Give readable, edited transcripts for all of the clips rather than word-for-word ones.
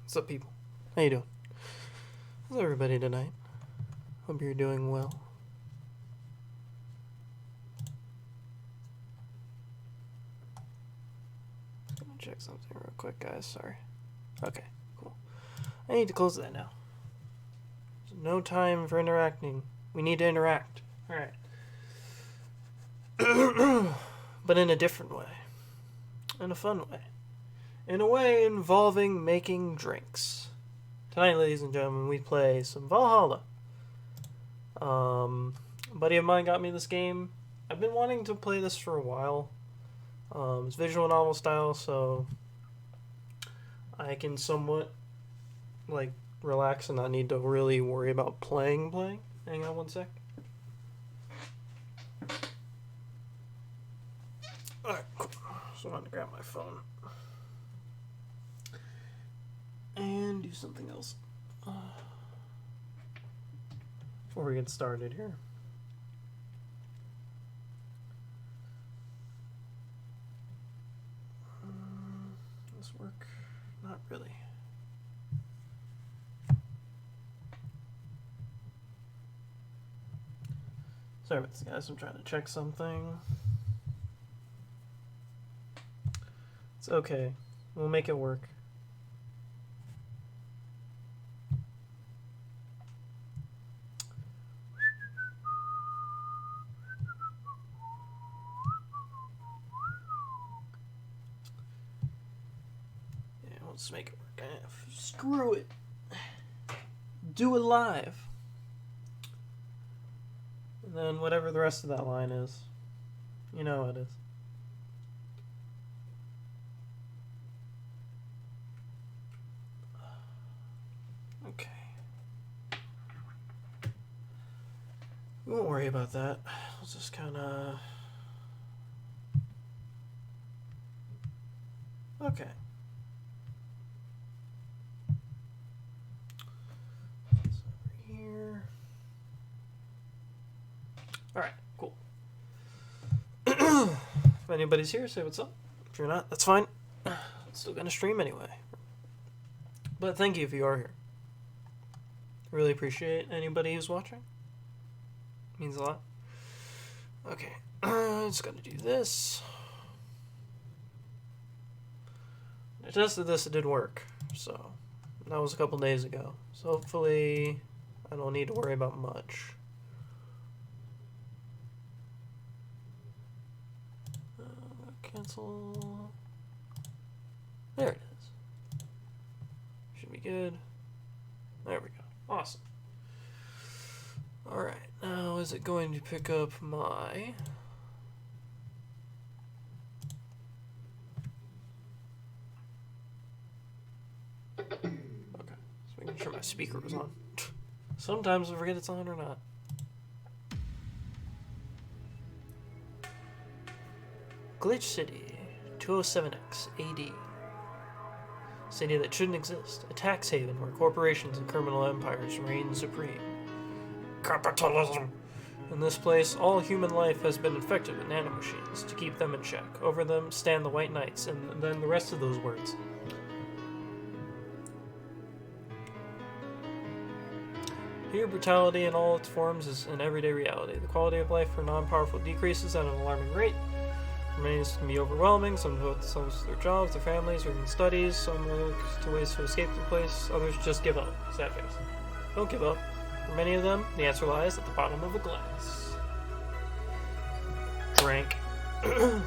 What's up, people? How you doing? How's everybody tonight? Hope you're doing well. Let me check something real quick, guys. Sorry. Okay, cool. I need to close that now. There's no time for interacting. We need to interact. Alright. But in a different way. In a fun way. In a way involving making drinks. Tonight, ladies and gentlemen, we play some Valhalla. A buddy of mine got me this game. I've been wanting to play this for a while. It's visual novel style, so I can somewhat, like, relax and not need to really worry about playing. Hang on one sec. Alright, cool. So I want to grab my phone. And do something else. Before we get started here. Does this work? Not really. Sorry about this, guys. I'm trying to check something. It's okay. We'll make it work. Let's make it work. Screw it. Do it live. And then whatever the rest of that line is. You know what it is. Okay. We won't worry about that. Let's just kind of... Okay. Alright, cool. If anybody's here, say what's up. If you're not, that's fine. I'm still gonna stream anyway. But thank you if you are here. Really appreciate anybody who's watching. Means a lot. Okay, just gotta do this. I tested this, it did work. So, that was a couple days ago. So hopefully I don't need to worry about much. Cancel. There it is. Should be good. There we go. Awesome. Alright, now is it going to pick up my... Okay, just making sure my speaker was on. Sometimes I forget it's on or not. Glitch City, 207X AD. City that shouldn't exist. A tax haven where corporations and criminal empires reign supreme. Capitalism! In this place, all human life has been infected with nanomachines to keep them in check. Over them stand the White Knights, and then the rest of those words. Here, brutality in all its forms is an everyday reality. The quality of life for non-powerful decreases at an alarming rate. Remains can be overwhelming. Some devote themselves to their jobs, their families, or even studies. Some look to ways to escape the place. Others just give up. Sad face. Don't give up. For many of them, the answer lies at the bottom of a glass. Drank. On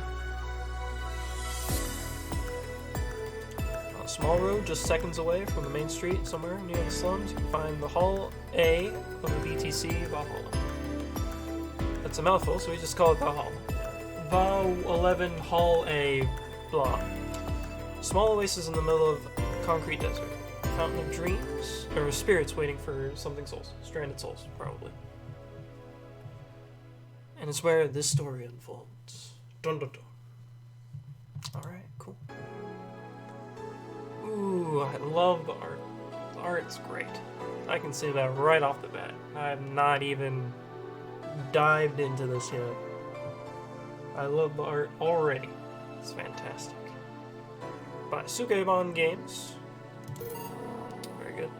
a small road just seconds away from the main street, somewhere near the slums, you can find the Hall A of the BTC Valhalla. That's a mouthful, so we just call it Valhalla. VA-11 Hall A blah. Small oasis in the middle of concrete desert. Fountain of dreams? Or spirits waiting for something souls. Stranded souls, probably. And it's where this story unfolds. Dun dun dun. Alright, cool. Ooh, I love the art. The art's great. I can say that right off the bat. I have not even dived into this yet. I love the art already. It's fantastic. By Sukeiban Games. good.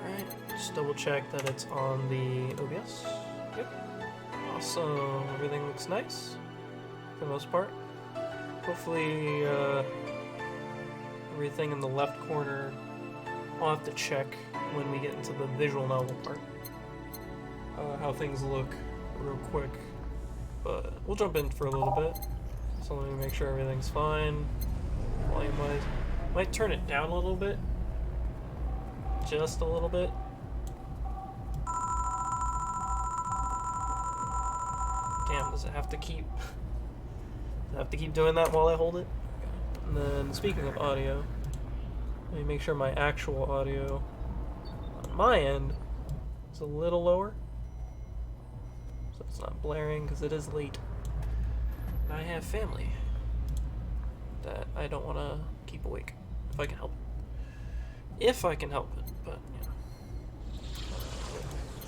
Alright, just double check that it's on the OBS. Yep. Awesome. Everything looks nice for the most part. Hopefully, everything in the left corner, I'll have to check when we get into the visual novel part. How things look real quick. But we'll jump in for a little bit. So let me make sure everything's fine. Volume-wise. Might turn it down a little bit. Just a little bit. Damn, does it have to keep... Does it have to keep doing that while I hold it? And then, speaking of audio, let me make sure my actual audio on my end is a little lower. So it's not blaring, because it is late. And I have family that I don't want to keep awake, if I can help it. If I can help it, but, you know.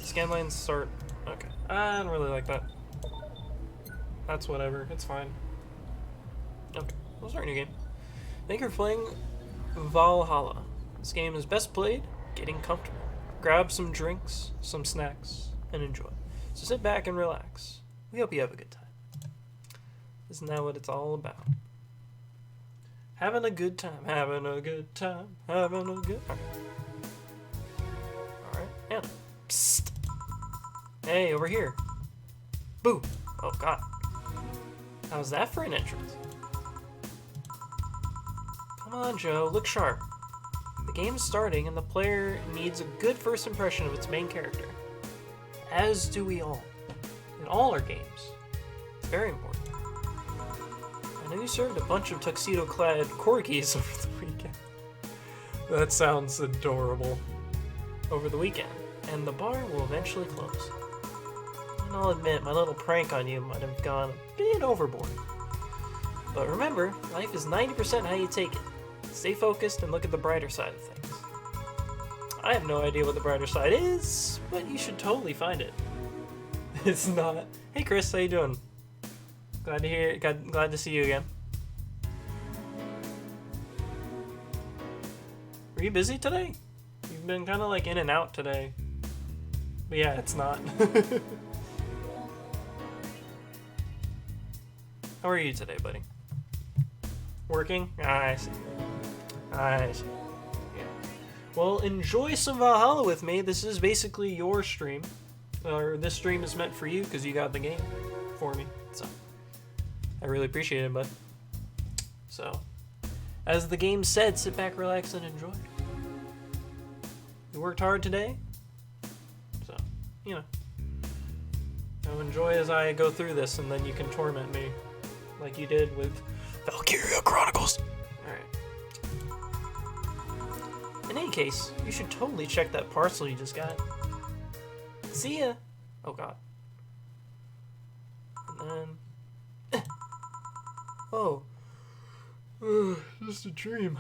Scan lines start... Okay, I don't really like that. That's whatever, it's fine. Okay, we'll start a new game. Thank you for playing Valhalla. This game is best played getting comfortable. Grab some drinks, some snacks, and enjoy. So sit back and relax. We hope you have a good time. Isn't that what it's all about? Having a good time, having a good time, having a good time. Alright, Anna. Psst. Hey, over here. Boo. Oh, God. How's that for an entrance? Come on, Joe, look sharp. The game's starting and the player needs a good first impression of its main character. As do we all. In all our games. It's very important. I know you served a bunch of tuxedo-clad corgis over the weekend. That sounds adorable. Over the weekend. And the bar will eventually close. And I'll admit, my little prank on you might have gone a bit overboard. But remember, life is 90% how you take it. Stay focused and look at the brighter side of things. I have no idea what the brighter side is, but you should totally find it. It's not. Hey Chris, how you doing? Glad to see you again. Were you busy today? You've been kind of like in and out today. But yeah, it's not. How are you today, buddy? Working? Ah, I see. I see. Yeah. Well, enjoy some Valhalla with me. This is basically your stream. Or this stream is meant for you because you got the game for me. So, I really appreciate it, bud. So, as the game said, sit back, relax, and enjoy. You worked hard today? So, you know. Now enjoy as I go through this, and then you can torment me like you did with Valkyria Chronicles. Alright. In any case, you should totally check that parcel you just got. See ya! Oh god. And then... Oh. Just a dream.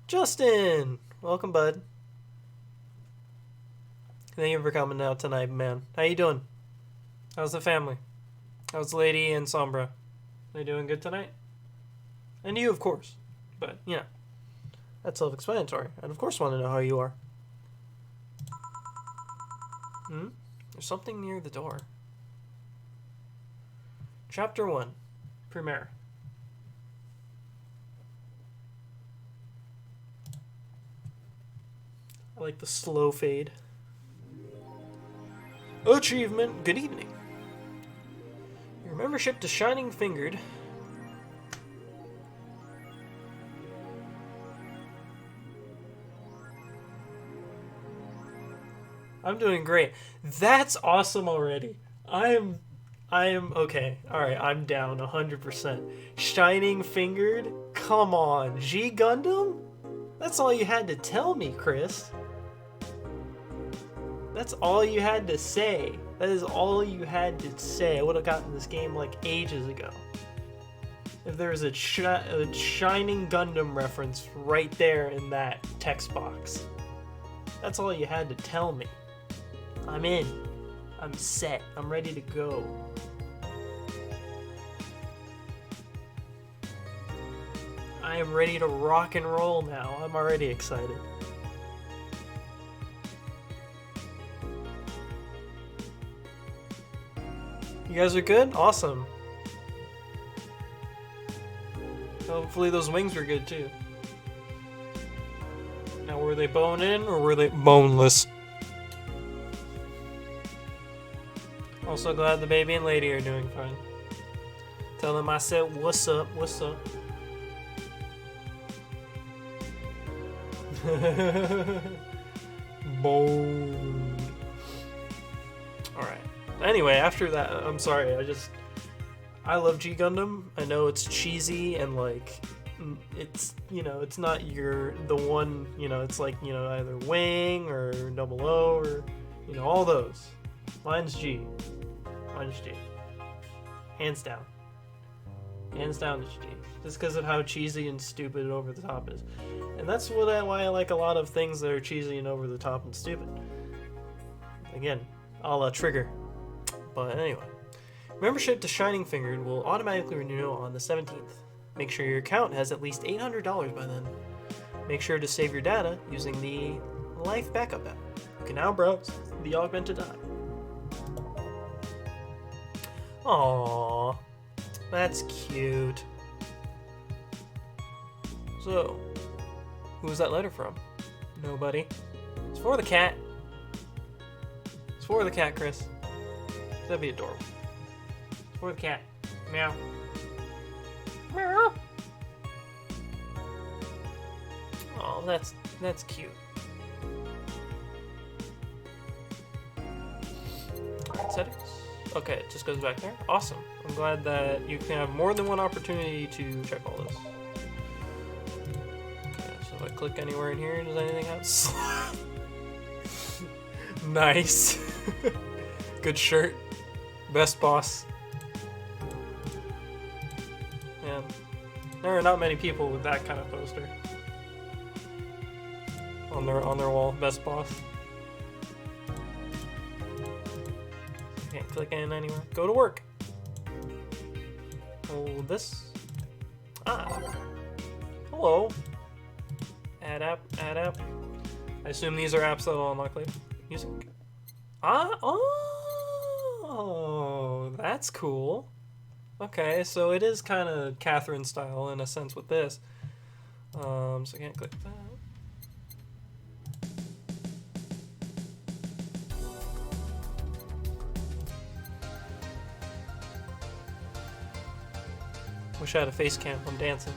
Justin! Welcome, bud. Thank you for coming out tonight, man. How you doing? How's the family? How's Lady and Sombra? They doing good tonight? And you, of course. But, you know, that's self-explanatory. I'd of course want to know how you are. There's something near the door. Chapter 1. Premiere. I like the slow fade. Achievement. Good evening. Your membership to Shining Fingered. I'm doing great. That's awesome already. I am okay. Alright, I'm down 100%. Shining Fingered? Come on. G Gundam? That's all you had to tell me, Chris. That's all you had to say. That is all you had to say. I would have gotten this game like ages ago. If there was a Shining Gundam reference right there in that text box. That's all you had to tell me. I'm in. I'm set. I'm ready to go. I am ready to rock and roll now. I'm already excited. You guys are good? Awesome. Hopefully those wings were good too. Now were they bone-in or were they boneless? Also glad the baby and lady are doing fine. Tell them I said, what's up, what's up? Bone. Alright. Anyway, after that, I'm sorry, I love G Gundam. I know it's cheesy and like, it's, you know, it's not the one, you know, it's like, you know, either Wing or Double O or, you know, all those. Mine's G. Mine's G. Hands down. Hands down it's G. Just because of how cheesy and stupid and over the top it is. And that's why I like a lot of things that are cheesy and over the top and stupid. Again, a la Trigger. But anyway. Membership to Shining Fingered will automatically renew on the 17th. Make sure your account has at least $800 by then. Make sure to save your data using the Life Backup app. You can now browse the augmented app. Aww, that's cute. So, who was that letter from? Nobody. It's for the cat. It's for the cat, Chris. That'd be adorable. It's for the cat. Meow. Meow. Oh, that's cute. Settings. Okay, it just goes back there. Awesome. I'm glad that you can have more than one opportunity to check all this. Okay, so if I click anywhere in here, does anything happen? Nice. Good shirt. Best boss. Man, there are not many people with that kind of poster on their wall. Best boss. Can't click in anywhere. Go to work. Hold this. Ah. Hello. Add app. Add app. I assume these are apps that will unlock later. Music. Ah. Oh. That's cool. Okay, so it is kind of Catherine style in a sense with this. So I can't click that. Wish I had a face cam. I'm dancing.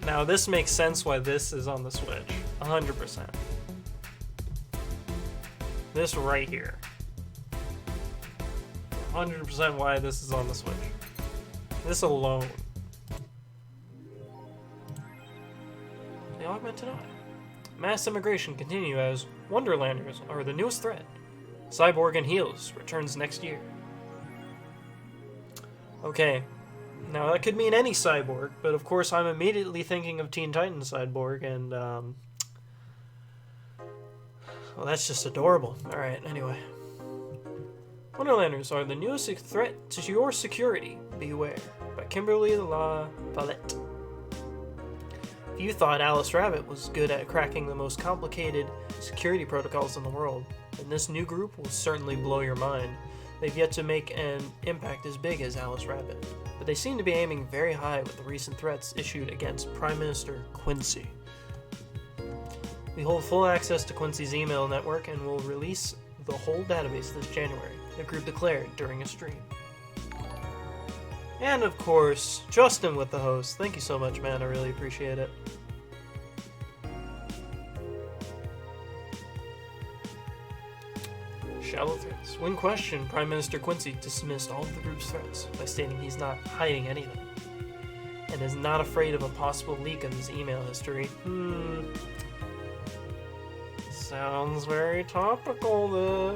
Now this makes sense why this is on the Switch. 100%. This right here. 100% why this is on the Switch. This alone. The augmented eye. Mass immigration continue as Wonderlanders are the newest threat. Cyborg and Heels returns next year. Okay, now that could mean any cyborg, but of course I'm immediately thinking of Teen Titans Cyborg, and well, that's just adorable. Alright, anyway. Wonderlanders are the newest threat to your security. Beware. By Kimberly La Valette. If you thought Alice Rabbit was good at cracking the most complicated security protocols in the world, then this new group will certainly blow your mind. They've yet to make an impact as big as Alice Rabbit, but they seem to be aiming very high with the recent threats issued against Prime Minister Quincy. We hold full access to Quincy's email network and will release the whole database this January, the group declared during a stream. And of course, Justin with the host. Thank you so much, man. I really appreciate it. Shallow threats. When questioned, Prime Minister Quincy dismissed all of the group's threats by stating he's not hiding any of them, and is not afraid of a possible leak of his email history. Sounds very topical,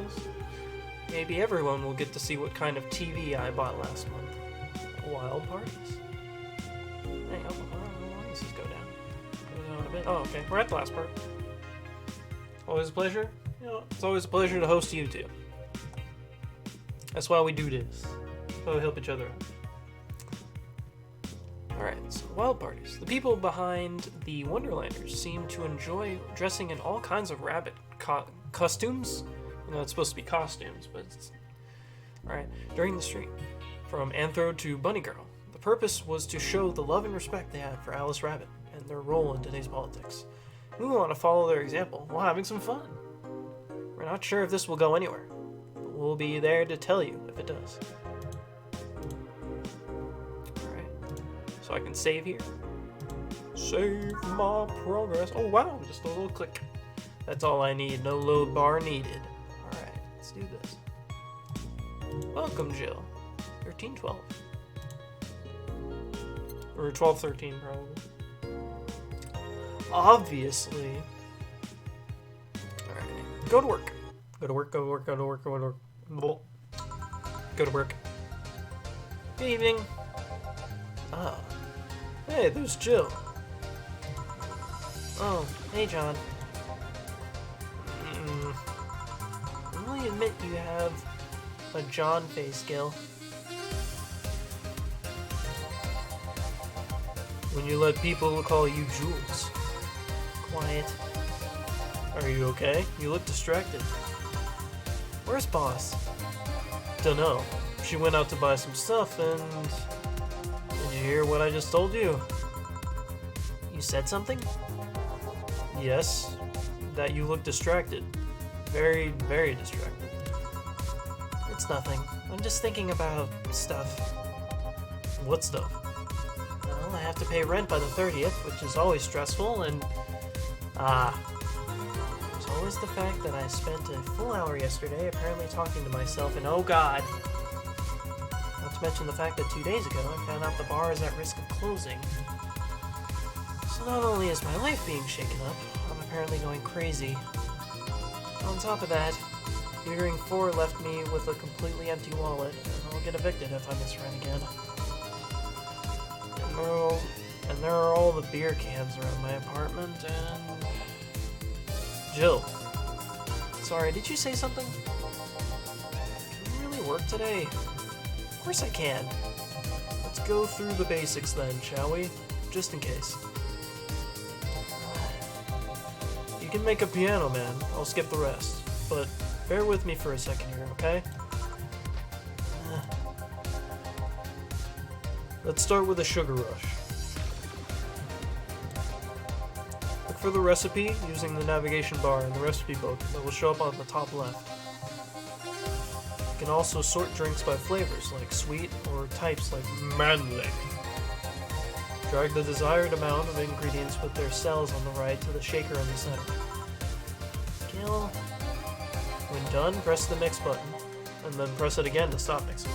this. Maybe everyone will get to see what kind of TV I bought last month. Wild parties. Hey, how long does this go down? Goes down a bit. Oh, okay. We're at the last part. Always a pleasure. You know, it's always a pleasure to host you two. That's why we do this. That's why we help each other out. Alright, so wild parties. The people behind the Wonderlanders seem to enjoy dressing in all kinds of rabbit costumes. You know, it's supposed to be costumes, but it's... Alright, during the stream. From Anthro to Bunny Girl. The purpose was to show the love and respect they had for Alice Rabbit and their role in today's politics. We want to follow their example while having some fun. We're not sure if this will go anywhere, but we'll be there to tell you if it does. So I can save here. Save my progress. Oh wow, just a little click. That's all I need. No load bar needed. Alright, let's do this. Welcome, Jill. 1312. Or 1213 probably. Obviously. Alright. Go to work. Go to work, go to work, go to work, go to work. Go to work. Good evening. Ah. Hey, there's Jill. Oh, hey, John. I'll really admit you have a John face, Gil. When you let people call you Jules. Quiet. Are you okay? You look distracted. Where's Boss? Dunno. She went out to buy some stuff and... Did you hear what I just told you? You said something? Yes. That you look distracted. Very, very distracted. It's nothing. I'm just thinking about stuff. What stuff? Well, I have to pay rent by the 30th, which is always stressful, and... There's always the fact that I spent a full hour yesterday apparently talking to myself, and oh god! Not to mention the fact that 2 days ago I found out the bar is at risk of closing. So not only is my life being shaken up, I'm apparently going crazy. On top of that, Neutering 4 left me with a completely empty wallet, and I'll get evicted if I miss rent again. And there are all the beer cans around my apartment, and... Jill. Sorry, did you say something? Can you really work today? Of course I can. Let's go through the basics then, shall we? Just in case. You can make a piano man. I'll skip the rest. But bear with me for a second here, okay? Let's start with a sugar rush. Look for the recipe using the navigation bar in the recipe book that will show up on the top left. You can also sort drinks by flavors, like sweet, or types like manly. Drag the desired amount of ingredients with their cells on the right to the shaker in the center. Kill. When done, press the mix button, and then press it again to stop mixing.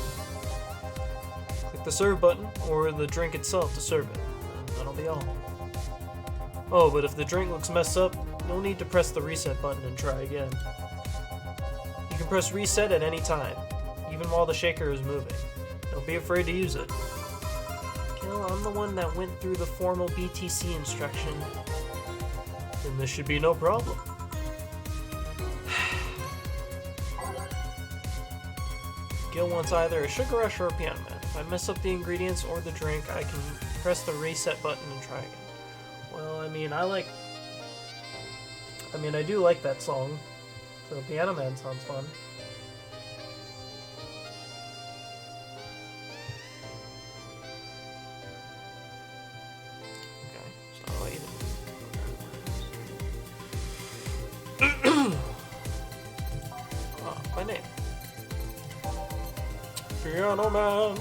Click the serve button, or the drink itself to serve it, and that'll be all. Oh, but if the drink looks messed up, no need to press the reset button and try again. You can press reset at any time, even while the shaker is moving. Don't be afraid to use it. Kill, I'm the one that went through the formal BTC instruction. Then this should be no problem. Gil wants either a sugar rush or a piano man. If I mess up the ingredients or the drink, I can press the reset button and try again. Well, I do like that song. So Piano Man sounds fun. Okay, so I'll eat it. Oh, my name. Piano Man.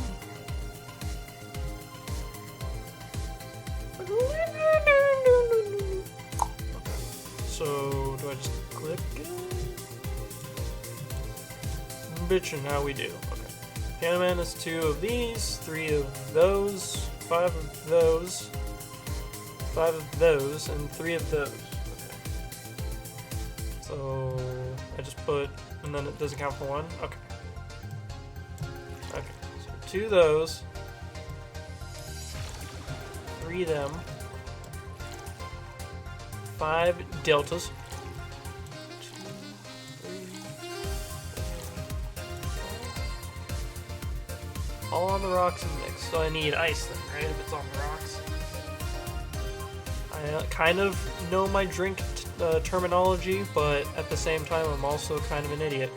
So, do I just click it? Bitchin', how we do. Okay. Piano Man is 2 of these, 3 of those, 5 of those, 5 of those, and 3 of those. Okay. So, I just put, and then it doesn't count for 1? Okay. Okay, so 2 of those, 3 of them, 5 deltas, All on the rocks and mixed. So I need ice then, right? If it's on the rocks. I kind of know my drink terminology, but at the same time, I'm also kind of an idiot.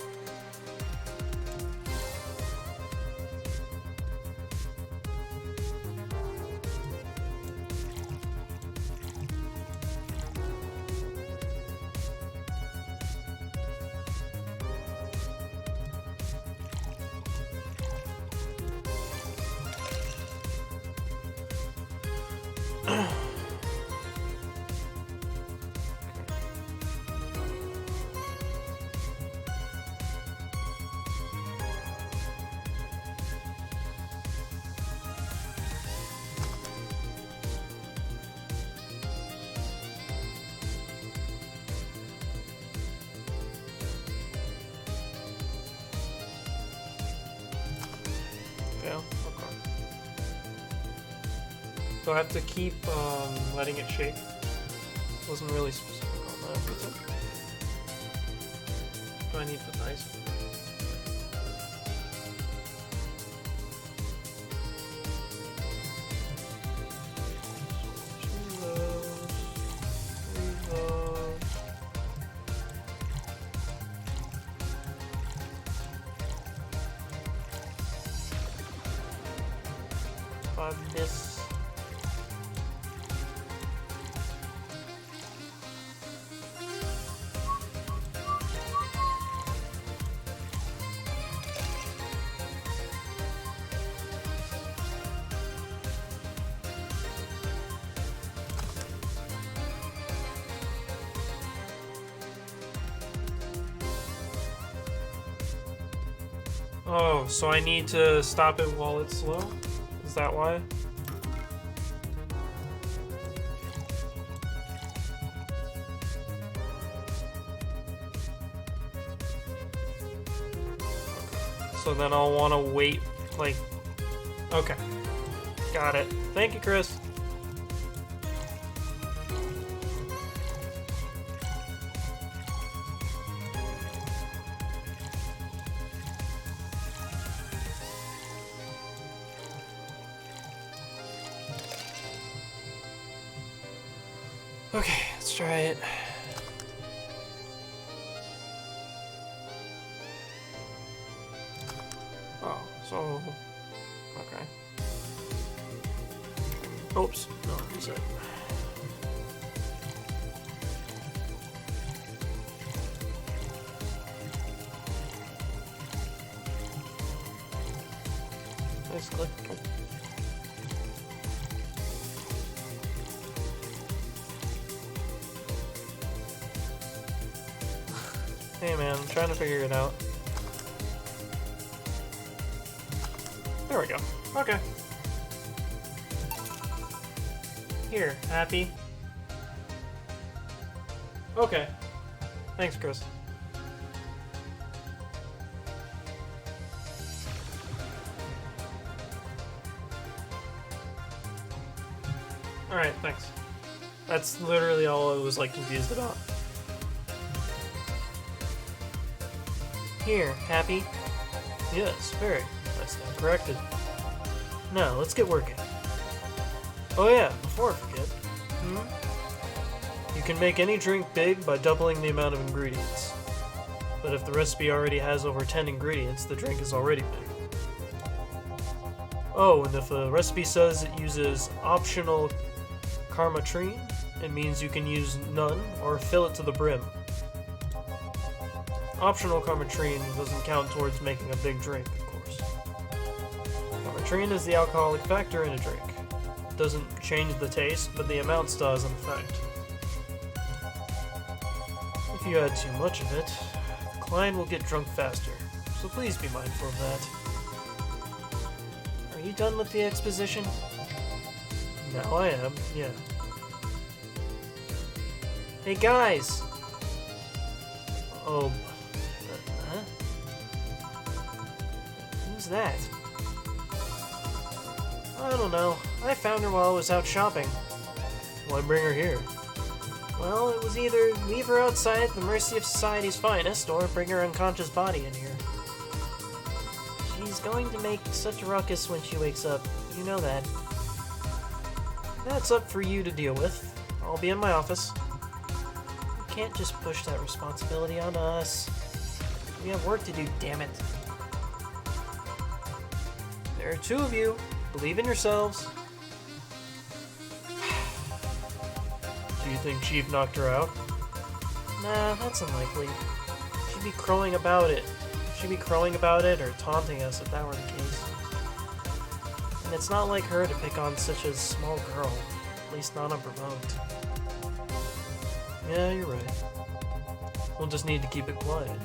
Yeah, okay. Do I have to keep letting it shake? Wasn't really specific on that, was it? Do I need to put the ice? This. Oh, so I need to stop it while it's slow? Is that why? So then I'll want to wait, like... Okay. Got it. Thank you, Chris. Okay, let's try it. Oh, so... Okay. Oops, no, reset. Nice click. Oh. Hey man, I'm trying to figure it out. There we go. Okay. Here, happy. Okay. Thanks, Chris. Alright, thanks. That's literally all I was, like, confused about. Here, happy? Yes, very. I stand corrected. Now, let's get working. Oh yeah, before I forget. You can make any drink big by doubling the amount of ingredients. But if the recipe already has over 10 ingredients, the drink is already big. Oh, and if a recipe says it uses optional karmatrine, it means you can use none or fill it to the brim. Optional karmatrine doesn't count towards making a big drink, of course. Karmatrine is the alcoholic factor in a drink. It doesn't change the taste, but the amount still has an effect. If you add too much of it, the client will get drunk faster, so please be mindful of that. Are you done with the exposition? Now I am, yeah. Hey guys! Oh, huh? Who's that? I don't know. I found her while I was out shopping. Why bring her here? Well, it was either leave her outside at the mercy of society's finest, or bring her unconscious body in here. She's going to make such a ruckus when she wakes up. You know that. That's up for you to deal with. I'll be in my office. You can't just push that responsibility on us. We have work to do, damn it. There are two of you. Believe in yourselves. Do you think Chief knocked her out? Nah, that's unlikely. She'd be crowing about it. She'd be crowing about it or taunting us if that were the case. And it's not like her to pick on such a small girl. At least not unprovoked. Yeah, you're right. We'll just need to keep it quiet.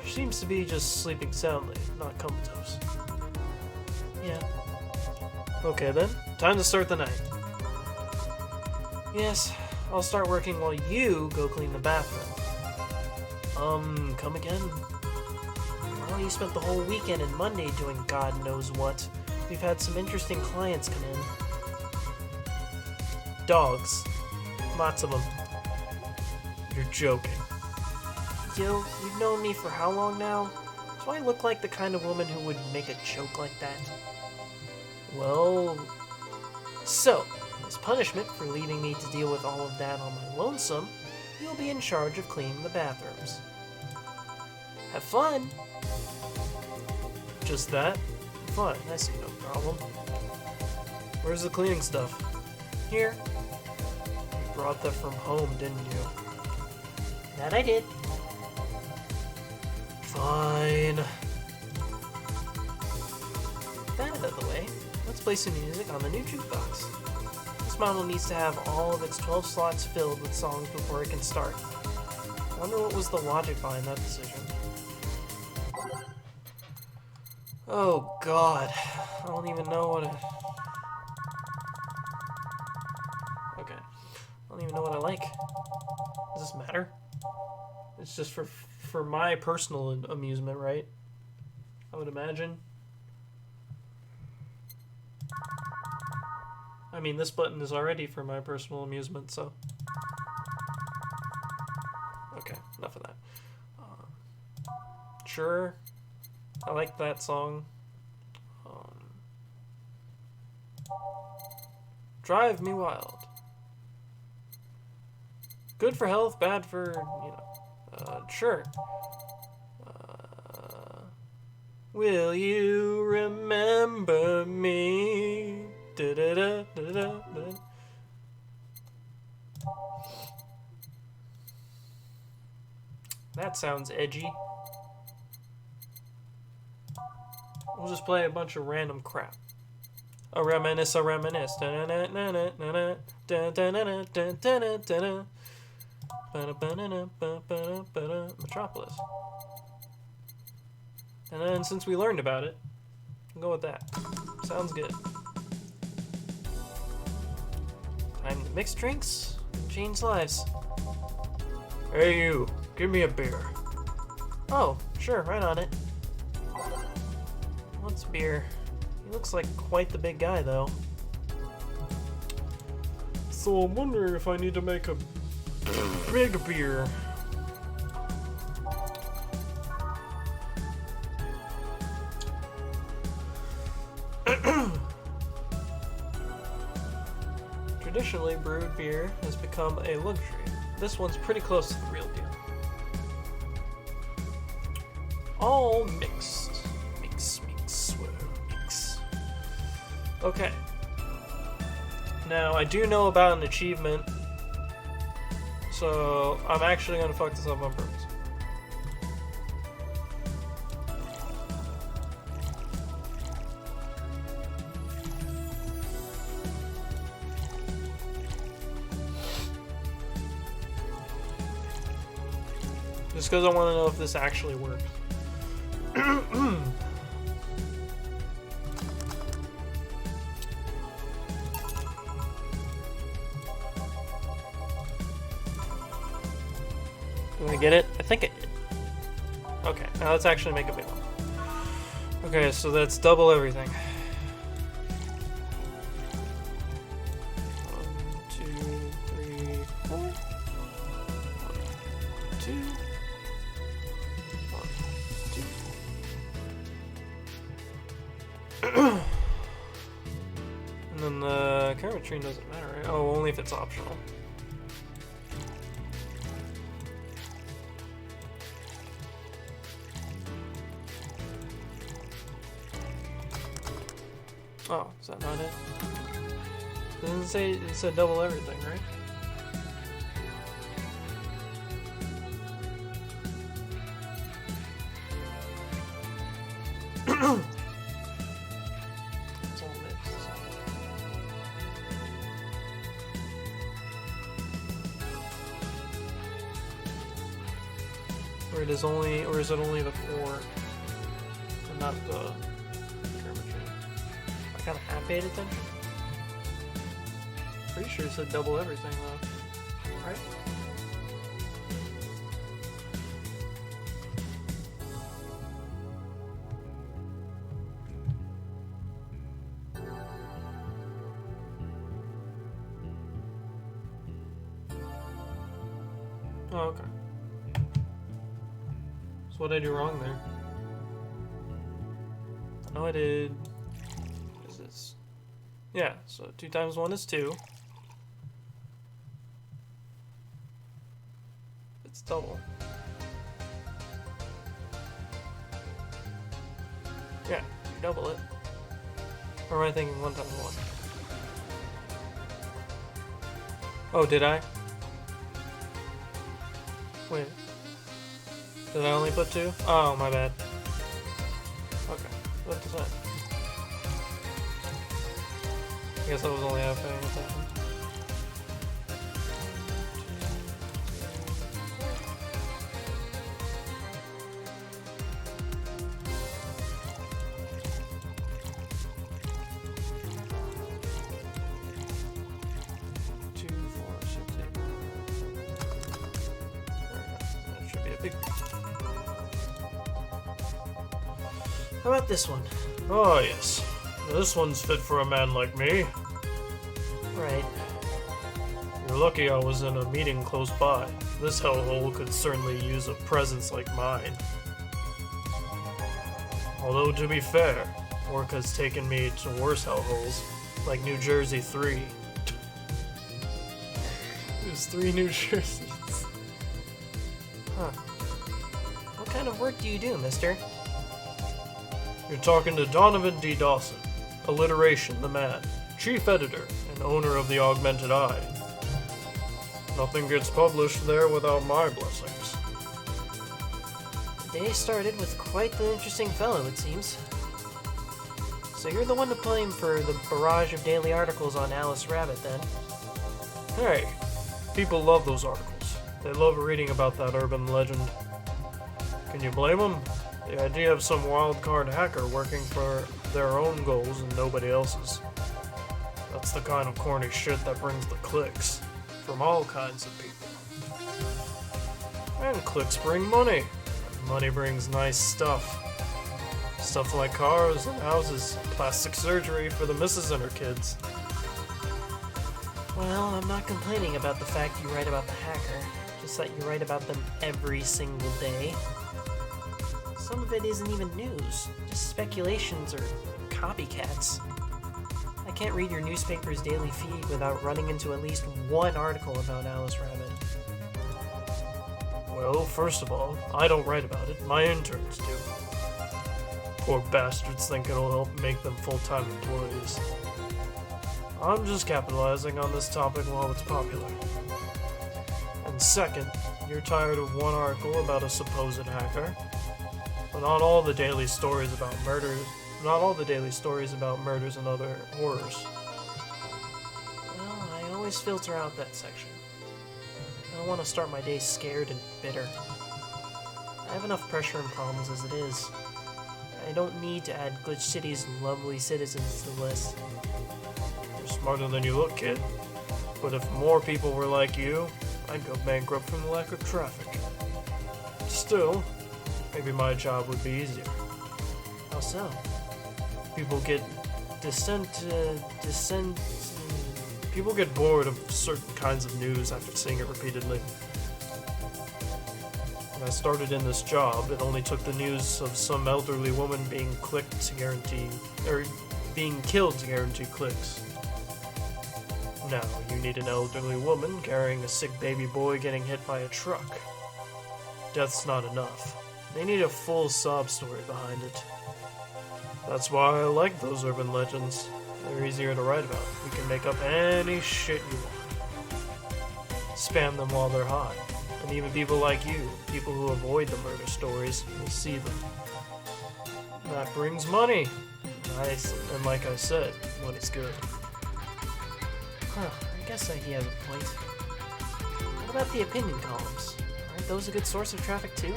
She seems to be just sleeping soundly, not comatose. Yeah. Okay then, time to start the night. Yes, I'll start working while you go clean the bathroom. Come again? Well, you spent the whole weekend and Monday doing God knows what. We've had some interesting clients come in. Dogs. Lots of them. You're joking. Yo, you've known me for how long now? Do I look like the kind of woman who would make a joke like that? Well... So, as punishment for leaving me to deal with all of that on my lonesome, you'll be in charge of cleaning the bathrooms. Have fun! Just that? Fine, I see no problem. Where's the cleaning stuff? Here. You brought that from home, didn't you? That I did. Fine. That out of the way, let's play some music on the new jukebox. This model needs to have all of its 12 slots filled with songs before it can start. I wonder what was the logic behind that decision. Oh god, I don't even know what Okay, I don't even know what I like. Does this matter? It's just for my personal amusement, right? I would imagine. I mean, this button is already for my personal amusement, so... Okay, enough of that. Sure, I like that song. Drive Me Wild. Good for health, bad for, you know... sure. Will you remember me? Da -da -da -da -da -da. That sounds edgy. We'll just play a bunch of random crap. A reminisce, a reminisce. Metropolis. And then since we learned about it, we'll go with that. Sounds good. Time to mix drinks and change lives. Hey you, give me a beer. Oh, sure, right on it. What's beer? He looks like quite the big guy, though. So I'm wondering if I need to make a big beer. Traditionally brewed beer has become a luxury. This one's pretty close to the real deal. All mixed. Mix, swirl, mix. Okay. Now, I do know about an achievement, so I'm actually going to fuck this up on purpose. Just because I want to know if this actually works. Did I get it? I think it did. Okay, now let's actually make a big one. Okay, so that's double everything. 1, 2, 3, 4. 1, 2. 1, 2. And then the karma tree doesn't matter, right? Oh, only if it's optional. Oh, is that not it? Doesn't say it said double everything, right? It's all mixed. Or is it only the 4 and not the karma tree? I kind of half paid attention. Pretty sure it said double everything though, right? Oh, okay. So what did I do wrong there? I know I did. What is this? Yeah, so 2 times 1 is 2. It's double. Yeah, you double it. Or am I thinking 1 times 1? Oh, did I? Wait. Did I only put 2? Oh, my bad. Okay. What does that? I guess I was only half paying attention. 2, 4, 6, 8. That should be a big. How about this one? Oh, yes. This one's fit for a man like me. Right. You're lucky I was in a meeting close by. This hellhole could certainly use a presence like mine. Although, to be fair, work has taken me to worse hellholes, like New Jersey 3. There's 3 New Jerseys. Huh. What kind of work do you do, mister? You're talking to Donovan D. Dawson, Alliteration the Man, Chief Editor and owner of the Augmented Eye. Nothing gets published there without my blessings. The day started with quite the interesting fellow, it seems. So you're the one to blame for the barrage of daily articles on Alice Rabbit, then? Hey, people love those articles. They love reading about that urban legend. Can you blame them? The idea of some wild-card hacker working for their own goals and nobody else's. That's the kind of corny shit that brings the clicks. From all kinds of people. And clicks bring money. And money brings nice stuff. Stuff like cars and houses, plastic surgery for the missus and her kids. Well, I'm not complaining about the fact you write about the hacker, just that you write about them every single day. Some of it isn't even news, just speculations or copycats. I can't read your newspaper's daily feed without running into at least one article about Alice Rabbit. Well, first of all, I don't write about it, my interns do. Poor bastards think it'll help make them full-time employees. I'm just capitalizing on this topic while it's popular. And second, you're tired of one article about a supposed hacker. But not all the daily stories about murders and other horrors. Well, I always filter out that section. I don't want to start my day scared and bitter. I have enough pressure and problems as it is. I don't need to add Glitch City's lovely citizens to the list. You're smarter than you look, kid. But if more people were like you, I'd go bankrupt from the lack of traffic. Still, maybe my job would be easier. How so? People get People get bored of certain kinds of news after seeing it repeatedly. When I started in this job, it only took the news of some elderly woman being being killed to guarantee clicks. Now, you need an elderly woman carrying a sick baby boy getting hit by a truck. Death's not enough. They need a full sob story behind it. That's why I like those urban legends. They're easier to write about. You can make up any shit you want. Spam them while they're hot. And even people like you, people who avoid the murder stories, will see them. That brings money. Nice, and like I said, money's good. Huh, I guess he has a point. What about the opinion columns? Aren't those a good source of traffic too?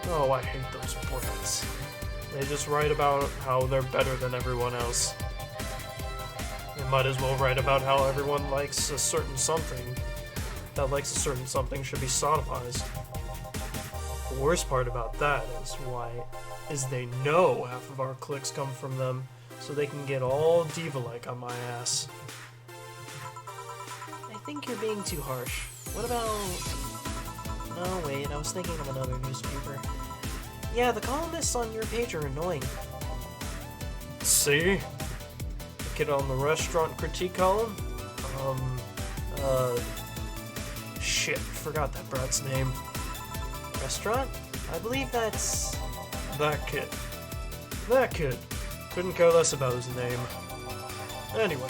Oh, I hate those brats. They just write about how they're better than everyone else. They might as well write about how everyone likes a certain something. That likes a certain something should be sodomized. The worst part about that is they know half of our clicks come from them, so they can get all diva-like on my ass. I think you're being too harsh. What about... Oh wait, I was thinking of another newspaper. Yeah, the columnists on your page are annoying. See? The kid on the restaurant critique column? Shit, forgot that brat's name. Restaurant? I believe that's... That kid. That kid. Couldn't care less about his name. Anyway,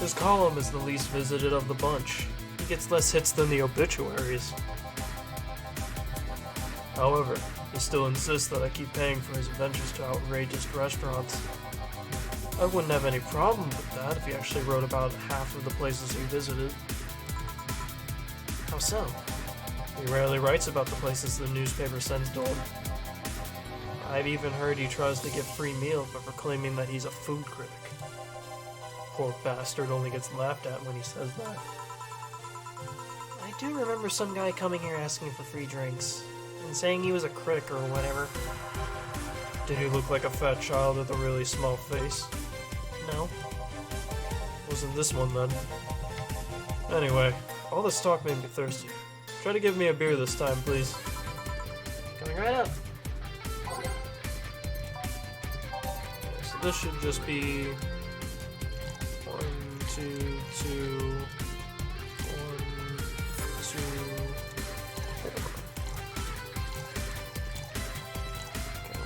his column is the least visited of the bunch. He gets less hits than the obituaries. However, he still insists that I keep paying for his adventures to outrageous restaurants. I wouldn't have any problem with that if he actually wrote about half of the places he visited. How so? He rarely writes about the places the newspaper sends to him. I've even heard he tries to get free meals by proclaiming that he's a food critic. Poor bastard only gets laughed at when he says that. I do remember some guy coming here asking for free drinks, and saying he was a critic or whatever. Did he look like a fat child with a really small face? No. Wasn't this one then. Anyway, all this talk made me thirsty. Try to give me a beer this time, please. Coming right up. So this should just be 1, 2, 2, 1, 2,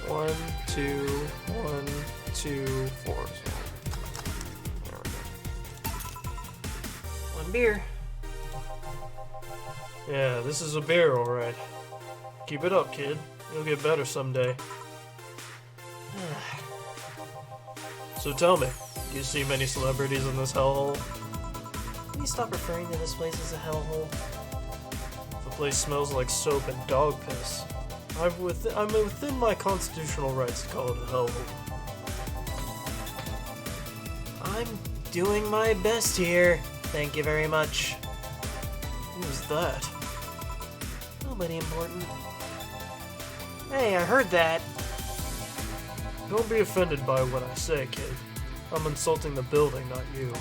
4. 1, 2, 1, 2, 4. So, there we go. One beer. Yeah, this is a beer, alright. Keep it up, kid. You'll get better someday. So tell me, do you see many celebrities in this hellhole? Can you stop referring to this place as a hellhole? The place smells like soap and dog piss. I'm within my constitutional rights to call it a hellhole. I'm doing my best here. Thank you very much. Who's that? Nobody important. Hey, I heard that. Don't be offended by what I say, kid. I'm insulting the building, not you.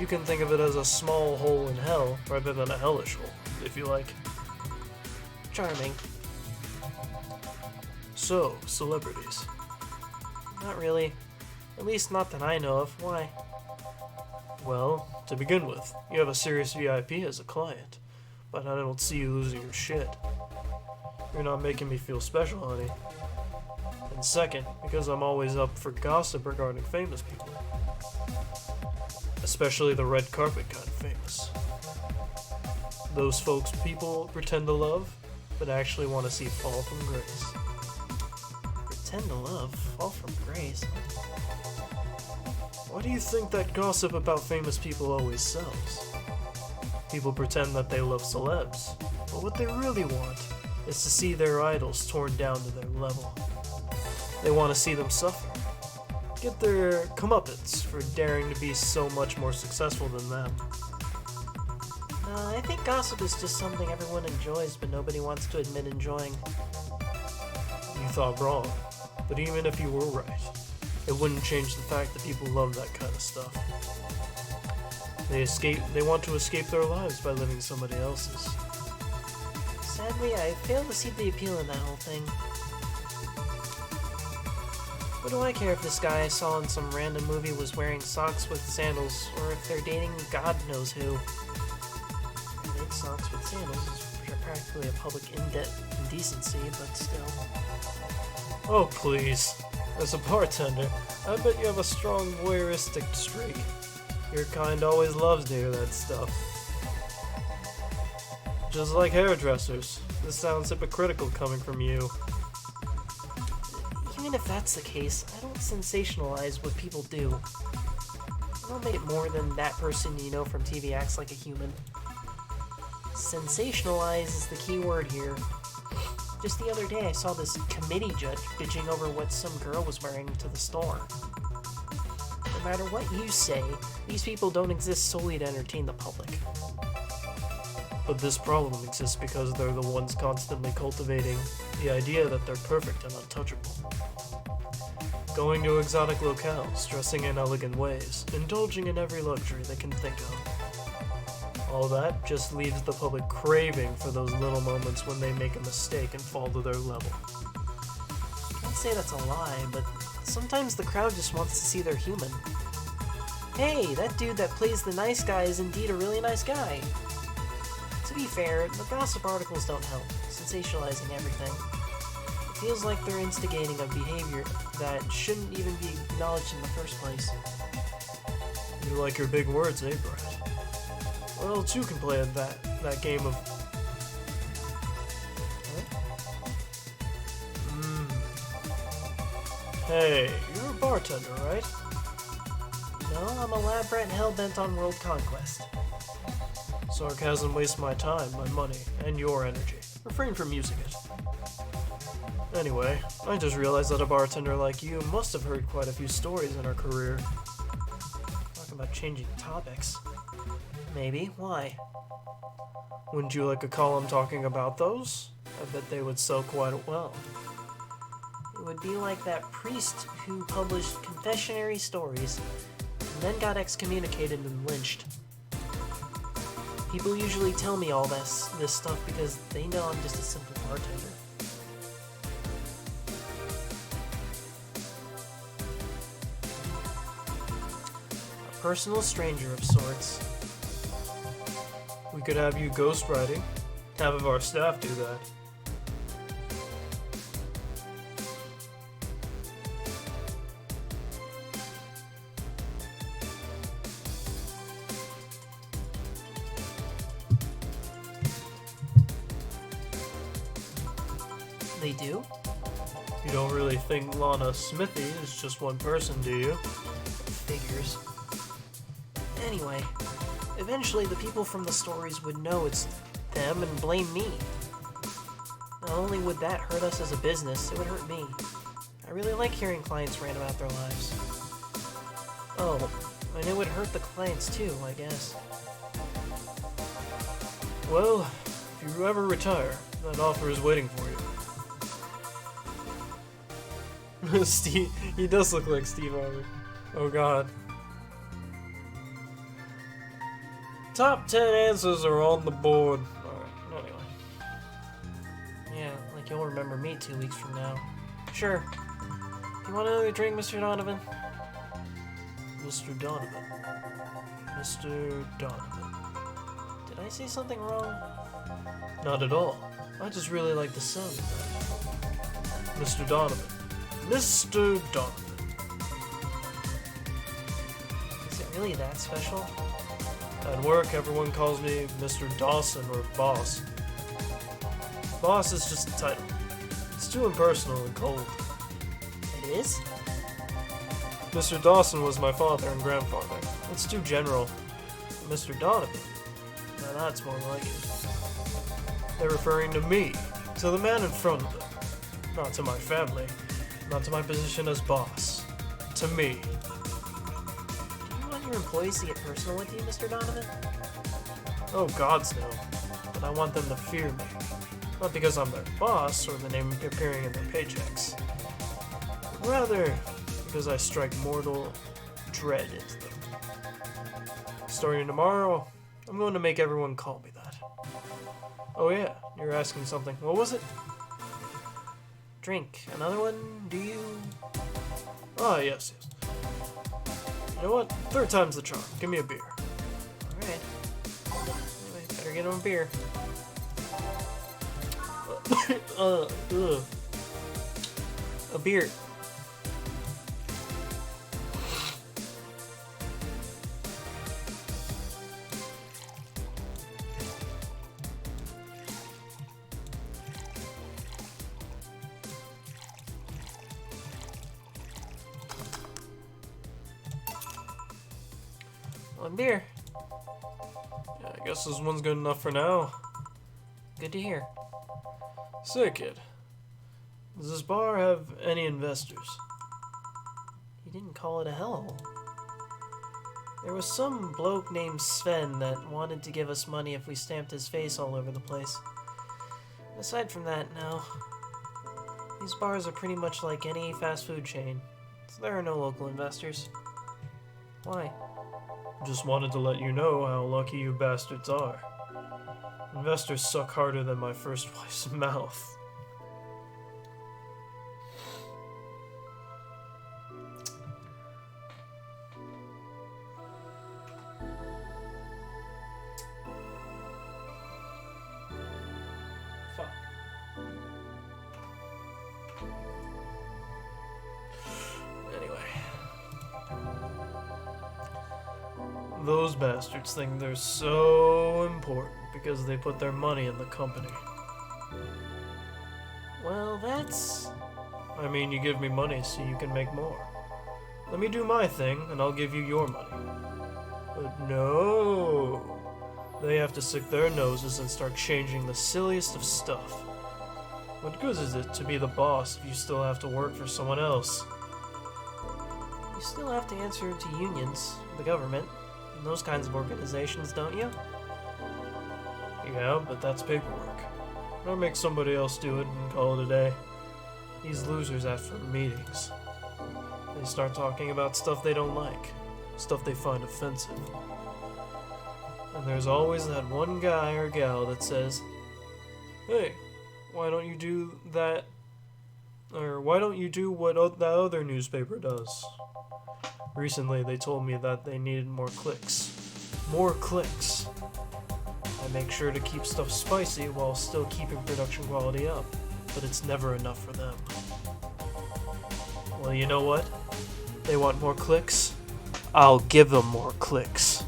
You can think of it as a small hole in hell, rather than a hellish hole, if you like. Charming. So, celebrities. Not really. At least not that I know of. Why? Well, to begin with, you have a serious VIP as a client, but I don't see you losing your shit. You're not making me feel special, honey. And second, because I'm always up for gossip regarding famous people. Especially the red carpet kind of famous. Those folks people pretend to love, but actually want to see fall from grace. Pretend to love, fall from grace. Why do you think that gossip about famous people always sells? People pretend that they love celebs, but what they really want is to see their idols torn down to their level. They want to see them suffer. Get their comeuppance for daring to be so much more successful than them. I think gossip is just something everyone enjoys, but nobody wants to admit enjoying. You thought wrong, but even if you were right, it wouldn't change the fact that people love that kind of stuff. They want to escape their lives by living somebody else's. Sadly, I fail to see the appeal in that whole thing. What do I care if this guy I saw in some random movie was wearing socks with sandals, or if they're dating God knows who? Wearing socks with sandals is practically a public indecency, but still. Oh, please. As a bartender, I bet you have a strong voyeuristic streak. Your kind always loves to hear that stuff. Just like hairdressers. This sounds hypocritical coming from you. Even if that's the case, I don't sensationalize what people do. I don't make it more than that person you know from TV acts like a human. Sensationalize is the key word here. Just the other day I saw this committee judge bitching over what some girl was wearing to the store. No matter what you say, these people don't exist solely to entertain the public. But this problem exists because they're the ones constantly cultivating the idea that they're perfect and untouchable. Going to exotic locales, dressing in elegant ways, indulging in every luxury they can think of. All that just leaves the public craving for those little moments when they make a mistake and fall to their level. I'd say that's a lie, but sometimes the crowd just wants to see they're human. Hey, that dude that plays the nice guy is indeed a really nice guy. To be fair, the gossip articles don't help, sensationalizing everything. It feels like they're instigating a behavior that shouldn't even be acknowledged in the first place. You like your big words, eh, Brad? Well, two can play at that game of... Hey, you're a bartender, right? No, I'm a lab rat hell-bent on world conquest. Sarcasm wastes my time, my money, and your energy. Refrain from using it. Anyway, I just realized that a bartender like you must have heard quite a few stories in her career. Talk about changing topics. Maybe. Why? Wouldn't you like a column talking about those? I bet they would sell quite well. It would be like that priest who published confessionary stories and then got excommunicated and lynched. People usually tell me all this stuff because they know I'm just a simple bartender. A personal stranger of sorts. We could have you ghostwriting. Half of our staff do that. They do? You don't really think Lana Smithy is just one person, do you? Figures. Anyway, eventually the people from the stories would know it's them and blame me. Not only would that hurt us as a business, it would hurt me. I really like hearing clients rant about their lives. Oh, and it would hurt the clients too, I guess. Well, if you ever retire, that offer is waiting for you. Steve, he does look like Steve Harvey. Oh god. Top 10 answers are on the board. Alright, anyway. Yeah, like you'll remember me 2 weeks from now. Sure. You want another drink, Mr. Donovan? Mr. Donovan. Mr. Donovan. Did I say something wrong? Not at all. I just really like the sound of that. Mr. Donovan. Mr. Donovan. Is it really that special? At work, everyone calls me Mr. Dawson or Boss. Boss is just a title. It's too impersonal and cold. It is? Mr. Dawson was my father and grandfather. It's too general. Mr. Donovan? Now that's more like it. They're referring to me, to the man in front of them. Not to my family, not to my position as boss. To me. Do you want your employees to get personal with you, Mr. Donovan? Oh, gods no. But I want them to fear me. Not because I'm their boss or the name appearing in their paychecks. Rather, because I strike mortal dread into them. Starting tomorrow, I'm going to make everyone call me that. Oh yeah, you're asking something. What was it? Drink. Another one? Do you? Ah, yes. You know what? Third time's the charm. Give me a beer. Alright. Anyway, better get him a beer. A beer. One beer. Yeah, I guess this one's good enough for now. Good to hear. Say, kid. Does this bar have any investors? You didn't call it a hellhole. There was some bloke named Sven that wanted to give us money if we stamped his face all over the place. Aside from that, no. These bars are pretty much like any fast food chain, so there are no local investors. Why? Just wanted to let you know how lucky you bastards are. Investors suck harder than my first wife's mouth. Fuck. Anyway. Those bastards think they're so important because they put their money in the company. Well, that's... I mean, you give me money so you can make more. Let me do my thing, and I'll give you your money. But no! They have to stick their noses and start changing the silliest of stuff. What good is it to be the boss if you still have to work for someone else? You still have to answer to unions, the government, and those kinds of organizations, don't you? Yeah, but that's paperwork. Or make somebody else do it and call it a day. These losers ask for meetings. They start talking about stuff they don't like, stuff they find offensive. And there's always that one guy or gal that says, "Hey, why don't you do that? Or why don't you do what that other newspaper does?" Recently, they told me that they needed more clicks. More clicks. I make sure to keep stuff spicy while still keeping production quality up, but it's never enough for them. Well, you know what? They want more clicks? I'll give them more clicks.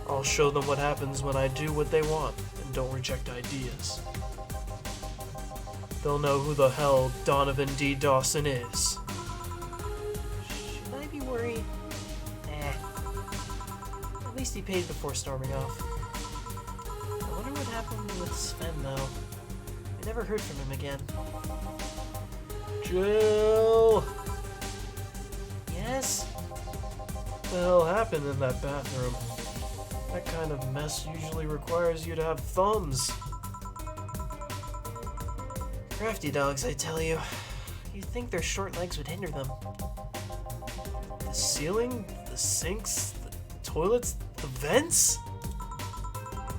I'll show them what happens when I do what they want and don't reject ideas. They'll know who the hell Donovan D. Dawson is. Should I be worried? At least he paid before storming off. I wonder what happened with Sven, though. I never heard from him again. Jill! Yes? What the hell happened in that bathroom? That kind of mess usually requires you to have thumbs. Crafty dogs, I tell you. You'd think their short legs would hinder them. The ceiling, the sinks, the toilets, the vents?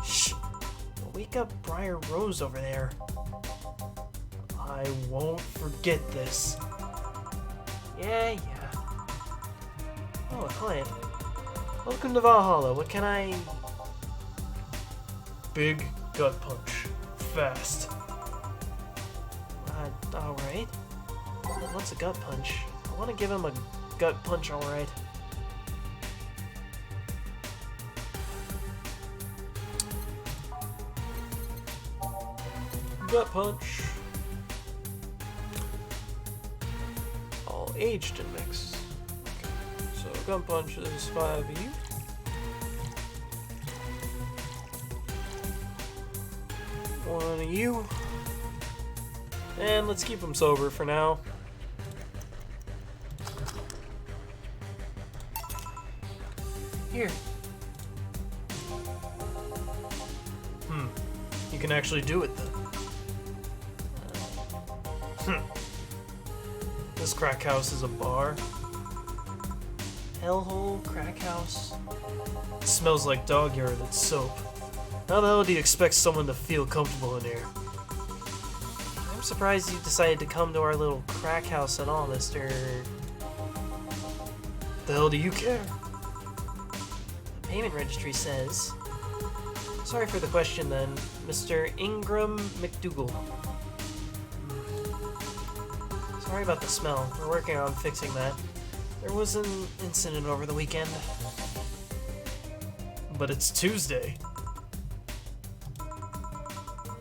Shh! Wake up Briar Rose over there. I won't forget this. Yeah. Oh, a client. Welcome to Valhalla. What can I... Big gut punch. Fast. Alright. What's a gut punch? I want to give him a gut punch, alright. Gut punch. All aged and mixed. Okay. So gun punch is 5 of you. One of you. And let's keep him sober for now. Here. You can actually do it then. This crack house is a bar. Hellhole, crack house. It smells like dog urine and soap. How the hell do you expect someone to feel comfortable in here? I'm surprised you decided to come to our little crack house at all, Mr. The hell do you care? The payment registry says. Sorry for the question then, Mr. Ingram McDougal. Sorry about the smell. We're working on fixing that. There was an incident over the weekend. But it's Tuesday.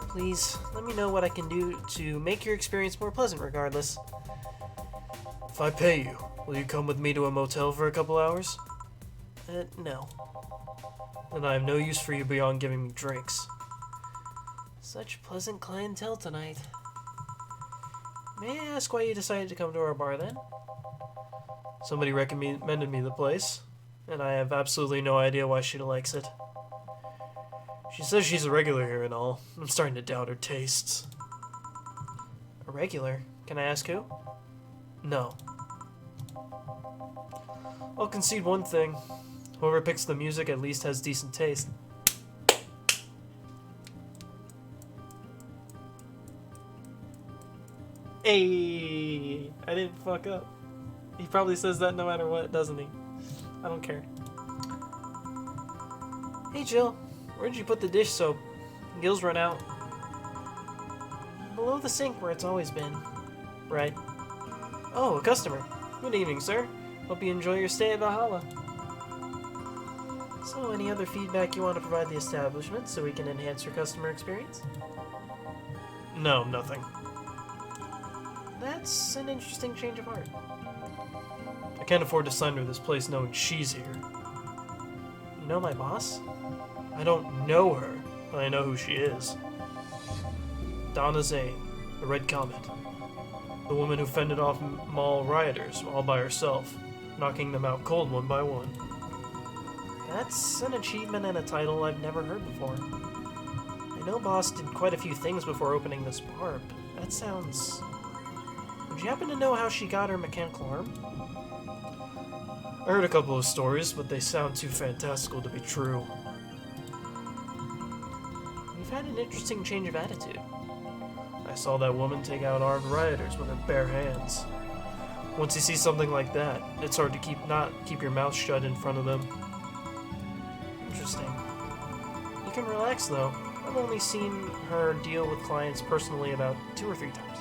Please, let me know what I can do to make your experience more pleasant regardless. If I pay you, will you come with me to a motel for a couple hours? No. Then I have no use for you beyond giving me drinks. Such pleasant clientele tonight. May I ask why you decided to come to our bar then? Somebody recommended me the place, and I have absolutely no idea why she likes it. She says she's a regular here and all. I'm starting to doubt her tastes. A regular? Can I ask who? No. I'll concede one thing. Whoever picks the music at least has decent taste. Hey, I didn't fuck up. He probably says that no matter what, doesn't he? I don't care. Hey Jill, where'd you put the dish soap? Gil's run out. Below the sink where it's always been. Right. Oh, a customer. Good evening, sir. Hope you enjoy your stay at Valhalla. So, any other feedback you want to provide the establishment so we can enhance your customer experience? No, nothing. That's an interesting change of heart. I can't afford to sign her this place knowing she's here. You know my boss? I don't know her, but I know who she is. Donna Zane, the Red Comet. The woman who fended off mall rioters all by herself, knocking them out cold one by one. That's an achievement and a title I've never heard before. I know Boss did quite a few things before opening this bar, but that sounds... Would you happen to know how she got her mechanical arm? I heard a couple of stories, but they sound too fantastical to be true. You've had an interesting change of attitude. I saw that woman take out armed rioters with her bare hands. Once you see something like that, it's hard to keep your mouth shut in front of them. Interesting. You can relax though. I've only seen her deal with clients personally about 2 or 3 times.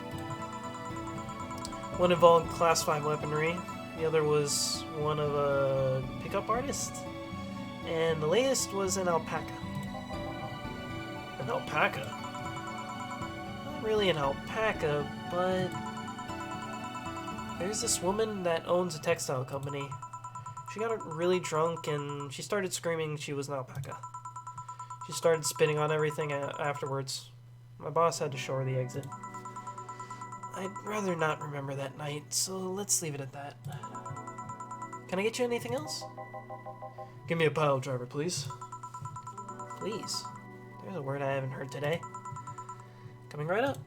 One involved Class 5 weaponry, the other was one of a pickup artist, and the latest was an alpaca. An alpaca? Not really an alpaca, but there's this woman that owns a textile company. She got really drunk and she started screaming she was an alpaca. She started spitting on everything afterwards. My boss had to show her the exit. I'd rather not remember that night, so let's leave it at that. Can I get you anything else? Give me a pile driver, please. Please. There's a word I haven't heard today. Coming right up.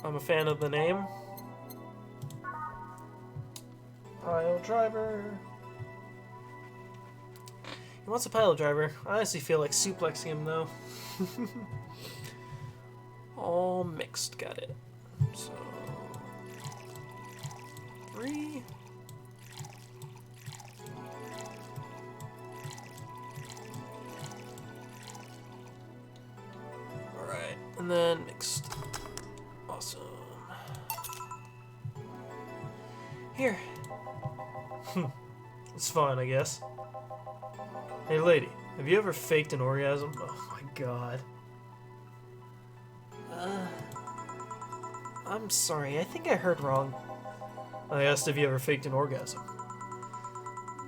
I'm a fan of the name. Pile driver. He wants a pile driver. I honestly feel like suplexing him though. All mixed, got it. So 3. Alright, and then mixed. Awesome. Here. It's fine, I guess. Hey lady, have you ever faked an orgasm? Oh my god. I'm sorry, I think I heard wrong. I asked if you ever faked an orgasm.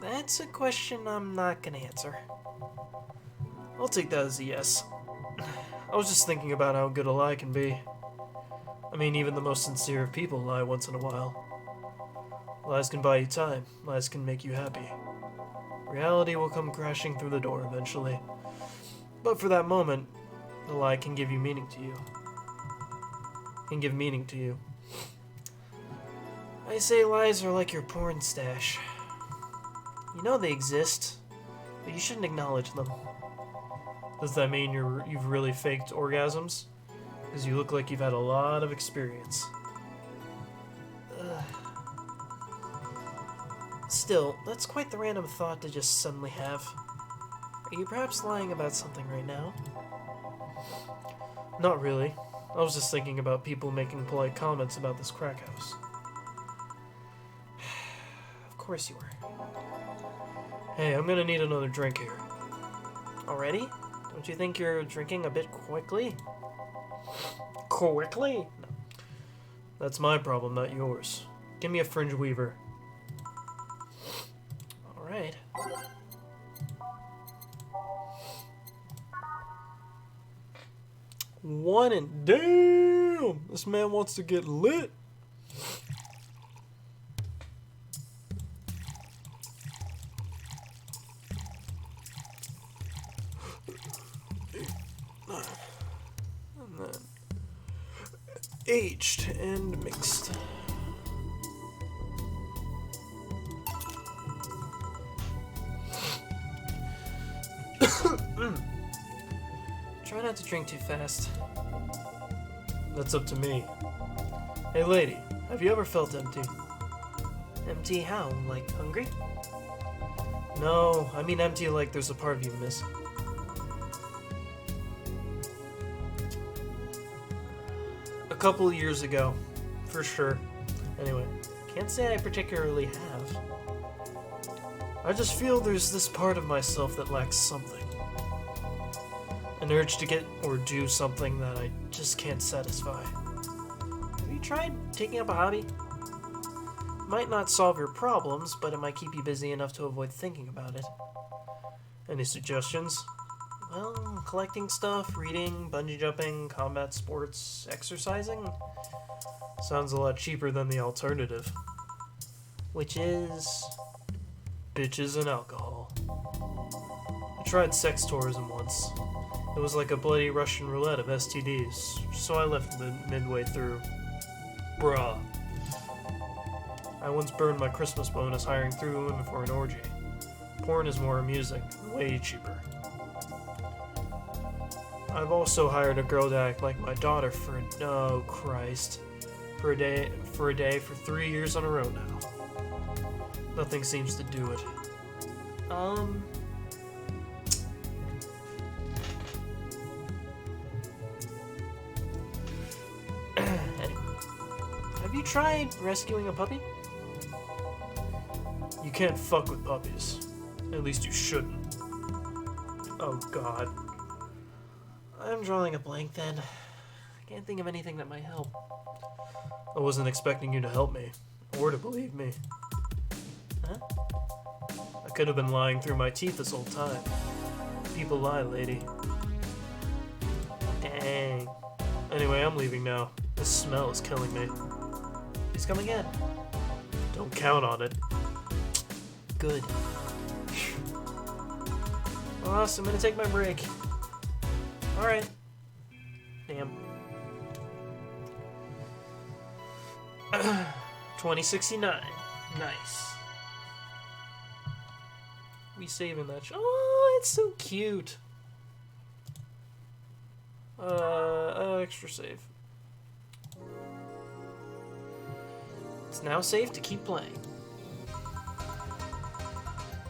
That's a question I'm not gonna answer. I'll take that as a yes. I was just thinking about how good a lie can be. I mean, even the most sincere of people lie once in a while. Lies can buy you time. Lies can make you happy. Reality will come crashing through the door eventually. But for that moment, the lie can give you meaning to you. Can give meaning to you. I say lies are like your porn stash. You know they exist, but you shouldn't acknowledge them. Does that mean you've really faked orgasms? Because you look like you've had a lot of experience. Still, that's quite the random thought to just suddenly have. Are you perhaps lying about something right now? Not really. I was just thinking about people making polite comments about this crack house. Of course you were. Hey, I'm gonna need another drink here. Already? Don't you think you're drinking a bit quickly? Quickly? No. That's my problem, not yours. Give me a fringe weaver. Alright. One and damn! This man wants to get lit. And then aged and mixed. Try not to drink too fast. That's up to me. Hey lady, have you ever felt empty? Empty how? Like hungry? No, I mean empty like there's a part of you missing. A couple of years ago, for sure. Anyway, Can't say I particularly have. I just feel there's this part of myself that lacks something. An urge to get or do something that I just can't satisfy. Have you tried taking up a hobby? Might not solve your problems, but it might keep you busy enough to avoid thinking about it. Any suggestions? Well, collecting stuff, reading, bungee jumping, combat sports, exercising, Sounds a lot cheaper than the alternative. which is... Bitches and alcohol. I tried sex tourism once. It was like a bloody Russian roulette of STDs, so I left midway through. Bruh. I once burned my Christmas bonus hiring 3 women for an orgy. Porn is more amusing, way cheaper. I've also hired a girl to act like my daughter for oh Christ. For a day for 3 years in a row now. Nothing seems to do it. Have you tried rescuing a puppy? You can't fuck with puppies. At least you shouldn't. Oh god. I'm drawing a blank then. I can't think of anything that might help. I wasn't expecting you to help me, or to believe me. Huh? I could have been lying through my teeth this whole time. People lie, lady. Dang. Anyway, I'm leaving now. This smell is killing me. He's coming in. Don't count on it. Good. Ross, I'm gonna take my break. Alright. Damn. 2069. Nice. We saving that oh, it's so cute. Extra save. It's now safe to keep playing.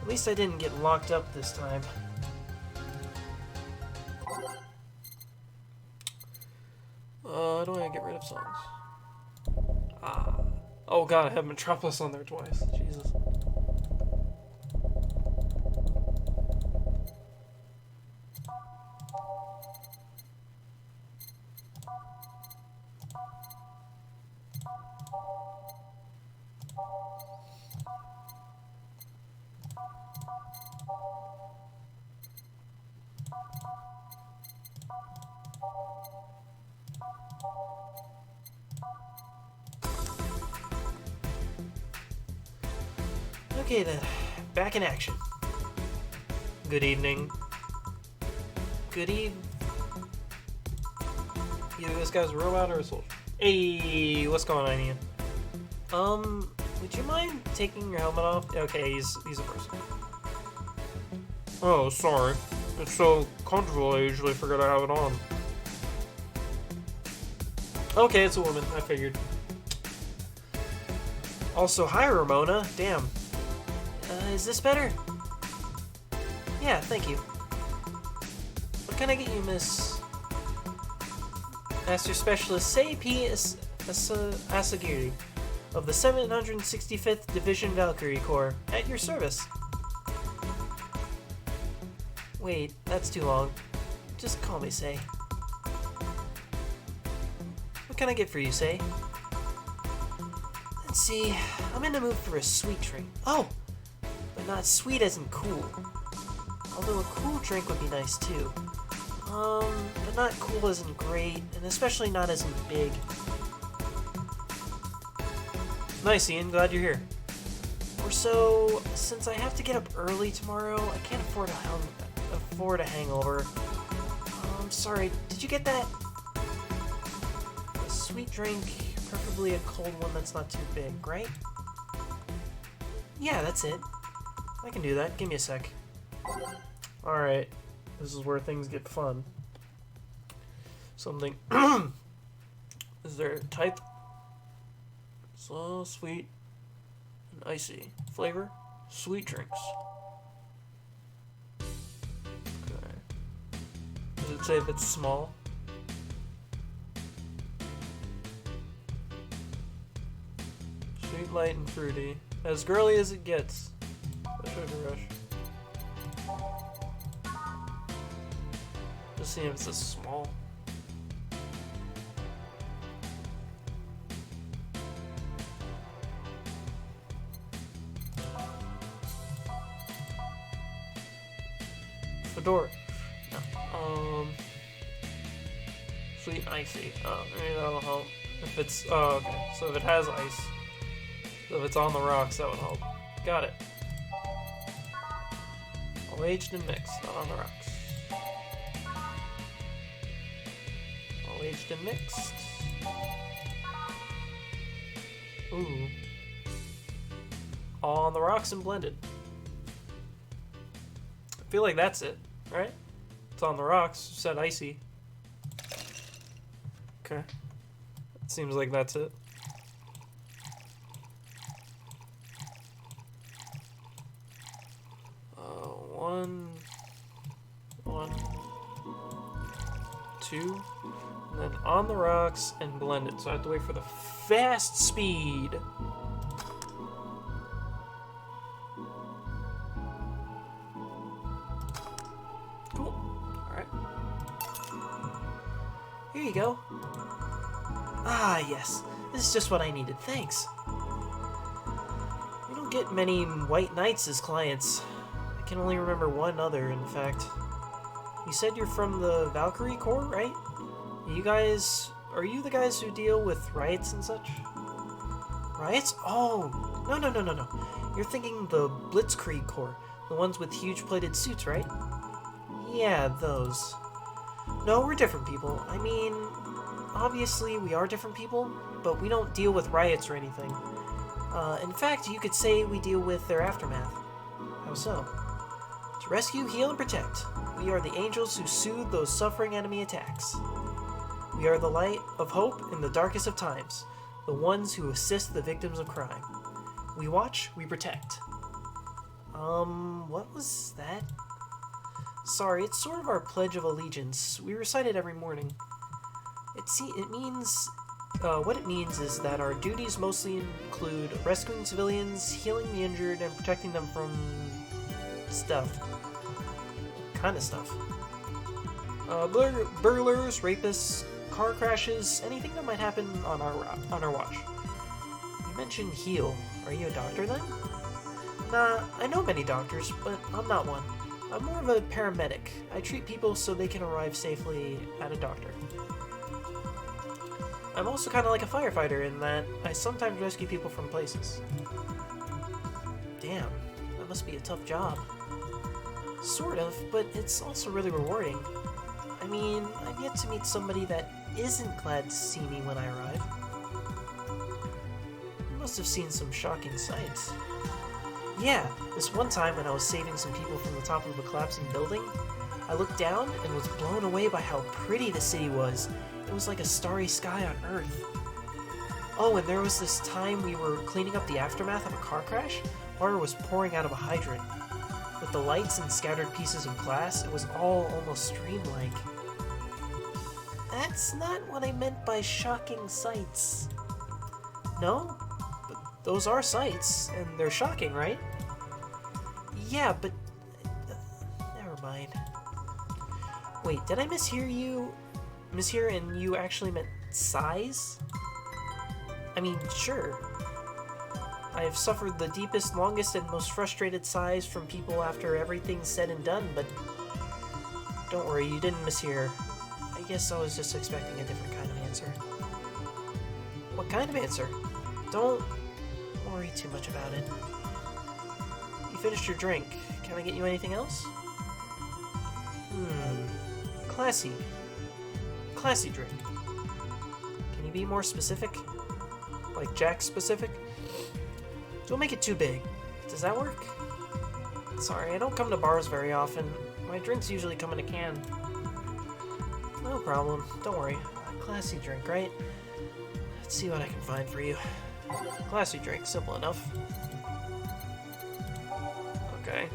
At least I didn't get locked up this time. How do I get rid of songs? Oh god, I have Metropolis on there twice. Jesus. Okay then, back in action. Good evening. Good eve. Either this guy's a robot or a soldier. Hey, what's going on, Ian? Would you mind taking your helmet off? Okay, he's a person. Oh, sorry. It's so comfortable, I usually forget I have it on. Okay, it's a woman. I figured. Also, hi, Ramona. Damn. Is this better? Yeah, thank you. What can I get you, Miss... Master Specialist Seipi Asagiri of the 765th Division Valkyrie Corps, at your service. Wait, that's too long. Just call me Sei. What can I get for you, Sei? Let's see, I'm in the mood for a sweet drink. Oh! But not sweet as in cool. Although a cool drink would be nice too. But not cool as in great, and especially not as in big. Nice, Ian. Glad you're here. Or so, since I have to get up early tomorrow, I can't afford a hangover. Sorry, did you get that? A sweet drink, preferably a cold one that's not too big, right? Yeah, that's it. I can do that. Give me a sec. Alright. This is where things get fun. Something. Is there a type? So sweet and icy. Flavor? Sweet drinks. Okay. Does it say if it's small? Sweet, light, and fruity. As girly as it gets. The Sugar Rush. Just seeing if it's a small. Fedora. No. Sweet and icy. Oh, maybe that'll help. If it's, oh, okay. So if it has ice. So if it's on the rocks, that would help. Got it. All aged and mixed, not on the rocks. All aged and mixed. Ooh. All on the rocks and blended. I feel like that's it, right? It's on the rocks, said icy. Okay. It seems like that's it. One, two, and then on the rocks and blended. So I have to wait for the fast speed. Cool. Alright. Here you go. Ah, yes. This is just what I needed. Thanks. We don't get many white knights as clients. I can only remember one other, in fact. You said you're from the Valkyrie Corps, right? Are you the guys who deal with riots and such? Riots? Oh, no. You're thinking the Blitzkrieg Corps, the ones with huge plated suits, right? Yeah, those. No, we're different people. I mean, obviously we are different people, but we don't deal with riots or anything. In fact, you could say we deal with their aftermath. How so? To rescue, heal, and protect. We are the angels who soothe those suffering enemy attacks. We are the light of hope in the darkest of times, the ones who assist the victims of crime. We watch, we protect. What was that? Sorry, it's sort of our Pledge of Allegiance. We recite it every morning. What it means is that our duties mostly include rescuing civilians, healing the injured, and protecting them from stuff. Kind of stuff. Burglars, rapists, car crashes, anything that might happen on our watch. You mentioned heal. Are you a doctor then? Nah, I know many doctors, but I'm not one. I'm more of a paramedic. I treat people so they can arrive safely at a doctor. I'm also kind of like a firefighter in that I sometimes rescue people from places. Damn, that must be a tough job. Sort of, but it's also really rewarding. I mean, I've yet to meet somebody that isn't glad to see me when I arrive. You must have seen some shocking sights. Yeah, this one time when I was saving some people from the top of a collapsing building, I looked down and was blown away by how pretty the city was. It was like a starry sky on Earth. Oh, and there was this time we were cleaning up the aftermath of a car crash. Water was pouring out of a hydrant. With the lights and scattered pieces of glass, it was all almost dreamlike. That's not what I meant by shocking sights. No? But those are sights, and they're shocking, right? Yeah, but... never mind. Wait, did I mishear you? Mishear and you actually meant size? I mean, sure. I have suffered the deepest, longest, and most frustrated sighs from people after everything's said and done, but don't worry, you didn't mishear. I guess I was just expecting a different kind of answer. What kind of answer? Don't worry too much about it. You finished your drink. Can I get you anything else? Classy. Classy drink. Can you be more specific? Like Jack specific? Don't make it too big. Does that work? Sorry, I don't come to bars very often. My drinks usually come in a can. No problem. Don't worry. A classy drink, right? Let's see what I can find for you. Classy drink. Simple enough. Okay.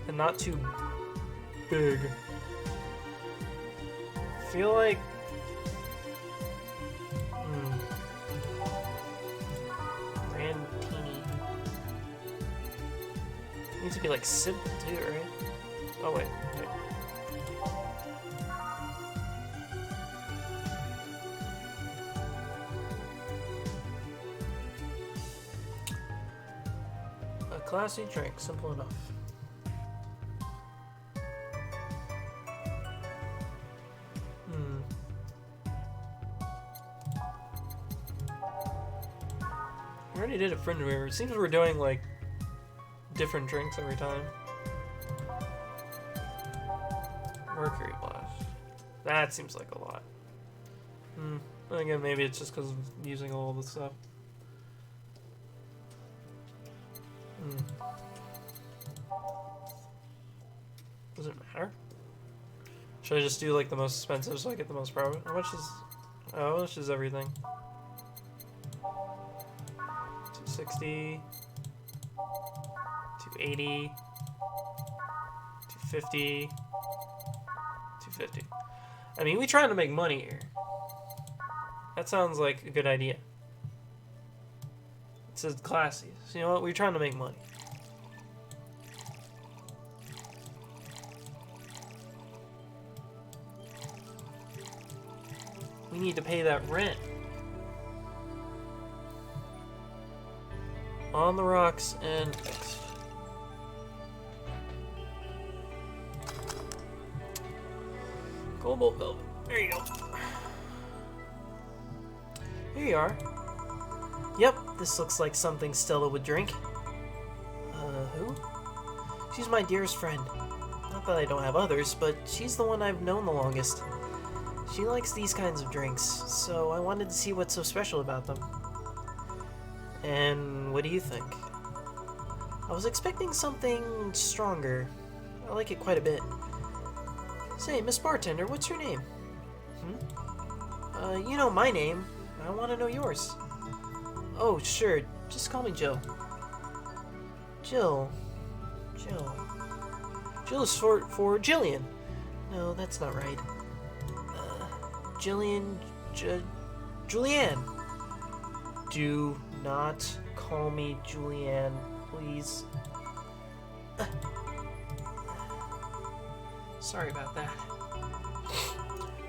And not too big. Feel like... Brandini. Needs to be like simple too, right? Oh wait. A classy drink, simple enough. I already did a friend mirror. It seems we're doing like different drinks every time. Mercury Blast. That seems like a lot. Again, maybe it's just because of using all the stuff. Does it matter? Should I just do like the most expensive so I get the most profit? How much is everything? 260, 280, 250, 250. I mean, we trying to make money here. That sounds like a good idea. It says classy. So you know what? We're trying to make money. We need to pay that rent. On the rocks and fixed. Cobalt velvet. There you go. Here you are. Yep, this looks like something Stella would drink. Who? She's my dearest friend. Not that I don't have others, but she's the one I've known the longest. She likes these kinds of drinks, so I wanted to see what's so special about them. And what do you think? I was expecting something stronger. I like it quite a bit. Say, Miss Bartender, what's your name? You know my name. I want to know yours. Oh, sure. Just call me Jill. Jill. Jill is for Jillian. No, that's not right. Jillian... Julianne. Do not call me Julianne, please. Sorry about that.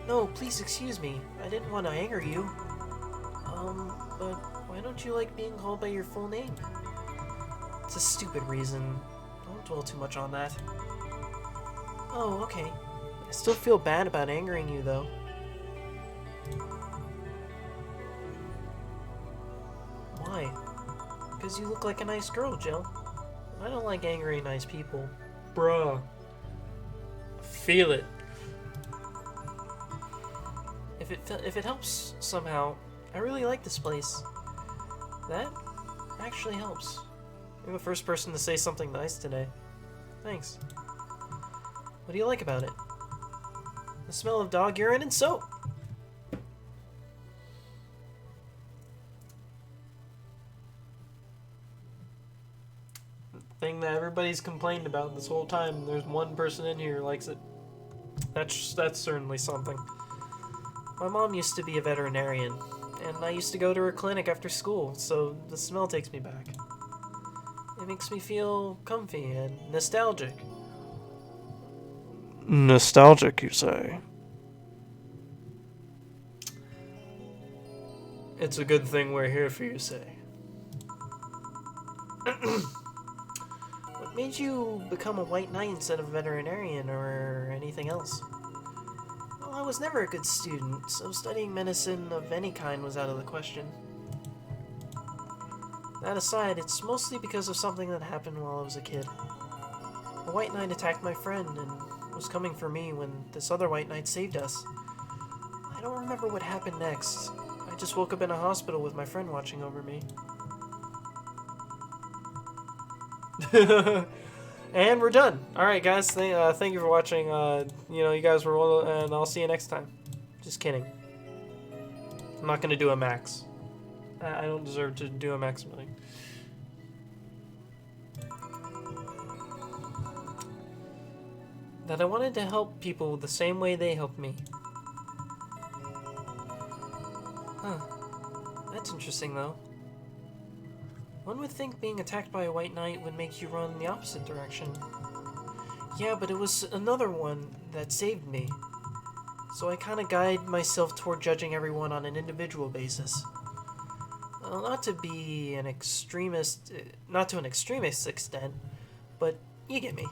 No, please excuse me. I didn't want to anger you. But why don't you like being called by your full name? It's a stupid reason. Don't dwell too much on that. Oh, okay. I still feel bad about angering you, though. Why? Because you look like a nice girl, Jill. I don't like angry, nice people. Bruh. Feel it. If it helps somehow, I really like this place. That actually helps. You're the first person to say something nice today. Thanks. What do you like about it? The smell of dog urine and soap. Thing that everybody's complained about this whole time. There's one person in here who likes it. That's certainly something. My mom used to be a veterinarian, and I used to go to her clinic after school, so the smell takes me back. It makes me feel comfy and nostalgic. Nostalgic, you say? It's a good thing we're here for you, say. What made you become a white knight instead of a veterinarian or anything else? Well, I was never a good student, so studying medicine of any kind was out of the question. That aside, it's mostly because of something that happened while I was a kid. A white knight attacked my friend and was coming for me when this other white knight saved us. I don't remember what happened next. I just woke up in a hospital with my friend watching over me. And we're done. Alright guys, thank you for watching. You guys were well, and I'll see you next time. Just kidding. I'm not gonna do a max. I don't deserve to do a maximally. That I wanted to help people the same way they helped me. Huh. That's interesting though. One would think being attacked by a white knight would make you run in the opposite direction. Yeah, but it was another one that saved me. So I kinda guide myself toward judging everyone on an individual basis. Well, not to be an extremist, not to an extremist extent, but you get me.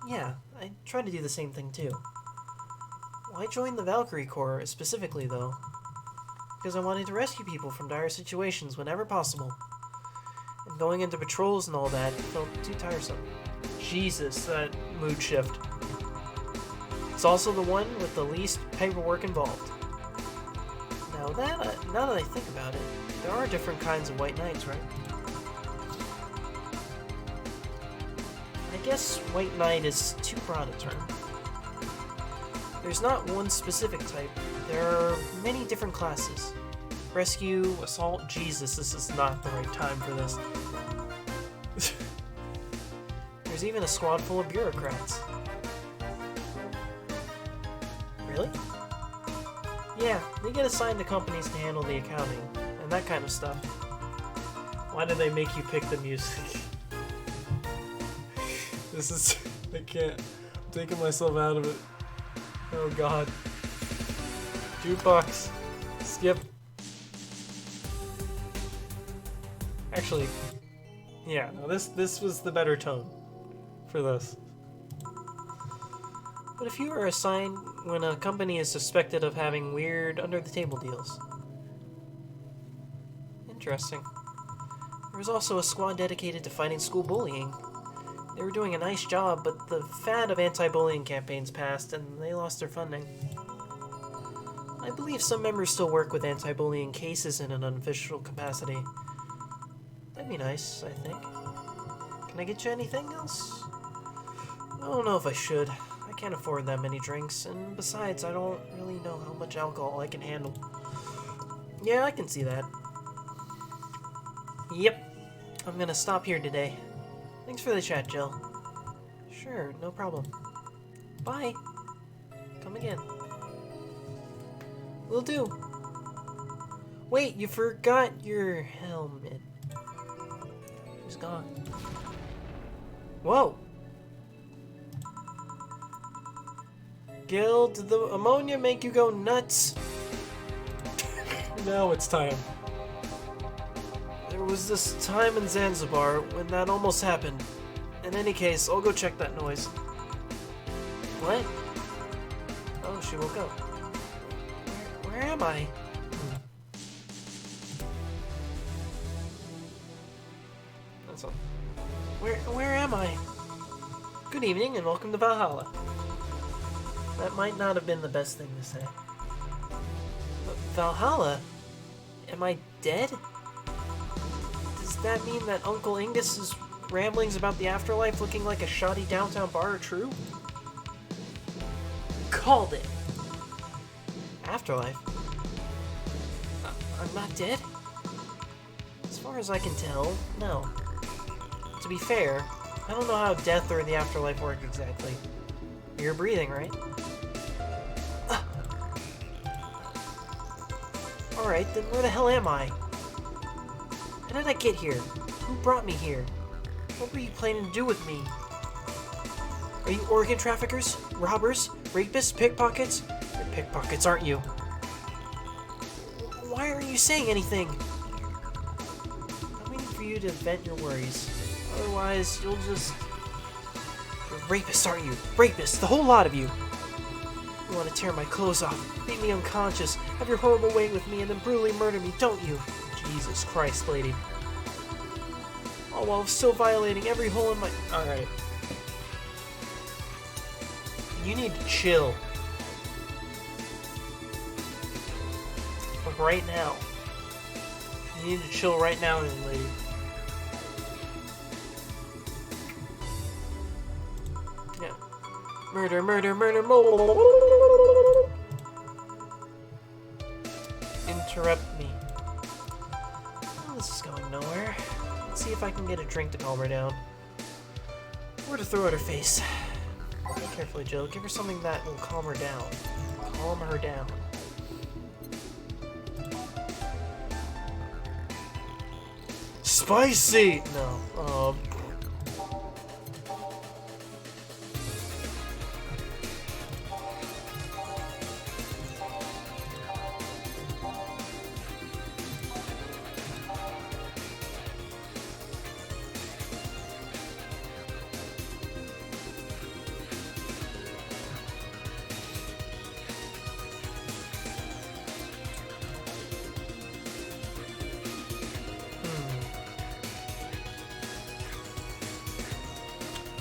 Yeah, I try to do the same thing too. Why join the Valkyrie Corps specifically though? Because I wanted to rescue people from dire situations whenever possible. And going into patrols and all that felt too tiresome. Jesus, that mood shift. It's also the one with the least paperwork involved. Now that I think about it, there are different kinds of white knights, right? I guess white knight is too broad a term. There's not one specific type. There are many different classes. Rescue, assault, Jesus, this is not the right time for this. There's even a squad full of bureaucrats. Really? Yeah, they get assigned to companies to handle the accounting, and that kind of stuff. Why did they make you pick the music? This is... I can't. I'm taking myself out of it. Oh god. Jukebox. Skip. Actually, yeah, no, this was the better tone for this. But if you are assigned when a company is suspected of having weird under-the-table deals. Interesting. There was also a squad dedicated to fighting school bullying. They were doing a nice job, but the fad of anti-bullying campaigns passed and they lost their funding. I believe some members still work with anti-bullying cases in an unofficial capacity. That'd be nice, I think. Can I get you anything else? I don't know if I should. I can't afford that many drinks, and besides, I don't really know how much alcohol I can handle. Yeah, I can see that. Yep. I'm gonna stop here today. Thanks for the chat, Jill. Sure, no problem. Bye. Come again. Will do. Wait, you forgot your helmet. It's gone. Whoa! Gil, did the ammonia make you go nuts? Now it's time. There was this time in Zanzibar when that almost happened. In any case, I'll go check that noise. What? Oh, she woke up. Where am I? That's all. Where am I? Good evening and welcome to Valhalla. That might not have been the best thing to say. But Valhalla? Am I dead? Does that mean that Uncle Ingus's ramblings about the afterlife looking like a shoddy downtown bar are true? called it. Afterlife? I'm not dead? As far as I can tell, no. To be fair, I don't know how death or the afterlife work exactly. You're breathing, right? Alright, then where the hell am I? How did I get here? Who brought me here? What were you planning to do with me? Are you organ traffickers? Robbers? Rapists? Pickpockets? You're pickpockets, aren't you? Why aren't you saying anything? I'm waiting for you to vent your worries. Otherwise, you'll just... You're rapists, aren't you? Rapists, the whole lot of you! You want to tear my clothes off, beat me unconscious, have your horrible way with me, and then brutally murder me, don't you? Jesus Christ, lady. All while still violating every hole in my... Alright. You need to chill. Like right now. You need to chill right now, young lady. Yeah. Murder, murder, murder, interrupt me. Well, this is going nowhere. Let's see if I can get a drink to calm her down. Or to throw at her face. Carefully, Jill. Give her something that will calm her down. Calm her down. Spicy! No.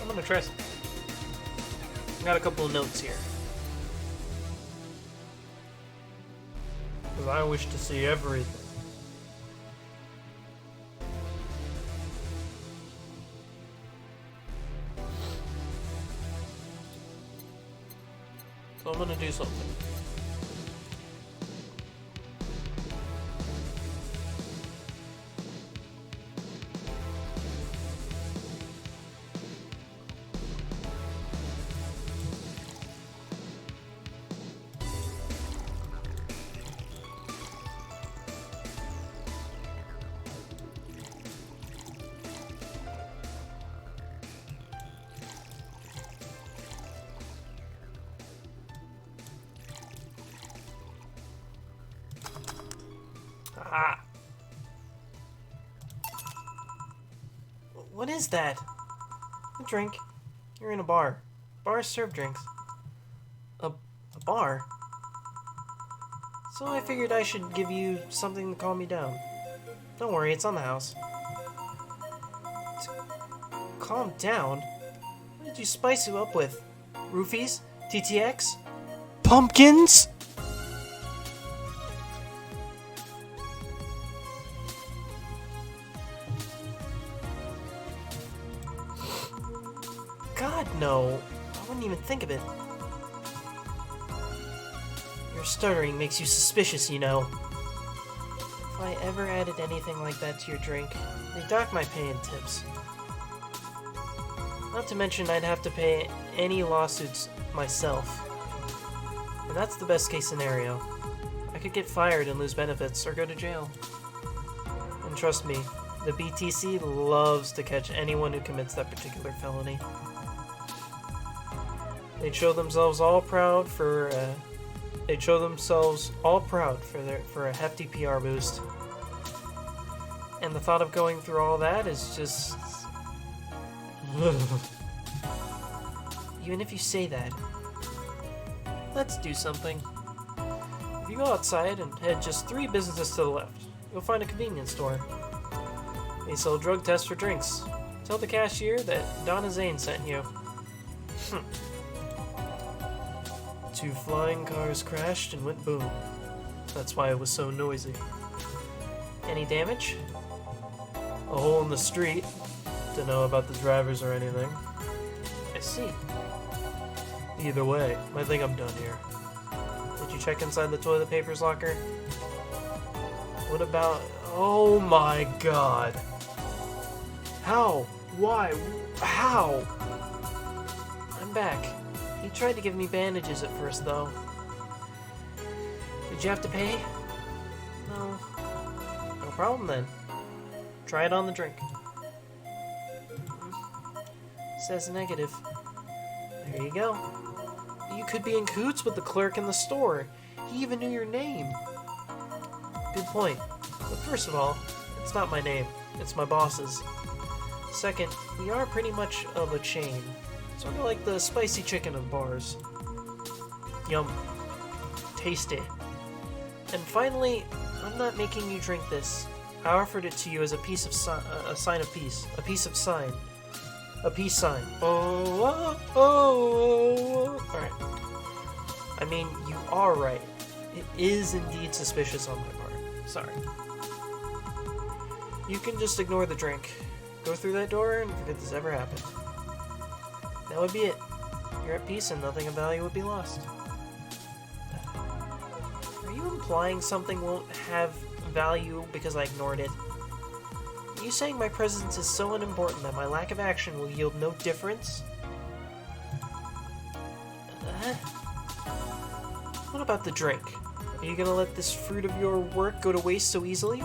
I'm gonna try some. I got a couple of notes here. Because I wish to see everything. So I'm gonna do something. Ah. What is that? A drink. You're in a bar. Bars serve drinks. A bar? So I figured I should give you something to calm me down. Don't worry, it's on the house. Calm down? What did you spice you up with? Roofies? TTX? Pumpkins? God, no. I wouldn't even think of it. Your stuttering makes you suspicious, you know. If I ever added anything like that to your drink, they dock my pay in tips. Not to mention I'd have to pay any lawsuits myself. And that's the best case scenario. I could get fired and lose benefits or go to jail. And trust me, the BTC loves to catch anyone who commits that particular felony. They'd show themselves all proud for a hefty PR boost. And the thought of going through all that is just... Even if you say that, let's do something. If you go outside and head just 3 businesses to the left, you'll find a convenience store. They sell drug tests for drinks. Tell the cashier that Donna Zane sent you. 2 flying cars crashed and went boom. That's why it was so noisy. Any damage? A hole in the street. To know about the drivers or anything. I see. Either way, I think I'm done here. Did you check inside the toilet papers locker? What about... Oh my god. How? Why? How? I'm back. He tried to give me bandages at first, though. Did you have to pay? No. No problem, then. Try it on the drink. Says negative. There you go. You could be in cahoots with the clerk in the store. He even knew your name. Good point. But first of all, it's not my name. It's my boss's. Second, we are pretty much of a chain. Sort of like the spicy chicken of bars. Yum. Tasty. And finally, I'm not making you drink this. I offered it to you as a piece of a sign of peace. A piece of sign. A peace sign. Alright. I mean, you are right. It is indeed suspicious on my part. Sorry. You can just ignore the drink. Go through that door and forget this ever happened. That would be it. You're at peace and nothing of value would be lost. Are you implying something won't have value because I ignored it? Are you saying my presence is so unimportant that my lack of action will yield no difference? What about the drink? Are you gonna let this fruit of your work go to waste so easily?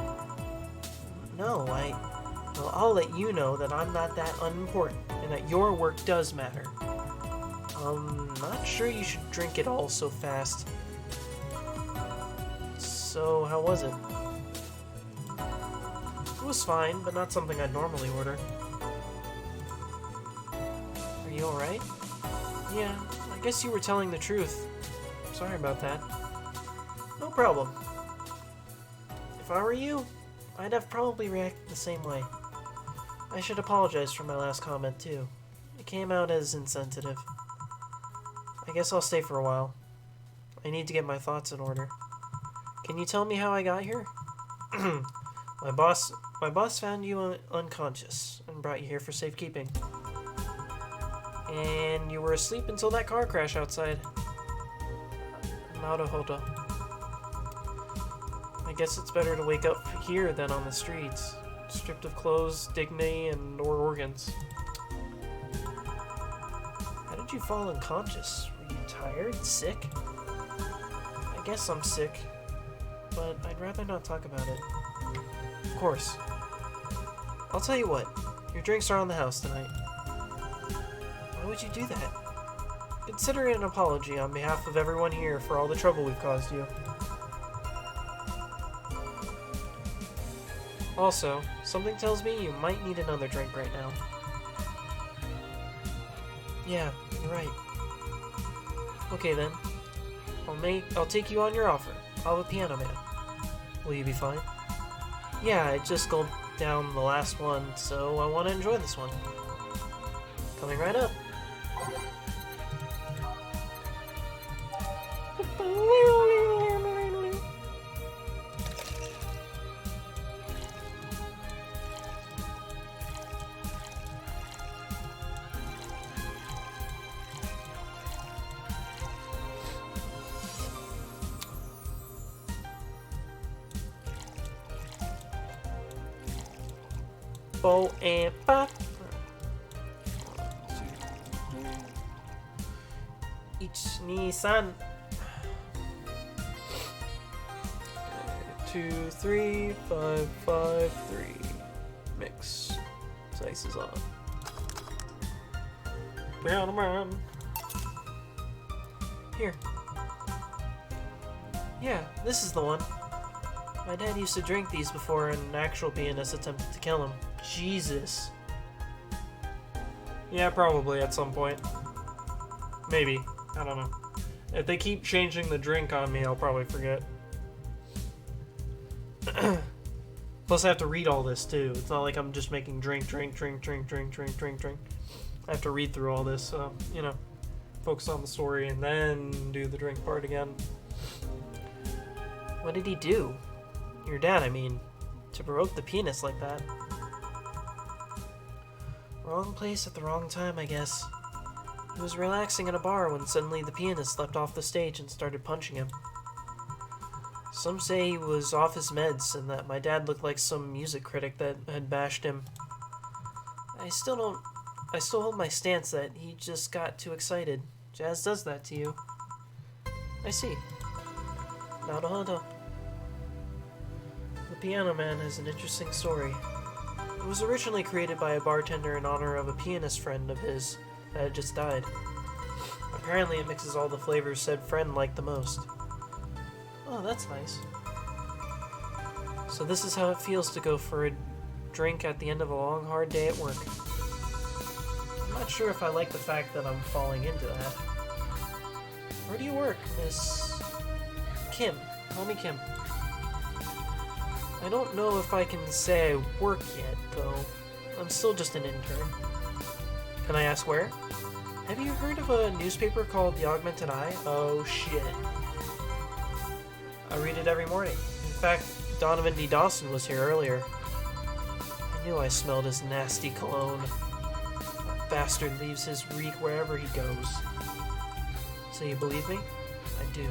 No, well, I'll let you know that I'm not that unimportant, and that your work does matter. Not sure you should drink it all so fast. So, how was it? It was fine, but not something I'd normally order. Are you alright? Yeah, I guess you were telling the truth. Sorry about that. No problem. If I were you, I'd have probably reacted the same way. I should apologize for my last comment, too. It came out as insensitive. I guess I'll stay for a while. I need to get my thoughts in order. Can you tell me how I got here? My boss found you unconscious and brought you here for safekeeping. And you were asleep until that car crash outside. Naruhodo. I guess it's better to wake up here than on the streets, stripped of clothes, dignity, or organs. How did you fall unconscious? Were you tired? Sick? I guess I'm sick, but I'd rather not talk about it. Of course. I'll tell you what, your drinks are on the house tonight. Why would you do that? Consider it an apology on behalf of everyone here for all the trouble we've caused you. Also, something tells me you might need another drink right now. Yeah, you're right. Okay then. I'll take you on your offer. I'll have a piano man. Will you be fine? Yeah, I just gulped down the last one, so I want to enjoy this one. Coming right up. Bo and ba. Ichi-ni-san. 2, 3, 5, 5, 3. Mix. Slices on. Here. Yeah, this is the one. My dad used to drink these before an actual pianist attempted to kill him. Jesus. Yeah, probably at some point. Maybe. I don't know. If they keep changing the drink on me, I'll probably forget. Plus, I have to read all this, too. It's not like I'm just making drink. I have to read through all this, so, you know, focus on the story and then do the drink part again. What did he do? Your dad, I mean. To provoke the pianist like that. Wrong place at the wrong time, I guess. He was relaxing in a bar when suddenly the pianist leapt off the stage and started punching him. Some say he was off his meds and that my dad looked like some music critic that had bashed him. I still hold my stance that he just got too excited. Jazz does that to you. I see. Naruhodo. The Piano Man has an interesting story. It was originally created by a bartender in honor of a pianist friend of his that had just died. Apparently it mixes all the flavors said friend liked the most. Oh, that's nice. So this is how it feels to go for a drink at the end of a long, hard day at work. I'm not sure if I like the fact that I'm falling into that. Where do you work, Miss... Kim? Call me Kim. I don't know if I can say I work yet, though. I'm still just an intern. Can I ask where? Have you heard of a newspaper called The Augmented Eye? Oh, shit. I read it every morning. In fact, Donovan D. Dawson was here earlier. I knew I smelled his nasty cologne. That bastard leaves his reek wherever he goes. So you believe me? I do.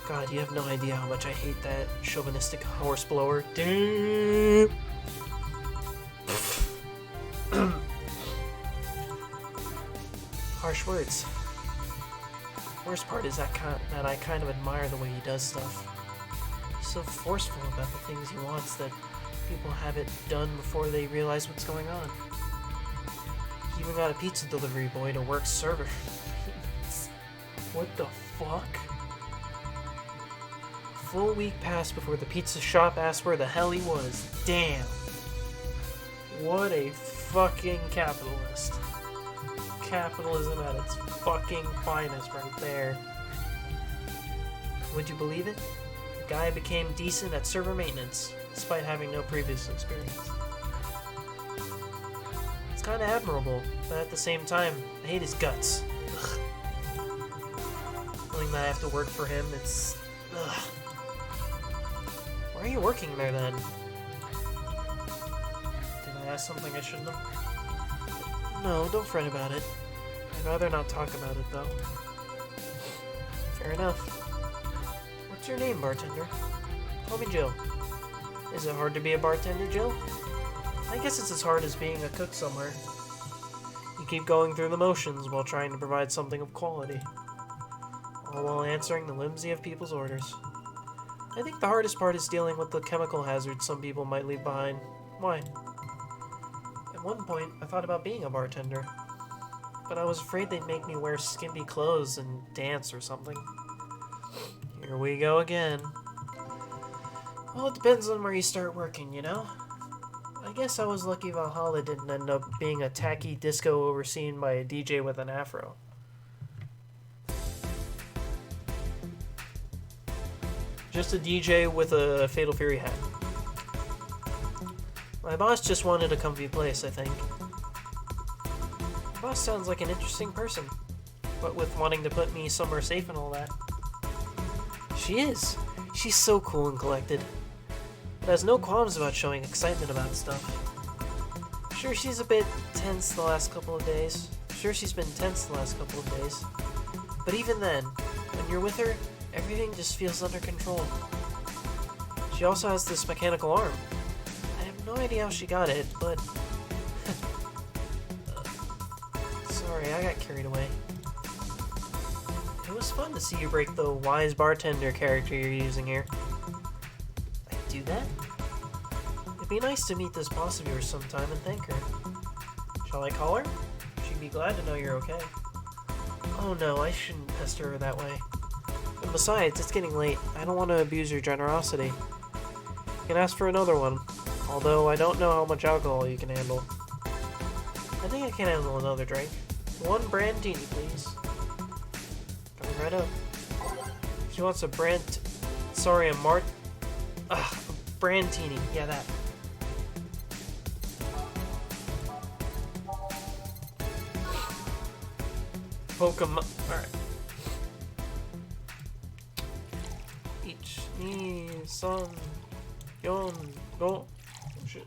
God, you have no idea how much I hate that chauvinistic horseblower. Damn! Harsh words. Worst part is that I kind of admire the way he does stuff. He's so forceful about the things he wants that people have it done before they realize what's going on. He even got a pizza delivery boy to work server. What the fuck? Full week passed before the pizza shop asked where the hell he was. Damn. What a fucking capitalist. Capitalism at its fucking finest right there. Would you believe it? The guy became decent at server maintenance, despite having no previous experience. It's kinda admirable, but at the same time, I hate his guts. Ugh. Feeling that I have to work for him, it's... ugh. Why are you working there then? Did I ask something I shouldn't have? No, don't fret about it. I'd rather not talk about it, though. Fair enough. What's your name, bartender? Call me Jill. Is it hard to be a bartender, Jill? I guess it's as hard as being a cook somewhere. You keep going through the motions while trying to provide something of quality, all while answering the whimsy of people's orders. I think the hardest part is dealing with the chemical hazards some people might leave behind. Why? At one point, I thought about being a bartender, but I was afraid they'd make me wear skimpy clothes and dance or something. Here we go again. Well, it depends on where you start working, you know? I guess I was lucky Valhalla didn't end up being a tacky disco overseen by a DJ with an afro. Just a DJ with a Fatal Fury hat. My boss just wanted a comfy place, I think. My boss sounds like an interesting person, what with wanting to put me somewhere safe and all that. She is. She's so cool and collected, but has no qualms about showing excitement about stuff. Sure, she's a bit tense the last couple of days. Sure, she's been tense the last couple of days. But even then, when you're with her, everything just feels under control. She also has this mechanical arm. I have no idea how she got it, but... Sorry, I got carried away. It was fun to see you break the wise bartender character you're using here. I do that? It'd be nice to meet this boss of yours sometime and thank her. Shall I call her? She'd be glad to know you're okay. Oh no, I shouldn't pester her that way. And besides, it's getting late. I don't want to abuse your generosity. You can ask for another one, although I don't know how much alcohol you can handle. I think I can handle another drink. One brandini, please. Coming right up. She wants a brandini. Yeah, that. Pokemon. Alright. Each ni son yon go. Oh, shit.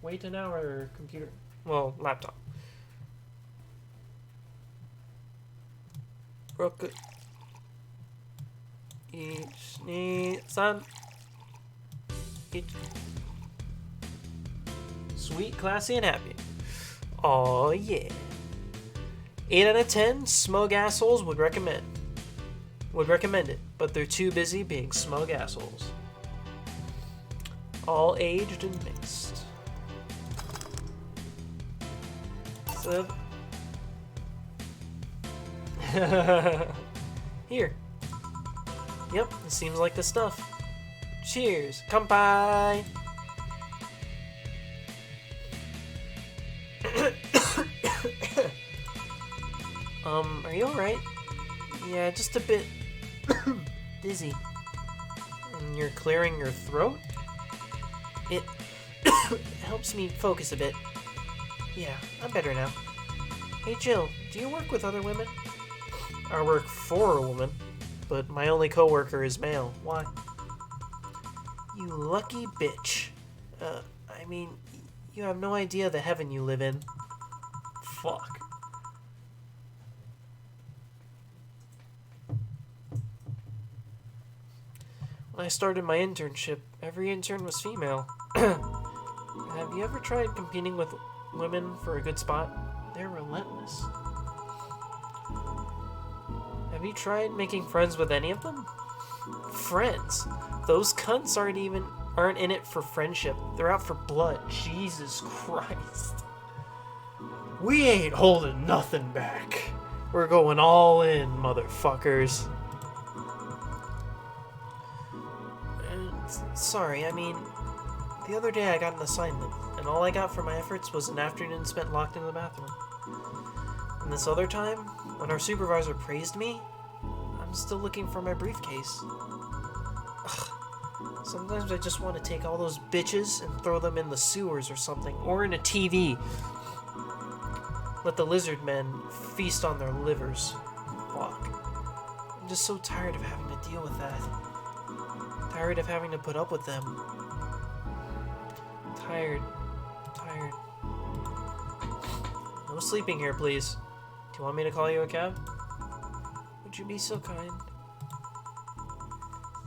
Wait an hour, computer. Well, laptop. Roku. Ich, ni, san. Ich. Sweet, classy, and happy. Oh yeah. 8 out of 10 smug assholes would recommend it, but they're too busy being smug assholes. All aged and mixed. So, here. Yep, it seems like the stuff. Cheers. Kanpai. Are you alright? Yeah, just a bit dizzy. And you're clearing your throat? It helps me focus a bit. Yeah, I'm better now. Hey Jill, do you work with other women? I work for a woman, but my only coworker is male. Why? You lucky bitch. I mean, you have no idea the heaven you live in. Fuck. When I started my internship, every intern was female. Have you ever tried competing with women for a good spot? They're relentless. Have you tried making friends with any of them? Friends? Those cunts aren't in it for friendship. They're out for blood. Jesus Christ. We ain't holding nothing back. We're going all in, motherfuckers. Sorry, I mean, the other day I got an assignment, and all I got for my efforts was an afternoon spent locked in the bathroom. And this other time, when our supervisor praised me, I'm still looking for my briefcase. Ugh. Sometimes I just want to take all those bitches and throw them in the sewers or something, or in a TV. Let the lizard men feast on their livers. Fuck. I'm just so tired of having to deal with that. Tired of having to put up with them. Tired. No sleeping here, please. Do you want me to call you a cab? Would you be so kind?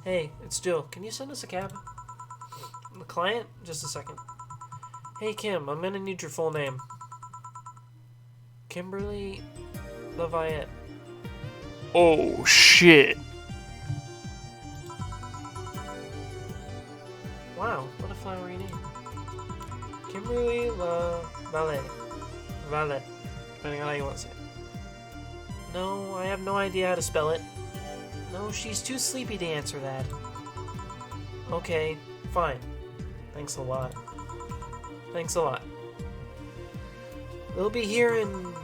Hey, it's Jill. Can you send us a cab? The client? Just a second. Hey, Kim, I'm gonna need your full name. Kimberly Lafayette. Oh, shit. Wow, what a flowery name. Kimberly Valet, depending on how you want to say it. No, I have no idea how to spell it. No, she's too sleepy to answer that. Okay, fine. Thanks a lot. We'll be here in...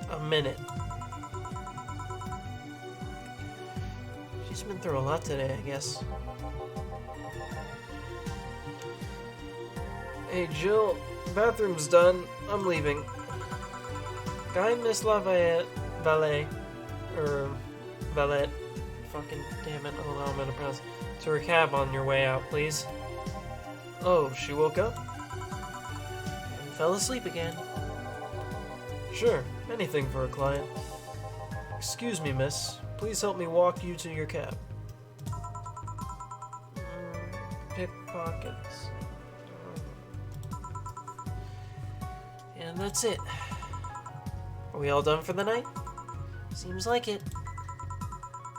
a minute. She's been through a lot today, I guess. Hey Jill, bathroom's done. I'm leaving. Guy Miss Lafayette, valet, valet. Fucking damn it! I don't know how I'm gonna pronounce. To her cab on your way out, please. Oh, she woke up and fell asleep again. Sure. Anything for a client. Excuse me, miss. Please help me walk you to your cab. Pickpockets. And that's it. Are we all done for the night? Seems like it.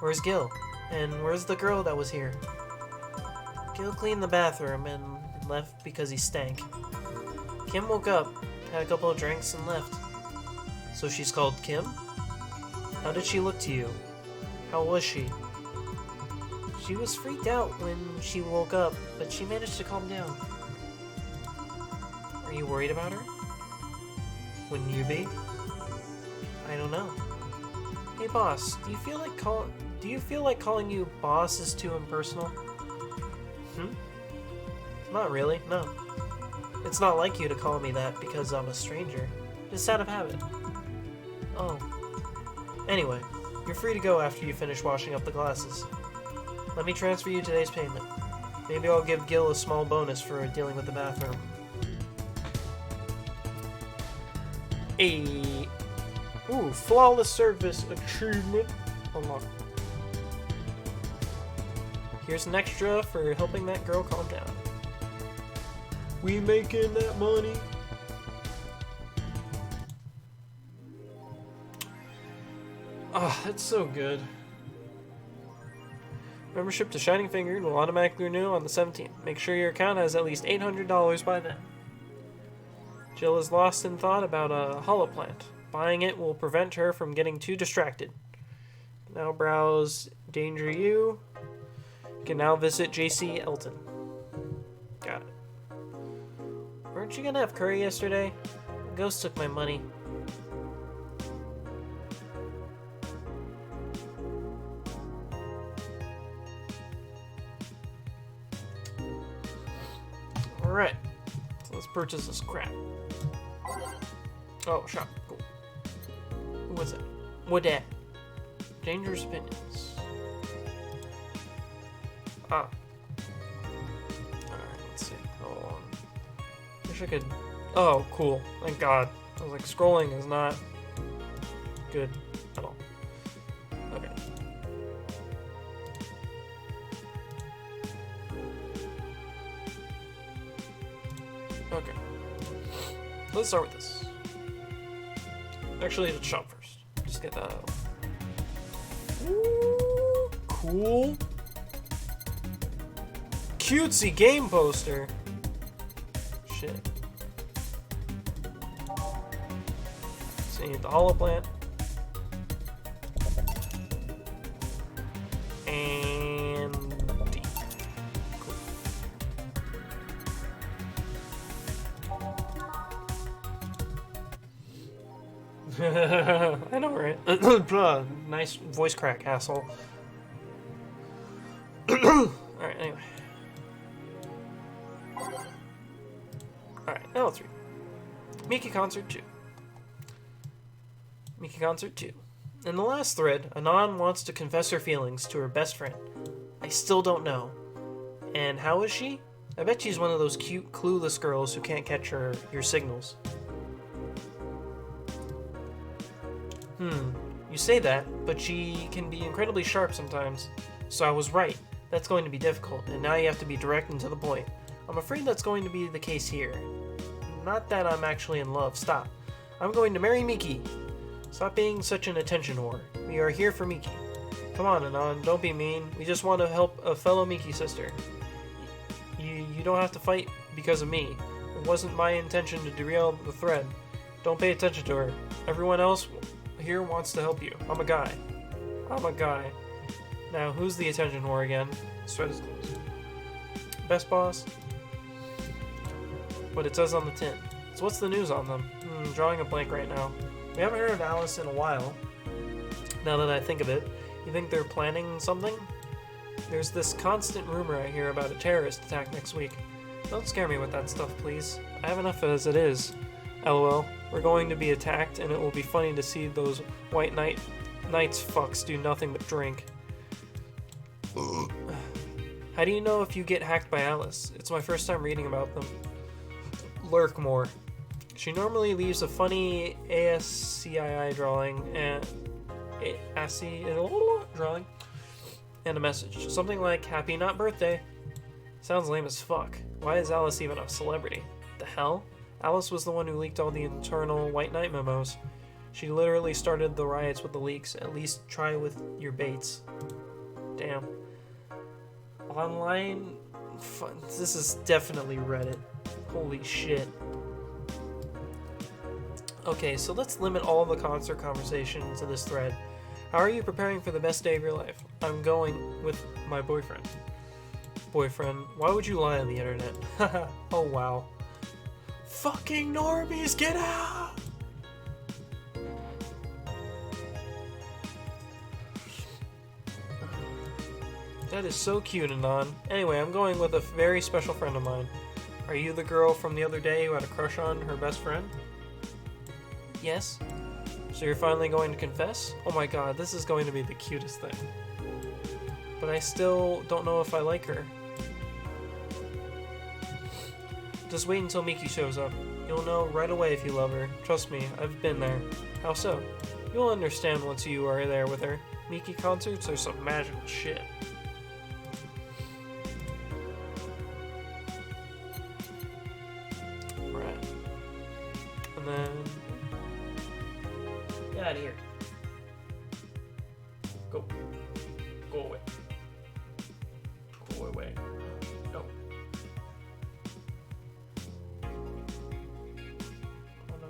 Where's Gil? And where's the girl that was here? Gil cleaned the bathroom and left because he stank. Kim woke up, had a couple of drinks, and left. So she's called Kim? How did she look to you? How was she? She was freaked out when she woke up, but she managed to calm down. Are you worried about her? Wouldn't you be? I don't know. Hey boss, do you feel like calling you boss is too impersonal? Not really, no. It's not like you to call me that because I'm a stranger. Just out of habit. Oh. Anyway, you're free to go after you finish washing up the glasses. Let me transfer you today's payment. Maybe I'll give Gil a small bonus for dealing with the bathroom. Ooh, flawless service achievement unlocked. Here's an extra for helping that girl calm down. We making that money. Oh, that's so good. Membership to Shining Finger will automatically renew on the 17th. Make sure your account has at least $800 by then. Jill is lost in thought about a holoplant. Buying it will prevent her from getting too distracted. Now browse Danger U. You can now visit JC Elton. Got it. Weren't you gonna have curry yesterday? The ghost took my money. Alright. So let's purchase this crap. Oh, shop. Cool. Who was it? What that? Dangerous opinions. Ah. Alright, let's see. Hold on. Wish I could. Oh, cool. Thank God. I was like, scrolling is not good at all. Okay. Okay. Let's start with this. Actually, let's shop first. Just get that out. Ooh, cool. Cutesy game poster. Shit. So you need the holoplant. And D. Cool. I know, right? Nice voice crack, asshole. Alright, anyway. Alright, L3. Miki Concert 2. Miki Concert 2. In the last thread, Anon wants to confess her feelings to her best friend. I still don't know. And how is she? I bet she's one of those cute, clueless girls who can't catch your signals. You say that, but she can be incredibly sharp sometimes. So I was right. That's going to be difficult, and now you have to be direct and to the point. I'm afraid that's going to be the case here. Not that I'm actually in love. Stop. I'm going to marry Miki. Stop being such an attention whore. We are here for Miki. Come on, Anon, don't be mean. We just want to help a fellow Miki sister. You don't have to fight because of me. It wasn't my intention to derail the thread. Don't pay attention to her. Everyone else here wants to help you. I'm a guy. Now, who's the attention whore again? This thread is closed. Best boss? What it says on the tin. So what's the news on them? Drawing a blank right now. We haven't heard of Alice in a while. Now that I think of it, you think they're planning something? There's this constant rumor I hear about a terrorist attack next week. Don't scare me with that stuff, please. I have enough as it is. LOL. We're going to be attacked, and it will be funny to see those white knights fucks do nothing but drink. How do you know if you get hacked by Alice? It's my first time reading about them. Lurk more. She normally leaves a funny ASCII drawing and drawing and a message. Something like, happy not birthday. Sounds lame as fuck. Why is Alice even a celebrity? The hell? Alice was the one who leaked all the internal White Knight memos. She literally started the riots with the leaks. At least try with your baits. Damn. Online? This is definitely Reddit. Holy shit. Okay, so let's limit all the concert conversation to this thread. How are you preparing for the best day of your life? I'm going with my boyfriend. Boyfriend? Why would you lie on the internet? Oh wow. Fucking normies, get out! That is so cute, Anon. Anyway, I'm going with a very special friend of mine. Are you the girl from the other day who had a crush on her best friend? Yes. So you're finally going to confess? Oh my god, this is going to be the cutest thing. but I still don't know if I like her. Just wait until Miki shows up. You'll know right away if you love her. Trust me, I've been there. How so? You'll understand once you are there with her. Miki concerts are some magical shit. Right. And then... get out of here. Go. Go away. Go away. No. Oh no.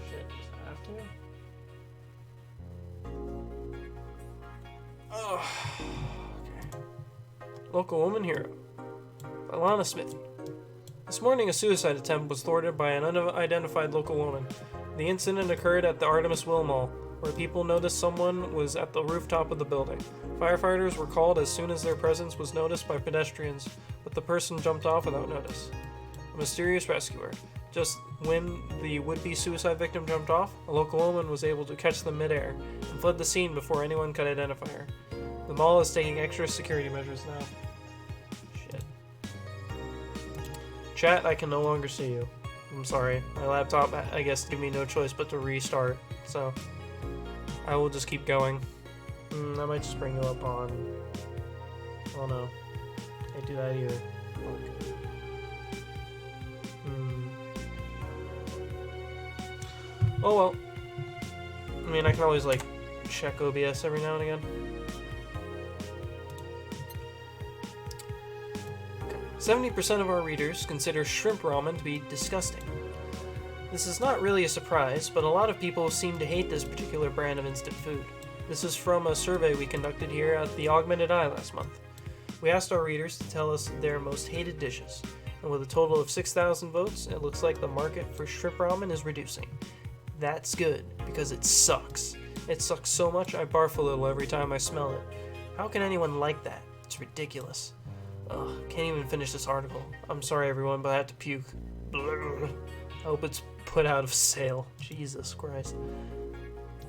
Shit, does I have to? Oh. Okay. Local woman hero. By Lana Smith. This morning, a suicide attempt was thwarted by an unidentified local woman. The incident occurred at the Artemis Will Mall, where people noticed someone was at the rooftop of the building. Firefighters were called as soon as their presence was noticed by pedestrians, but the person jumped off without notice. A mysterious rescuer. Just when the would-be suicide victim jumped off, a local woman was able to catch them midair and fled the scene before anyone could identify her. The mall is taking extra security measures now. Chat, I can no longer see you. I'm sorry. My laptop, I guess, gave me no choice but to restart, so I will just keep going. I might just bring you up on... oh no. Can't do that either. Oh well. I mean, I can always, like, check OBS every now and again. 70% of our readers consider shrimp ramen to be disgusting. This is not really a surprise, but a lot of people seem to hate this particular brand of instant food. This is from a survey we conducted here at the Augmented Eye last month. We asked our readers to tell us their most hated dishes, and with a total of 6,000 votes, it looks like the market for shrimp ramen is reducing. That's good, because it sucks. It sucks so much I barf a little every time I smell it. How can anyone like that? It's ridiculous. Ugh, can't even finish this article. I'm sorry everyone, but I have to puke. I hope it's put out of sale. Jesus Christ.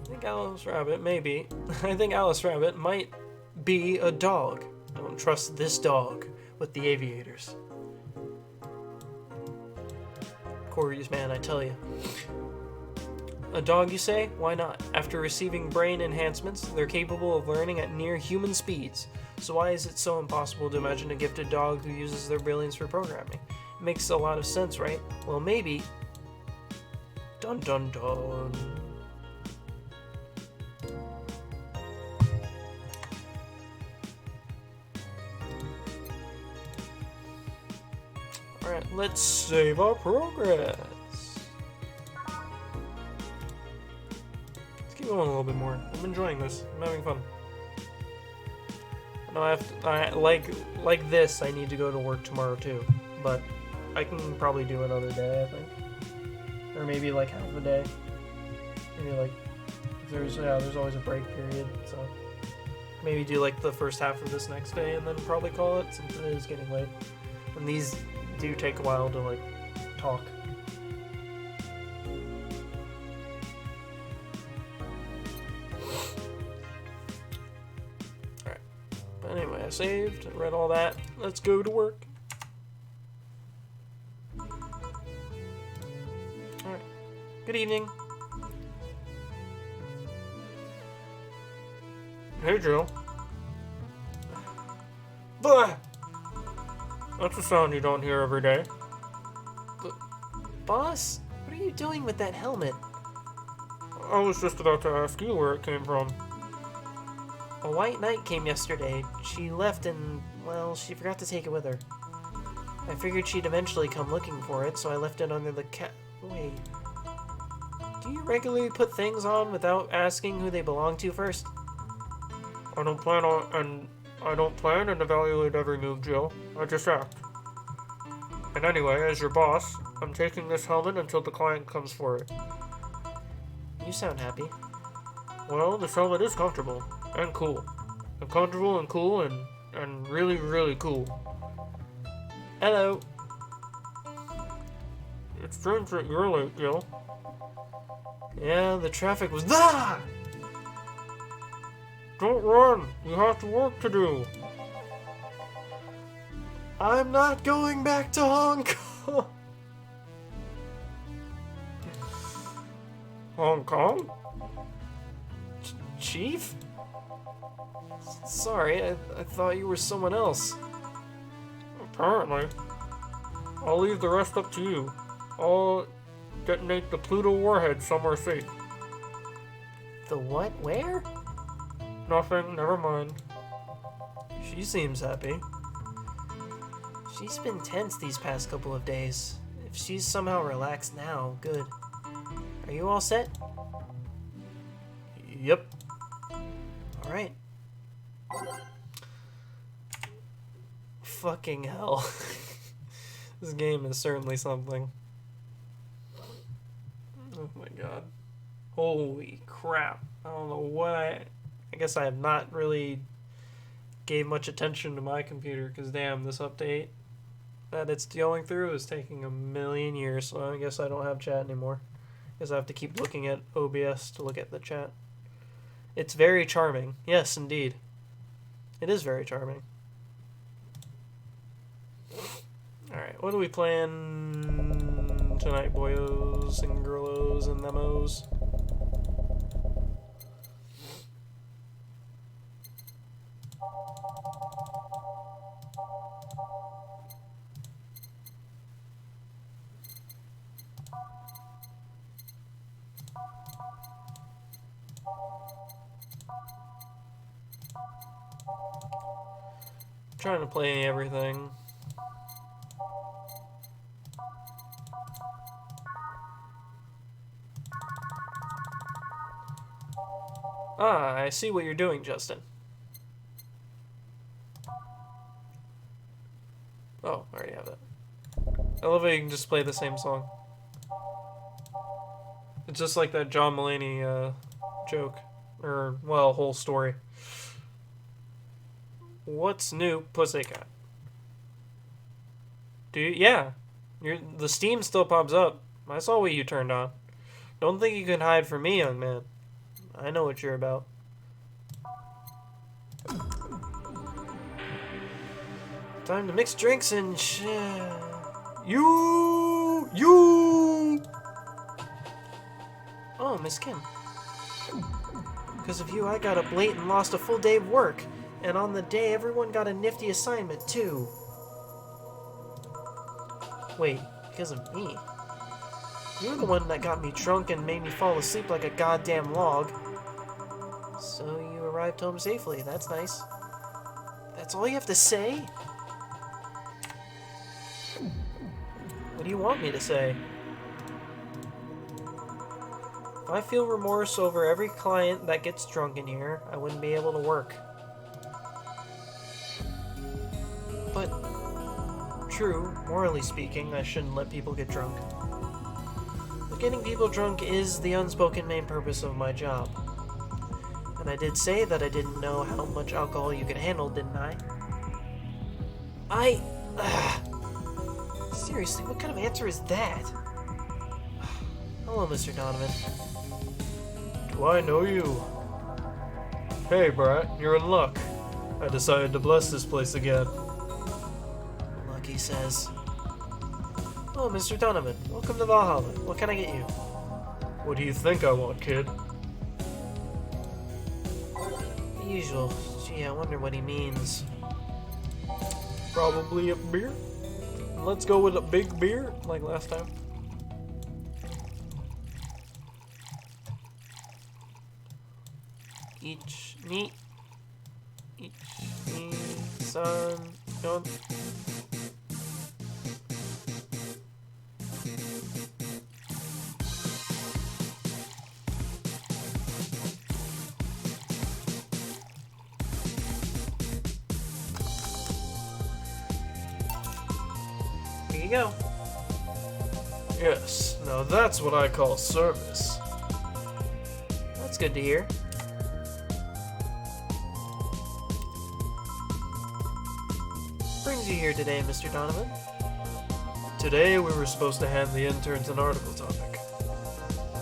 I think Alice Rabbit, maybe. I think Alice Rabbit might be a dog. Don't trust this dog with the aviators. Corey's man, I tell you. A dog, you say? Why not? After receiving brain enhancements, they're capable of learning at near human speeds. So why is it so impossible to imagine a gifted dog who uses their brilliance for programming? It makes a lot of sense, right? Well, maybe. Dun dun dun. Alright, let's save our progress. Let's keep going a little bit more. I'm enjoying this. I'm having fun. No, I like this, I need to go to work tomorrow too, but I can probably do another day, I think. Or maybe like half a day. Maybe like, there's always a break period, so maybe do like the first half of this next day and then probably call it, since it is getting late. And these do take a while to like talk. Anyway, I saved, read all that. Let's go to work. Alright. Good evening. Hey, Jill. Blah! That's a sound you don't hear every day. Boss? What are you doing with that helmet? I was just about to ask you where it came from. A white knight came yesterday. She left and, well, she forgot to take it with her. I figured she'd eventually come looking for it, so I left it under the Wait. Do you regularly put things on without asking who they belong to first? I don't plan and evaluate every move, Jill. I just act. And anyway, as your boss, I'm taking this helmet until the client comes for it. You sound happy. Well, this helmet is comfortable. And cool. And comfortable and cool and really, really cool. Hello. Strange that you're late, Gil. Yeah, the traffic was. Ah! Don't run! You have to work to do! I'm not going back to Hong Kong! Hong Kong? Chief? Sorry, I thought you were someone else. Apparently. I'll leave the rest up to you. I'll detonate the Pluto warhead somewhere safe. The what? Where? Nothing, never mind. She seems happy. She's been tense these past couple of days. If she's somehow relaxed now, good. Are you all set? Yep. Alright. Fucking hell. This game is certainly something. Oh my god. Holy crap. I don't know what I guess I have not really gave much attention to my computer, because damn, this update that it's going through is taking a million years, so I guess I don't have chat anymore. Guess I have to keep looking at OBS to look at the chat. It's very charming. Yes, indeed. It is very charming. Alright, what are we playing tonight, boyos and girlos and themos? Trying to play everything. Ah, I see what you're doing, Justin. Oh, I already have that. I love how you can just play the same song. It's just like that John Mulaney joke. Or, well, whole story. What's new, Pussycat? Yeah. The Steam still pops up. I saw what you turned on. Don't think you can hide from me, young man. I know what you're about. Time to mix drinks and You! Oh, Miss Kim. Because of you, I got up late and lost a full day of work. And on the day, everyone got a nifty assignment, too. Wait, because of me? You're the one that got me drunk and made me fall asleep like a goddamn log. So you arrived home safely. That's nice. That's all you have to say? What do you want me to say? If I feel remorse over every client that gets drunk in here, I wouldn't be able to work. But, true, morally speaking, I shouldn't let people get drunk. But getting people drunk is the unspoken main purpose of my job. And I did say that I didn't know how much alcohol you could handle, didn't I? Seriously, what kind of answer is that? Hello, Mr. Donovan. Do I know you? Hey, Brat, you're in luck. I decided to bless this place again. Luck, he says. Oh, Mr. Donovan, welcome to Valhalla. What can I get you? What do you think I want, kid? The usual. Gee, I wonder what he means. Probably a beer? Let's go with a big beer, like last time. Each neat. Son. Don't. Here you go. Yes, now that's what I call service. That's good to hear. Brings you here today, Mr. Donovan? Today we were supposed to hand the interns an article topic.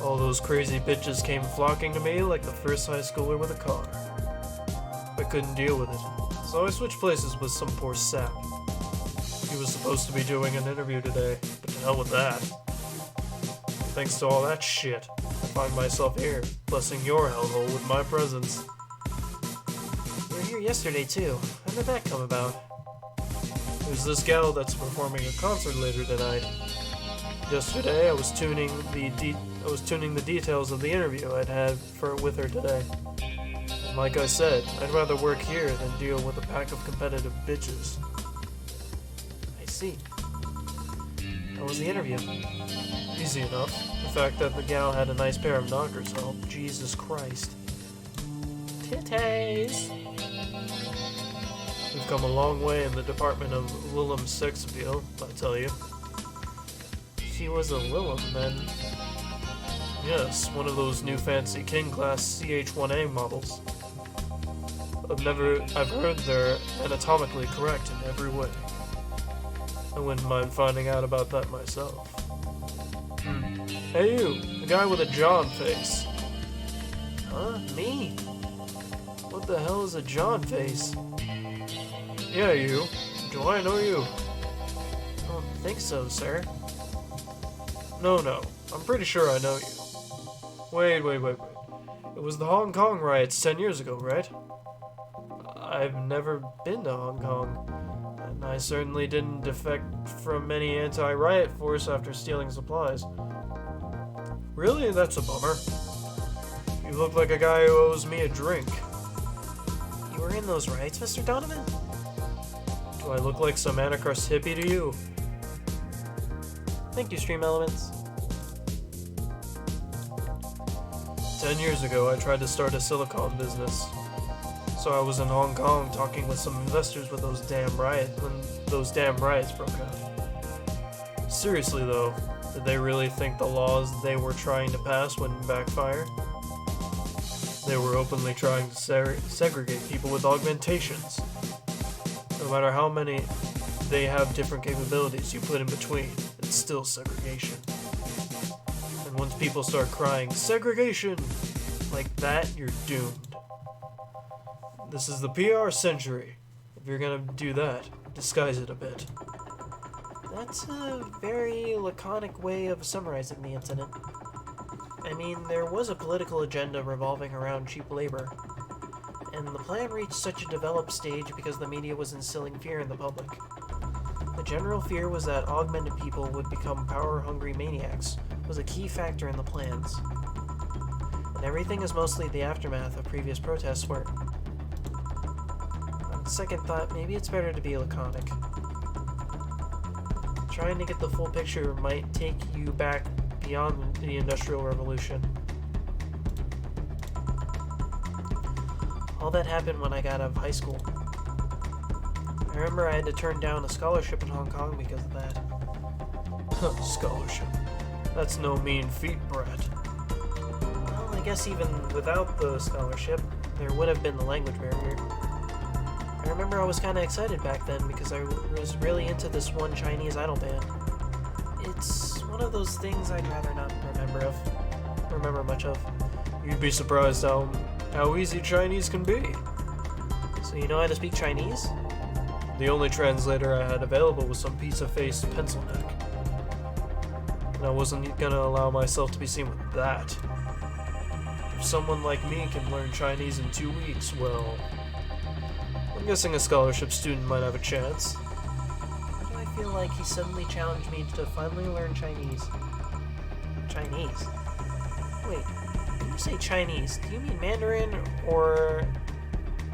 All those crazy bitches came flocking to me like the first high schooler with a car. I couldn't deal with it, so I switched places with some poor sap. He was supposed to be doing an interview today, but to hell with that. Thanks to all that shit, I find myself here, blessing your hellhole with my presence. You were here yesterday too. How did that come about? There's this gal that's performing a concert later tonight. Yesterday, I was tuning the details of the interview I'd had with her today. And like I said, I'd rather work here than deal with a pack of competitive bitches. I see. How was the interview? Easy enough. The fact that the gal had a nice pair of knockers helped. Jesus Christ. Titties! We've come a long way in the department of Lillem's sex appeal, I tell you. She was a Lillem, then. Yes, one of those new fancy King class CH-1A models. I've heard they're anatomically correct in every way. I wouldn't mind finding out about that myself. Hey you, the guy with a John face. Huh? Me? What the hell is a John face? Yeah, you. Do I know you? I don't think so, sir. No. I'm pretty sure I know you. Wait. It was the Hong Kong riots 10 years ago, right? I've never been to Hong Kong, and I certainly didn't defect from any anti-riot force after stealing supplies. Really? That's a bummer. You look like a guy who owes me a drink. You were in those riots, Mr. Donovan? Do I look like some anarchist hippie to you? Thank you, Stream Elements. 10 years ago, I tried to start a silicone business. So I was in Hong Kong talking with some investors when those damn riots broke out. Seriously though, did they really think the laws they were trying to pass wouldn't backfire? They were openly trying to segregate people with augmentations. No matter how many they have different capabilities you put in between, it's still segregation. And once people start crying, segregation! Like that, you're doomed. This is the PR century. If you're gonna do that, disguise it a bit. That's a very laconic way of summarizing the incident. I mean, there was a political agenda revolving around cheap labor, and the plan reached such a developed stage because the media was instilling fear in the public. The general fear was that augmented people would become power-hungry maniacs was a key factor in the plans. And everything is mostly the aftermath of previous protests where, on second thought, maybe it's better to be laconic. Trying to get the full picture might take you back beyond the Industrial Revolution. All that happened when I got out of high school. I remember I had to turn down a scholarship in Hong Kong because of that. Scholarship. That's no mean feat, Brett. Well, I guess even without the scholarship, there would have been the language barrier. I remember I was kind of excited back then because I was really into this one Chinese idol band. It's one of those things I'd rather not remember much of. You'd be surprised how easy Chinese can be. So you know how to speak Chinese? The only translator I had available was some pizza-faced pencil neck. And I wasn't gonna allow myself to be seen with that. If someone like me can learn Chinese in 2 weeks, well, I'm guessing a scholarship student might have a chance. Why do I feel like he suddenly challenged me to finally learn Chinese? Chinese? Wait, when you say Chinese, do you mean Mandarin or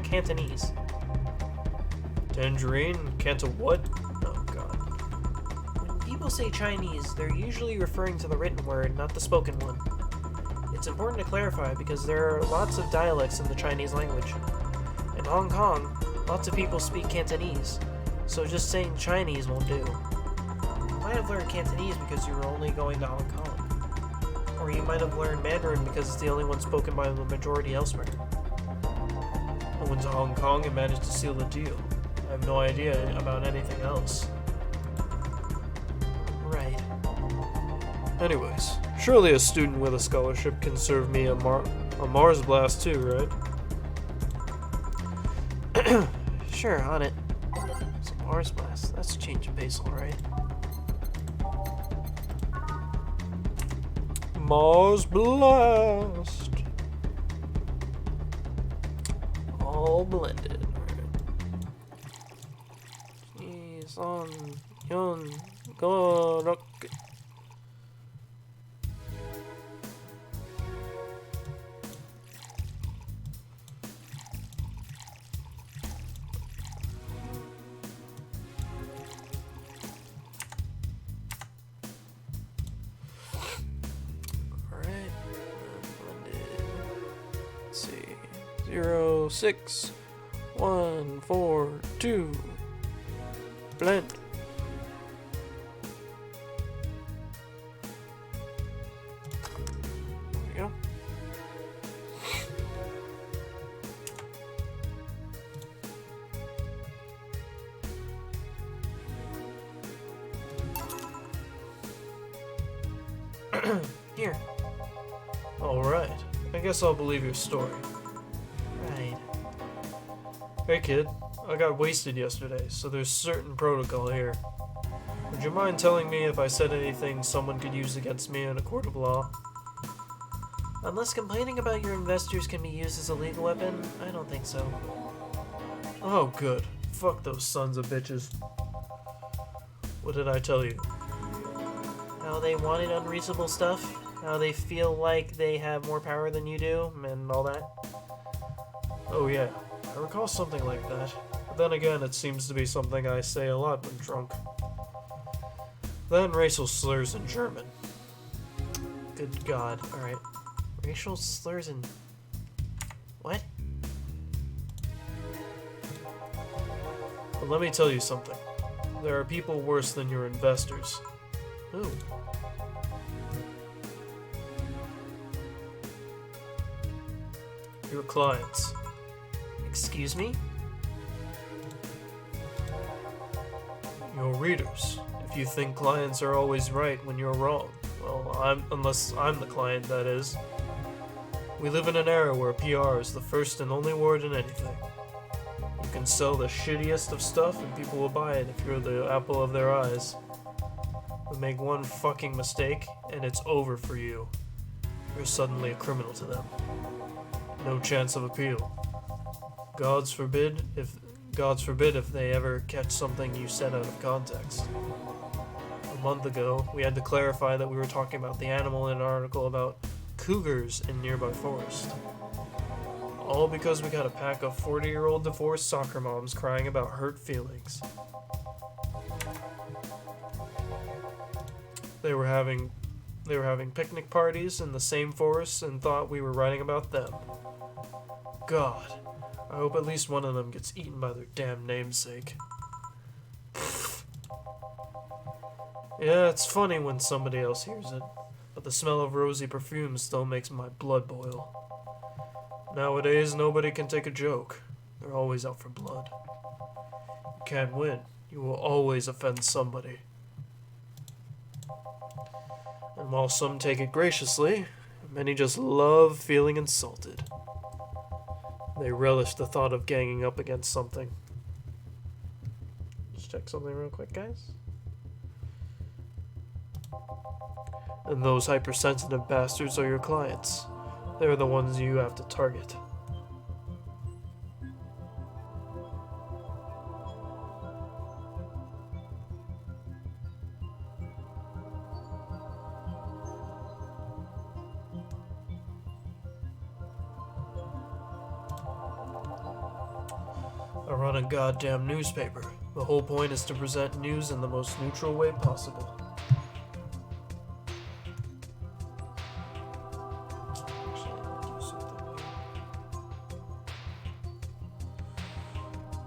Cantonese? Tangerine? Canto what? Oh god. When people say Chinese, they're usually referring to the written word, not the spoken one. It's important to clarify because there are lots of dialects in the Chinese language. In Hong Kong, lots of people speak Cantonese, so just saying Chinese won't do. You might have learned Cantonese because you were only going to Hong Kong. Or you might have learned Mandarin because it's the only one spoken by the majority elsewhere. I went to Hong Kong and managed to seal the deal. I have no idea about anything else. Anyways, surely a student with a scholarship can serve me a Mars blast too, right? Sure, on it. Some Mars blast. That's a change of pace, alright. Mars blast. All blended. Jeez, on yon go rocket. Alright, blended. Let's see. 0, 6, 1, 4, 2. Blend. There we go. Here. Alright, I guess I'll believe your story. Right. Hey kid, I got wasted yesterday, so there's certain protocol here. Would you mind telling me if I said anything someone could use against me in a court of law? Unless complaining about your investors can be used as a legal weapon, I don't think so. Oh good. Fuck those sons of bitches. What did I tell you? How they wanted unreasonable stuff, how they feel like they have more power than you do, and all that. Oh yeah, I recall something like that. But then again, it seems to be something I say a lot when drunk. Then racial slurs in German. Good God. Alright. Racial slurs and... What? But let me tell you something. There are people worse than your investors. Who? Your clients. Excuse me? Your readers. If you think clients are always right when you're wrong. Well, unless I'm the client, that is. We live in an era where PR is the first and only word in anything. You can sell the shittiest of stuff and people will buy it if you're the apple of their eyes. But make one fucking mistake and it's over for you. You're suddenly a criminal to them. No chance of appeal. God forbid if they ever catch something you said out of context. A month ago, we had to clarify that we were talking about the animal in an article about cougars in nearby forest. All because we got a pack of 40-year-old divorced soccer moms crying about hurt feelings. They were having picnic parties in the same forest and thought we were writing about them. God, I hope at least one of them gets eaten by their damn namesake. Yeah, it's funny when somebody else hears it, but the smell of rosy perfume still makes my blood boil. Nowadays, nobody can take a joke. They're always out for blood. You can't win. You will always offend somebody. And while some take it graciously, many just love feeling insulted. They relish the thought of ganging up against something. Just check something real quick, guys. And those hypersensitive bastards are your clients. They're the ones you have to target. I run a goddamn newspaper. The whole point is to present news in the most neutral way possible.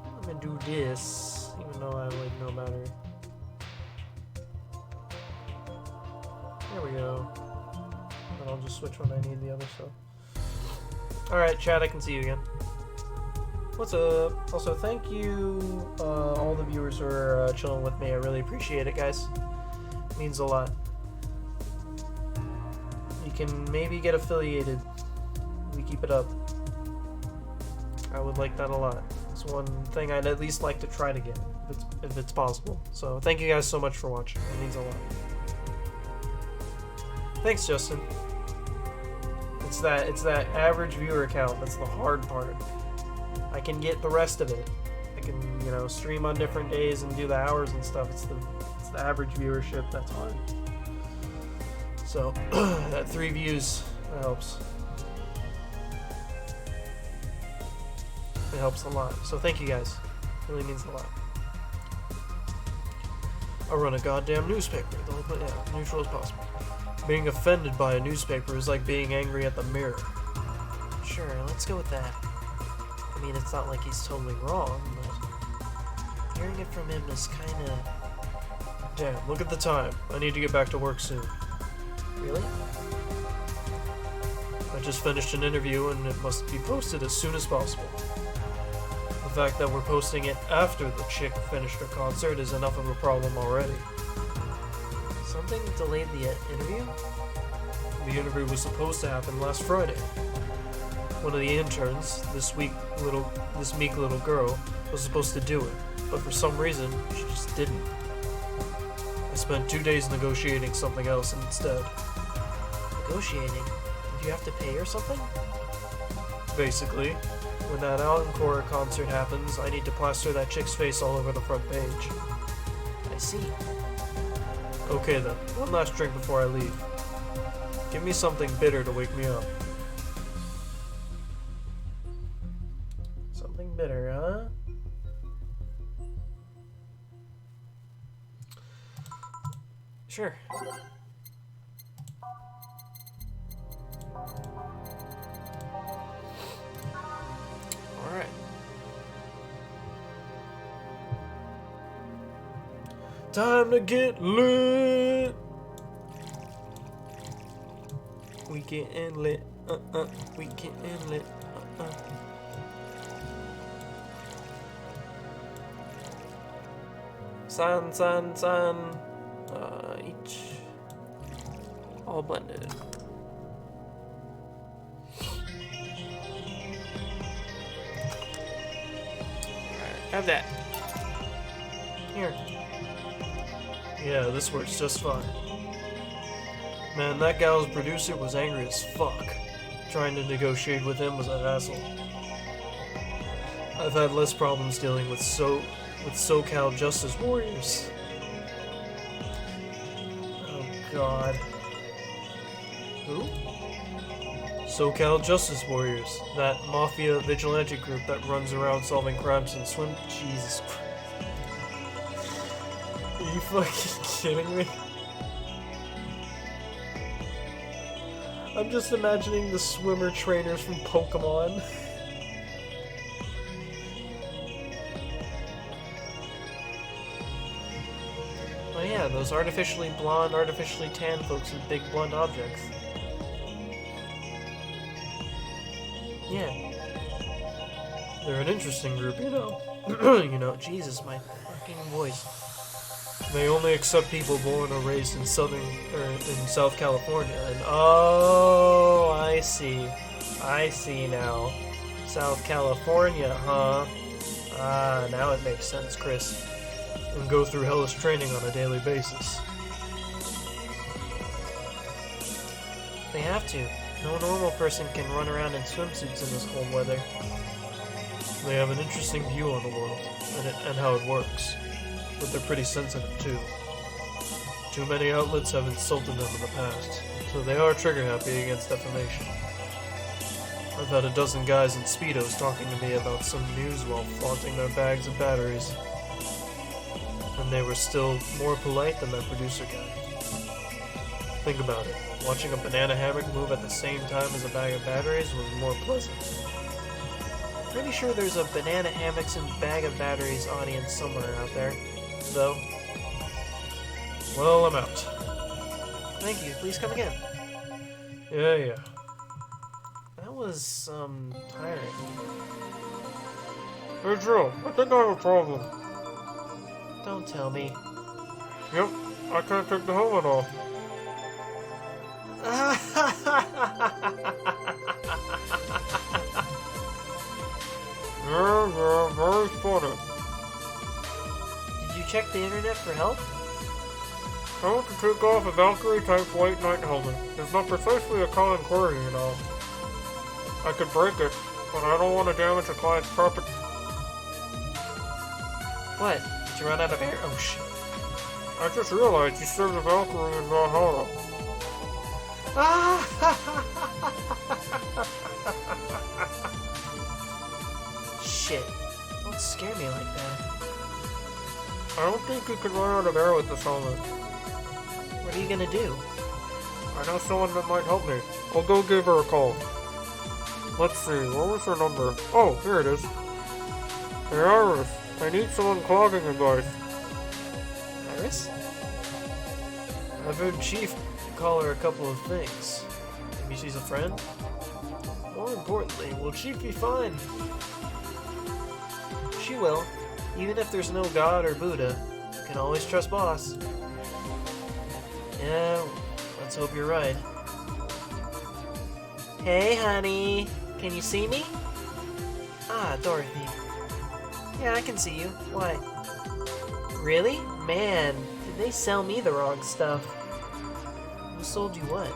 I'm gonna do this, even though I like no matter. There we go. And I'll just switch when I need the other stuff. Alright, chat, I can see you again. What's up? Also, thank you, all the viewers who are chilling with me. I really appreciate it, guys. It means a lot. can maybe get affiliated. We keep it up. I would like that a lot. It's one thing I'd at least like to try to get, if it's possible. So thank you guys so much for watching. It means a lot. Thanks, Justin. It's that average viewer count that's the hard part. I can get the rest of it. I can, you know, stream on different days and do the hours and stuff. It's the average viewership that's hard. So that 3 views, that helps. It helps a lot. So thank you guys. It really means a lot. I run a goddamn newspaper. Neutral as possible. Being offended by a newspaper is like being angry at the mirror. Sure, let's go with that. I mean, it's not like he's totally wrong, but hearing it from him is kinda... Damn, look at the time. I need to get back to work soon. Really? I just finished an interview and it must be posted as soon as possible. The fact that we're posting it after the chick finished her concert is enough of a problem already. Something delayed the interview? The interview was supposed to happen last Friday. One of the interns, this meek little girl, was supposed to do it, but for some reason, she just didn't. I spent 2 days negotiating something else instead. Negotiating? Did you have to pay or something? Basically, when that encore concert happens, I need to plaster that chick's face all over the front page. I see. Okay then, one last drink before I leave. Give me something bitter to wake me up. Something bitter, huh? Sure. Alright. Time to get lit! We getting lit, we getting lit, Sun, each, all blended. Alright, have that. Here. Yeah, this works just fine. Man, that gal's producer was angry as fuck. Trying to negotiate with him was a hassle. I've had less problems dealing with SoCal Justice Warriors. Oh god. Who? SoCal Justice Warriors. That mafia vigilante group that runs around solving crimes and swim. Jesus Christ. Are you fucking kidding me? I'm just imagining the swimmer trainers from Pokemon. Oh yeah, those artificially blonde, artificially tan folks with big blunt objects. Yeah. They're an interesting group, you know. You know, Jesus, my fucking voice. They only accept people born or raised in in South California, and oh, I see now. South California, huh? Ah, now it makes sense, Chris. And go through hellish training on a daily basis. They have to. No normal person can run around in swimsuits in this cold weather. They have an interesting view on the world, and how it works. But they're pretty sensitive too. Too many outlets have insulted them in the past, so they are trigger happy against defamation. I've had a dozen guys in Speedos talking to me about some news while flaunting their bags of batteries. And they were still more polite than that producer guy. Think about it. Watching a banana hammock move at the same time as a bag of batteries was more pleasant. Pretty sure there's a banana hammocks and bag of batteries audience somewhere out there. Though. Well, I'm out. Thank you. Please come again. Yeah. That was, tiring. Hey, Joe, I think I have a problem. Don't tell me. Yep, I can't take the helmet off. Yeah, very funny. Did you check the internet for help? I want to take off a Valkyrie-type white knight helmet. It's not precisely a common query, you know. I could break it, but I don't want to damage a client's property. What? Did you run out of air? Oh, shit. I just realized you served a Valkyrie in Valhalla. Shit. Don't scare me like that. I don't think you can run out of air with this helmet. What are you gonna do? I know someone that might help me. I'll go give her a call. Let's see, what was her number? Oh, here it is. Hey Iris, I need some unclogging advice. Iris? I've heard Chief call her a couple of things. Maybe she's a friend? More importantly, will Chief be fine? She will. Even if there's no God or Buddha, you can always trust Boss. Yeah, let's hope you're right. Hey, honey. Can you see me? Ah, Dorothy. Yeah, I can see you. Why? Really? Man, did they sell me the wrong stuff? Who sold you what?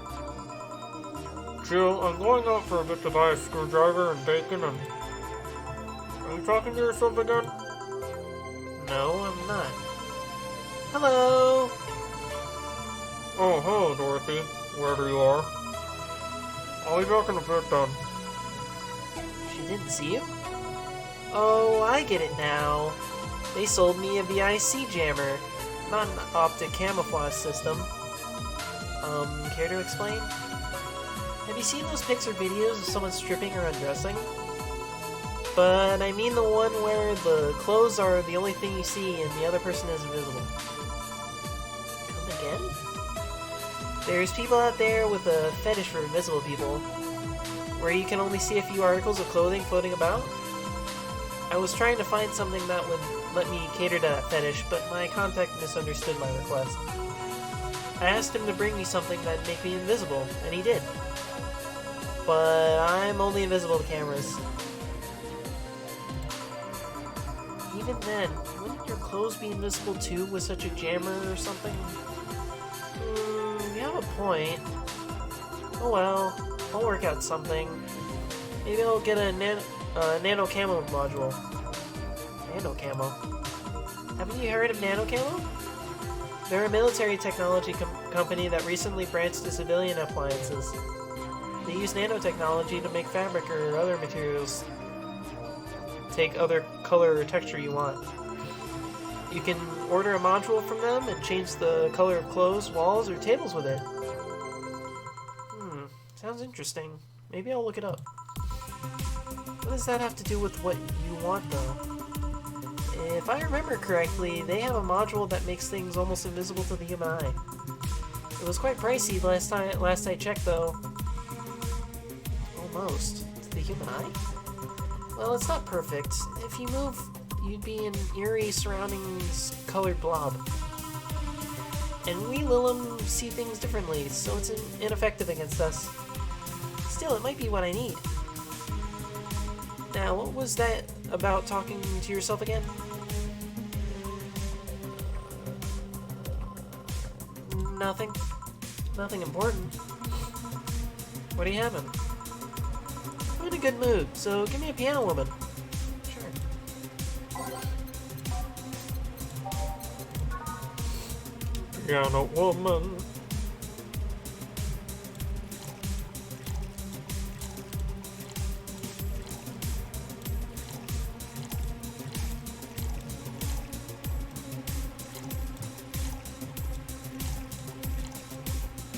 Jill, I'm going out for a bit to buy a screwdriver and bacon and... Are you talking to yourself again? No, I'm not. Hello! Oh, hello, Dorothy, wherever you are. I'll be back in a bit then. She didn't see you? Oh, I get it now. They sold me a VIC jammer, not an optic camouflage system. Care to explain? Have you seen those pics or videos of someone stripping or undressing? But I mean the one where the clothes are the only thing you see and the other person is invisible. Come again? There's people out there with a fetish for invisible people, where you can only see a few articles of clothing floating about. I was trying to find something that would let me cater to that fetish, but my contact misunderstood my request. I asked him to bring me something that'd make me invisible, and he did. But I'm only invisible to cameras. Even then, wouldn't your clothes be invisible too with such a jammer or something? You have a point. Oh well, I'll work out something. Maybe I'll get a nano camo module. Nano camo? Haven't you heard of nano camo? They're a military technology company that recently branched to civilian appliances. They use nanotechnology to make fabric or other materials take other color or texture you want. You can order a module from them and change the color of clothes, walls, or tables with it. Sounds interesting. Maybe I'll look it up. What does that have to do with what you want, though? If I remember correctly, they have a module that makes things almost invisible to the human eye. It was quite pricey last I checked, though. Almost. To the human eye? Well, it's not perfect. If you move, you'd be an eerie surroundings colored blob. And we Lilim see things differently, so it's ineffective against us. Still, it might be what I need. Now, what was that about talking to yourself again? Nothing. Nothing important. What are you having? I'm in a good mood, so give me a piano woman. Sure. Piano woman.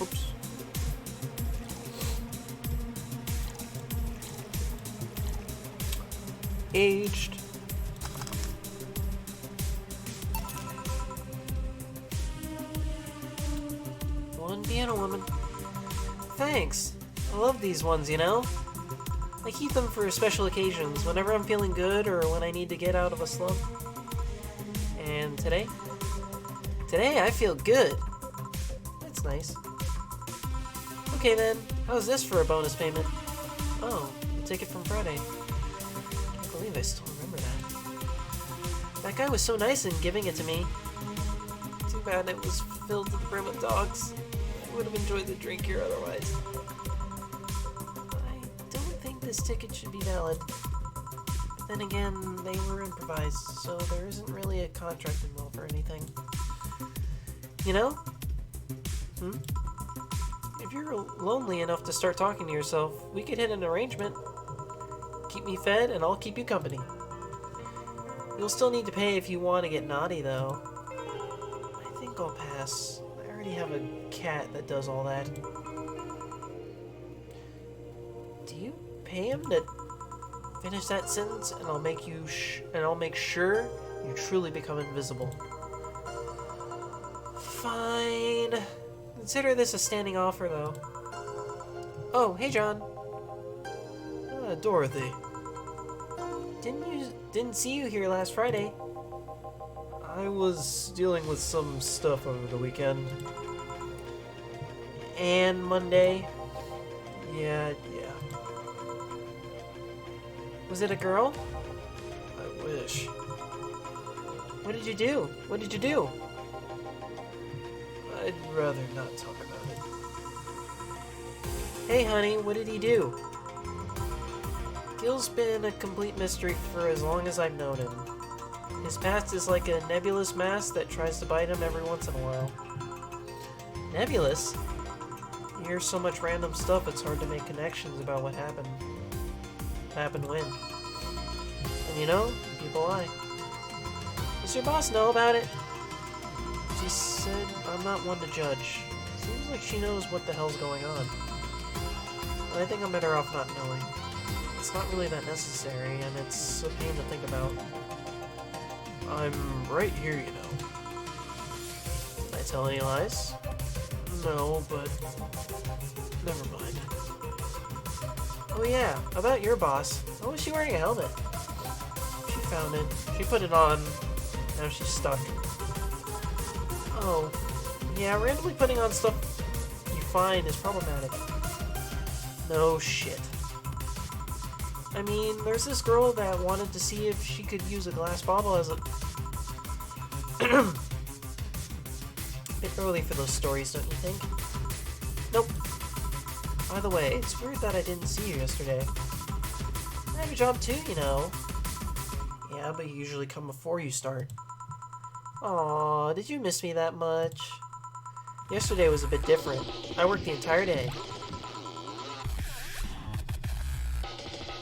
Oops. Aged. One piano woman. Thanks. I love these ones, you know? I keep them for special occasions, whenever I'm feeling good or when I need to get out of a slump. And today? Today I feel good. That's nice. Okay then, how's this for a bonus payment? Oh, the ticket from Friday. I can't believe I still remember that. That guy was so nice in giving it to me. Too bad it was filled to the brim with dogs. I would have enjoyed the drink here otherwise. I don't think this ticket should be valid. But then again, they were improvised, so there isn't really a contract involved or anything. You know? If you're lonely enough to start talking to yourself, we could hit an arrangement. Keep me fed, and I'll keep you company. You'll still need to pay if you want to get naughty, though. I think I'll pass. I already have a cat that does all that. Do you pay him to finish that sentence, and I'll make you I'll make sure you truly become invisible. Fine. Consider this a standing offer, though. Oh, hey, John. Dorothy. Didn't see you here last Friday. I was dealing with some stuff over the weekend. And Monday. Yeah. Was it a girl? I wish. What did you do? I'd rather not talk about it. Hey, honey, what did he do? Gil's been a complete mystery for as long as I've known him. His past is like a nebulous mass that tries to bite him every once in a while. Nebulous? You hear so much random stuff, it's hard to make connections about what happened. Happened when. And you know, people lie. Does your boss know about it? She said I'm not one to judge. Seems like she knows what the hell's going on. But I think I'm better off not knowing. It's not really that necessary, and it's a pain to think about. I'm right here, you know. Did I tell any lies? No, but never mind. Oh yeah, about your boss. Why was she wearing a helmet? She found it. She put it on. Now she's stuck. Oh, yeah, randomly putting on stuff you find is problematic. No shit. I mean, there's this girl that wanted to see if she could use a glass bottle as a... Bit early for those stories, don't you think? Nope. By the way, it's weird that I didn't see you yesterday. I have a job too, you know. Yeah, but you usually come before you start. Aw, did you miss me that much? Yesterday was a bit different. I worked the entire day.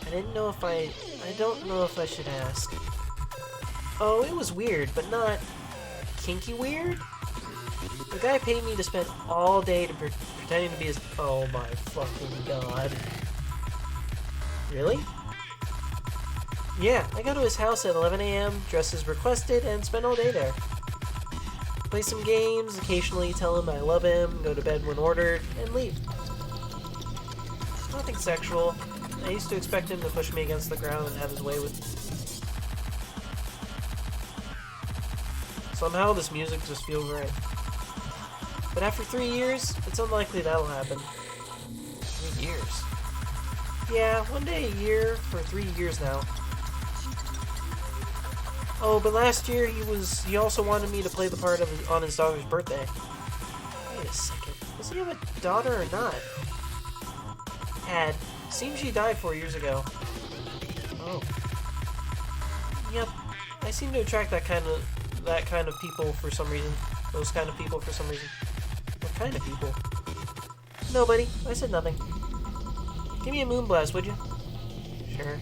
I don't know if I should ask. Oh, it was weird, but not kinky weird? The guy paid me to spend all day pretending to be his... Oh my fucking god. Really? Yeah, I go to his house at 11 a.m., dress as requested, and spend all day there. Play some games, occasionally tell him I love him, go to bed when ordered, and leave. Nothing sexual. I used to expect him to push me against the ground and have his way with me. Somehow this music just feels right. But after 3 years, it's unlikely that'll happen. 3 years? Yeah, one day a year for 3 years now. Oh, but last year he also wanted me to play the part on his daughter's birthday. Wait a second. Does he have a daughter or not? Had. Seems she died 4 years ago. Oh. Yep. I seem to attract that kind of people for some reason. Those kind of people for some reason. What kind of people? Nobody. I said nothing. Give me a moonblast, would you? Sure.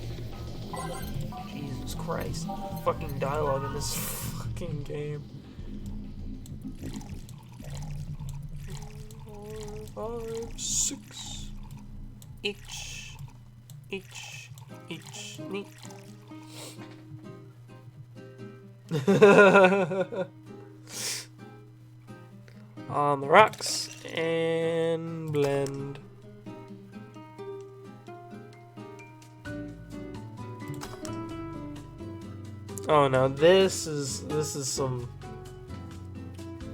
Jesus Christ. Fucking dialogue in this fucking game. 4, 5, 6. Each, neat. On the rocks and blend. Oh, now this is some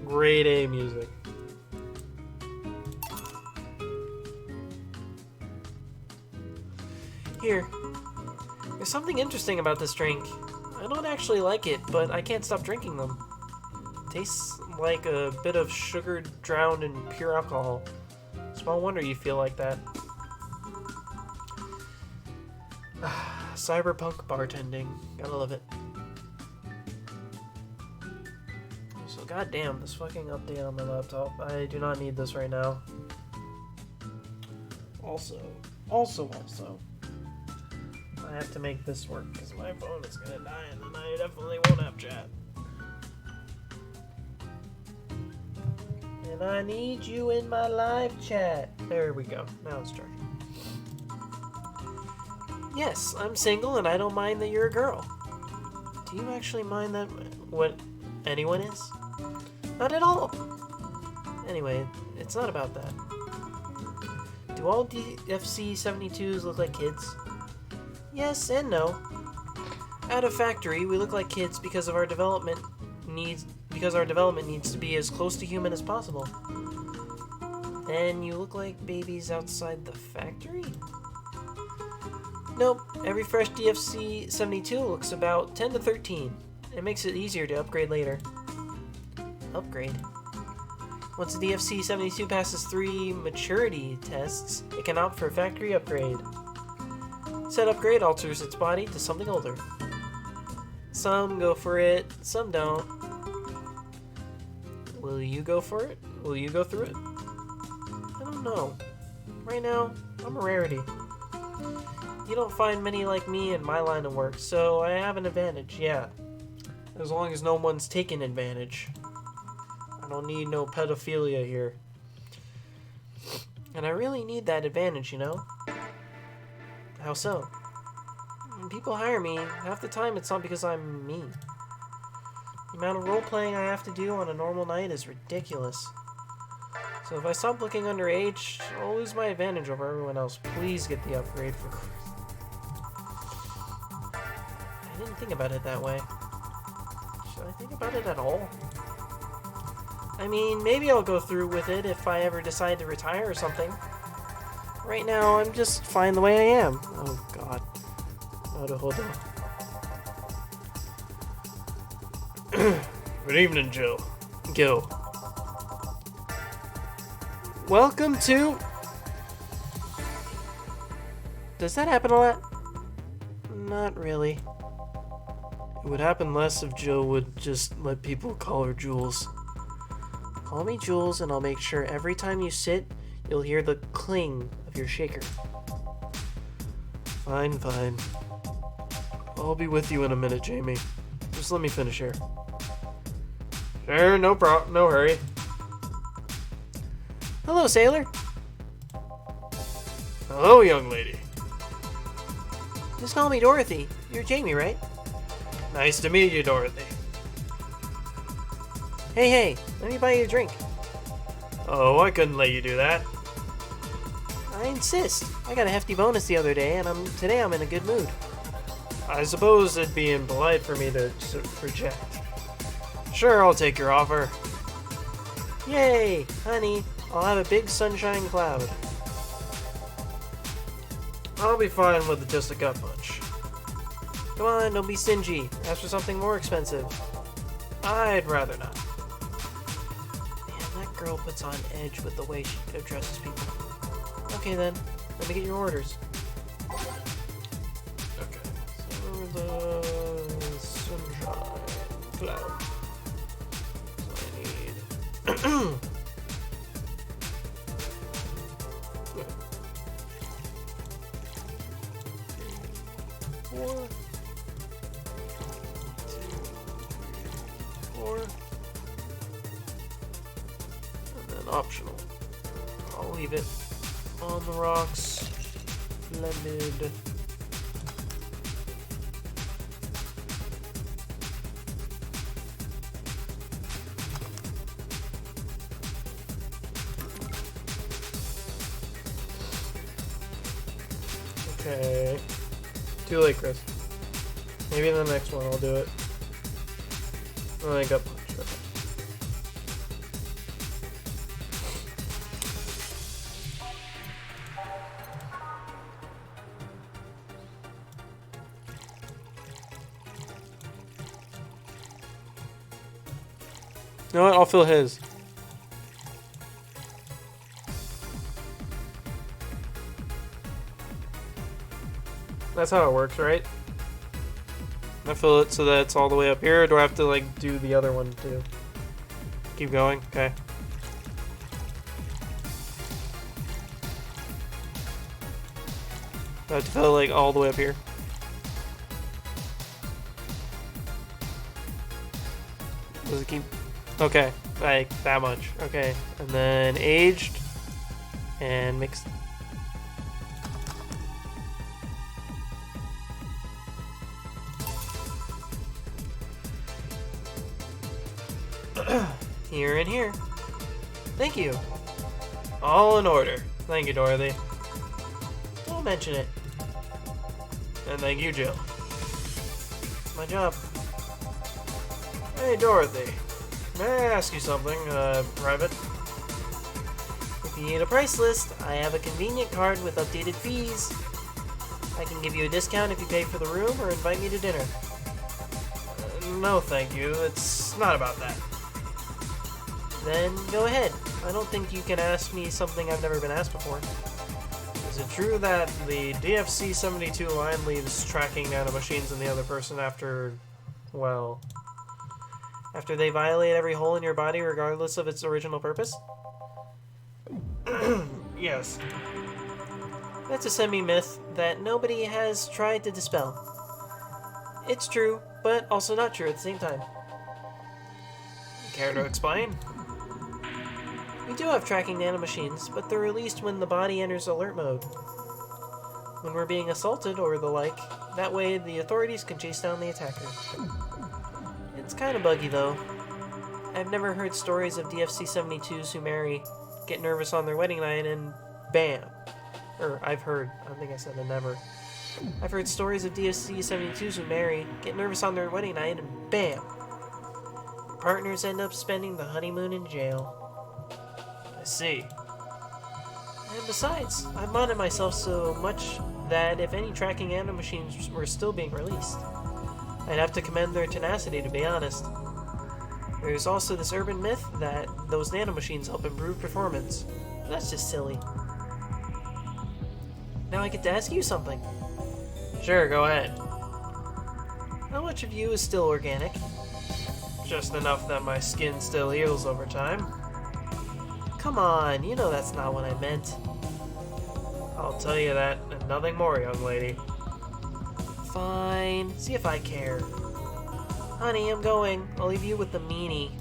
grade A music. here. There's something interesting about this drink. I don't actually like it, but I can't stop drinking them. Tastes like a bit of sugar drowned in pure alcohol. Small wonder you feel like that. Cyberpunk bartending. Gotta love it. So goddamn, this fucking update on my laptop. I do not need this right now. Also, I have to make this work because my phone is gonna die and then I definitely won't have chat. And I need you in my live chat. There we go. Now it's charging. Yes, I'm single and I don't mind that you're a girl. Do you actually mind that what anyone is? Not at all. Anyway, it's not about that. Do all DFC-72s look like kids? Yes and no. At a factory, we look like kids because our development needs to be as close to human as possible. Then you look like babies outside the factory? Nope, every fresh DFC-72 looks about 10 to 13. It makes it easier to upgrade later. Upgrade? Once the DFC-72 passes 3 maturity tests, it can opt for a factory upgrade. Said upgrade alters its body to something older. Some go for it, some don't. Will you go for it? Will you go through it? I don't know. Right now, I'm a rarity. You don't find many like me in my line of work, so I have an advantage, yeah. As long as no one's taking advantage. I don't need no pedophilia here. And I really need that advantage, you know? How so? When people hire me, half the time it's not because I'm me. The amount of role-playing I have to do on a normal night is ridiculous. So if I stop looking underage, I'll lose my advantage over everyone else. Please get the upgrade for Christ. I didn't think about it that way. Should I think about it at all? I mean, maybe I'll go through with it if I ever decide to retire or something. Right now, I'm just fine the way I am. Oh, God. Hold on. Good evening, Jill. Go. Welcome to... Does that happen a lot? Not really. It would happen less if Jill would just let people call her Jules. Call me Jules and I'll make sure every time you sit, you'll hear the cling of your shaker. Fine. I'll be with you in a minute, Jamie. Just let me finish here. Sure, no hurry. Hello, sailor. Hello, young lady. Just call me Dorothy. You're Jamie, right? Nice to meet you, Dorothy. Hey, let me buy you a drink. Oh, I couldn't let you do that. I insist. I got a hefty bonus the other day, and today I'm in a good mood. I suppose it'd be impolite for me to reject. Sure, I'll take your offer. Yay, honey. I'll have a big sunshine cloud. I'll be fine with just a gut punch. Come on, don't be stingy. Ask for something more expensive. I'd rather not. Man, that girl puts on edge with the way she addresses people. Okay then, let me get your orders. Okay, so the sunshine cloud. So I need... Four. 4. And then optional. I'll leave it on the rocks. Blended. Okay. Too late, Chris. Maybe in the next one I'll do it. Oh, I got punched. Okay. You know what? I'll fill his. That's how it works, right? I fill it so that it's all the way up here, or do I have to, like, do the other one, too? Keep going? Okay. I have to fill it, like, all the way up here. Does it keep... Okay, like, that much. Okay, and then aged, and mixed. Here and here. Thank you. All in order. Thank you, Dorothy. Don't mention it. And thank you, Jill. It's my job. Hey, Dorothy. May I ask you something, private? If you need a price list, I have a convenient card with updated fees. I can give you a discount if you pay for the room or invite me to dinner. No, thank you. It's not about that. Then go ahead. I don't think you can ask me something I've never been asked before. Is it true that the DFC-72 line leaves tracking nanomachines in the other person after, well, after they violate every hole in your body regardless of its original purpose? Yes. That's a semi-myth that nobody has tried to dispel. It's true, but also not true at the same time. Care to explain? We do have tracking nanomachines, but they're released when the body enters alert mode. When we're being assaulted or the like, that way the authorities can chase down the attacker. It's kind of buggy though. I've never heard stories of DFC-72s who marry, get nervous on their wedding night, and bam. Or I've heard, I think I said a never. I've heard stories of DFC-72s who marry, get nervous on their wedding night, and bam. Partners end up spending the honeymoon in jail. I see. And besides, I've modded myself so much that if any tracking nanomachines were still being released, I'd have to commend their tenacity, to be honest. There's also this urban myth that those nanomachines help improve performance. That's just silly. Now I get to ask you something. Sure, go ahead. How much of you is still organic? Just enough that my skin still heals over time. Come on, you know that's not what I meant. I'll tell you that and nothing more, young lady. Fine, see if I care. Honey, I'm going. I'll leave you with the meanie.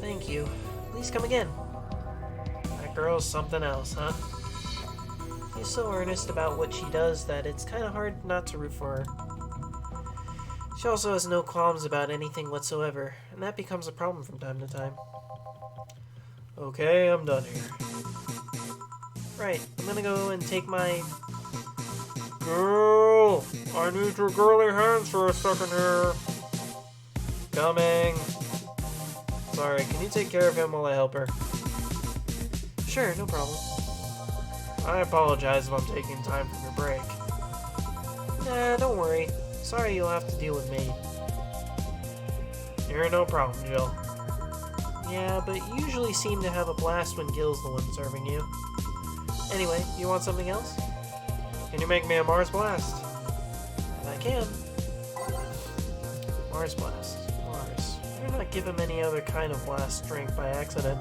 Thank you. Please come again. That girl's something else, huh? She's so earnest about what she does that it's kind of hard not to root for her. She also has no qualms about anything whatsoever, and that becomes a problem from time to time. Okay, I'm done here. Right, I'm gonna go and take my... Girl! I need your girly hands for a second here. Coming. Sorry, can you take care of him while I help her? Sure, no problem. I apologize if I'm taking time from your break. Nah, don't worry. Sorry you'll have to deal with me. You're no problem, Jill. Yeah, but you usually seem to have a blast when Gil's the one serving you. Anyway, you want something else? Can you make me a Mars Blast? I can. Mars Blast. Mars. You're not give him any other kind of blast drink by accident.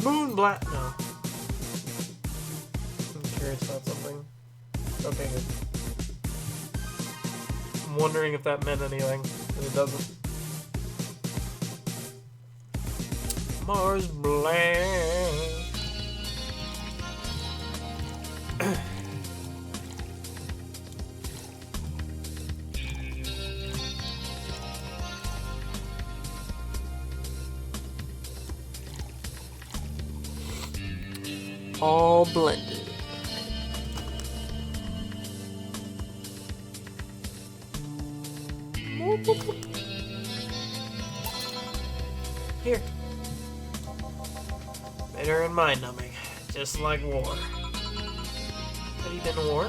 Moon Blast. No. I'm curious about something. Okay, good. I'm wondering if that meant anything, but it doesn't. Mars Blast. All blended. Here. Bitter and mind-numbing, just like war. Have you been to war?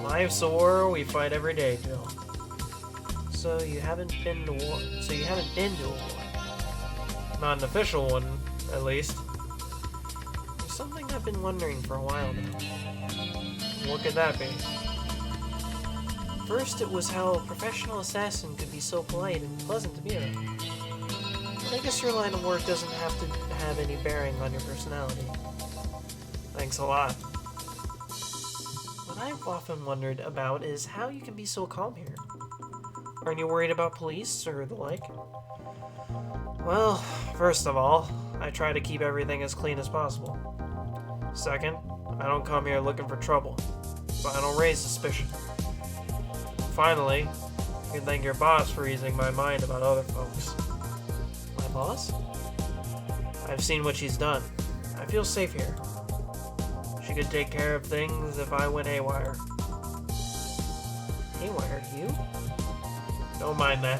Life's a war we fight every day, Jill. So you haven't been to war. So you haven't been to a war. Not an official one, at least. There's something I've been wondering for a while now. What could that be? First, it was how a professional assassin could be so polite and pleasant to be around. But I guess your line of work doesn't have to have any bearing on your personality. Thanks a lot. What I've often wondered about is how you can be so calm here. Aren't you worried about police or the like? Well, first of all, I try to keep everything as clean as possible. Second, I don't come here looking for trouble, so I don't raise suspicion. Finally, you can thank your boss for easing my mind about other folks. My boss? I've seen what she's done. I feel safe here. She could take care of things if I went haywire. Haywire, you? Don't mind that.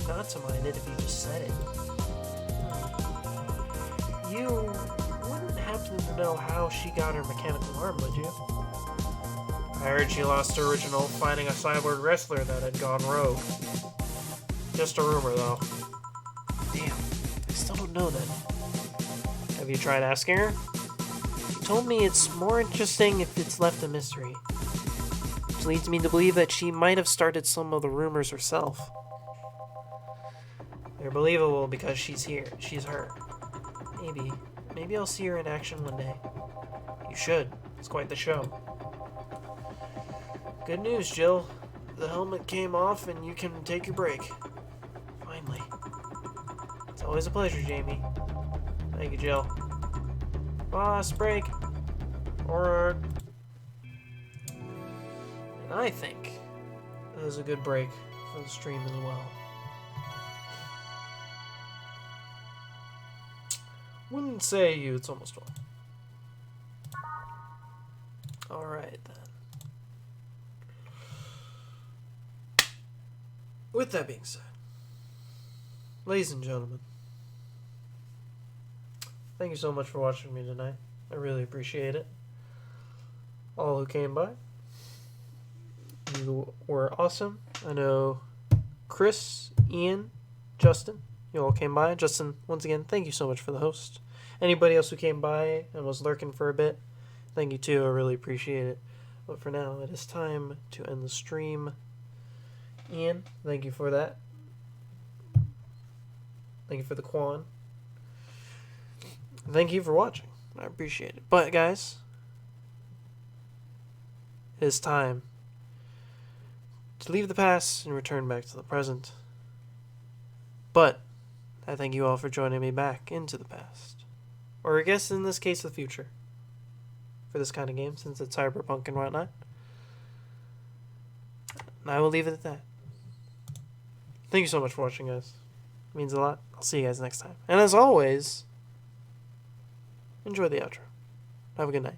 Try not to mind it if you just said it. You wouldn't happen to know how she got her mechanical arm, would you? I heard she lost her original fighting a cyborg wrestler that had gone rogue. Just a rumor, though. Damn, I still don't know that. Have you tried asking her? She told me it's more interesting if it's left a mystery. Which leads me to believe that she might have started some of the rumors herself. They're believable because she's here. She's her. Maybe I'll see her in action one day. You should. It's quite the show. Good news, Jill. The helmet came off and you can take your break. Finally. It's always a pleasure, Jamie. Thank you, Jill. Boss, break. Or... And I think that is a good break for the stream as well. Wouldn't say you, it's almost one. Alright then. With that being said, ladies and gentlemen, thank you so much for watching me tonight. I really appreciate it. All who came by, you were awesome. I know Chris, Ian, Justin, you all came by. Justin, once again, thank you so much for the host. Anybody else who came by and was lurking for a bit, thank you too. I really appreciate it. But for now, it is time to end the stream. Ian, thank you for that. Thank you for the Quan. Thank you for watching. I appreciate it. But guys, it is time to leave the past and return back to the present. But I thank you all for joining me back into the past. Or I guess in this case the future. For this kind of game, since it's cyberpunk and whatnot. And I will leave it at that. Thank you so much for watching, guys. It means a lot. I'll see you guys next time. And as always, enjoy the outro. Have a good night.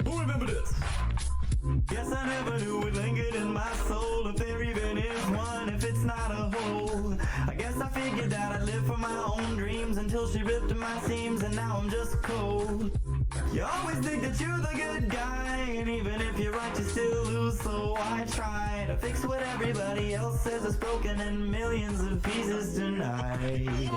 Who remember this? Yes, I never knew it lingered in my soul. If there even is one, if it's not a hole. I guess I figured that I'd live for my own dreams until she ripped my seams and now I'm just cold. You always think that you're the good guy, and even if you're right, you still lose. So I try to fix what everybody else says is broken in millions of pieces tonight.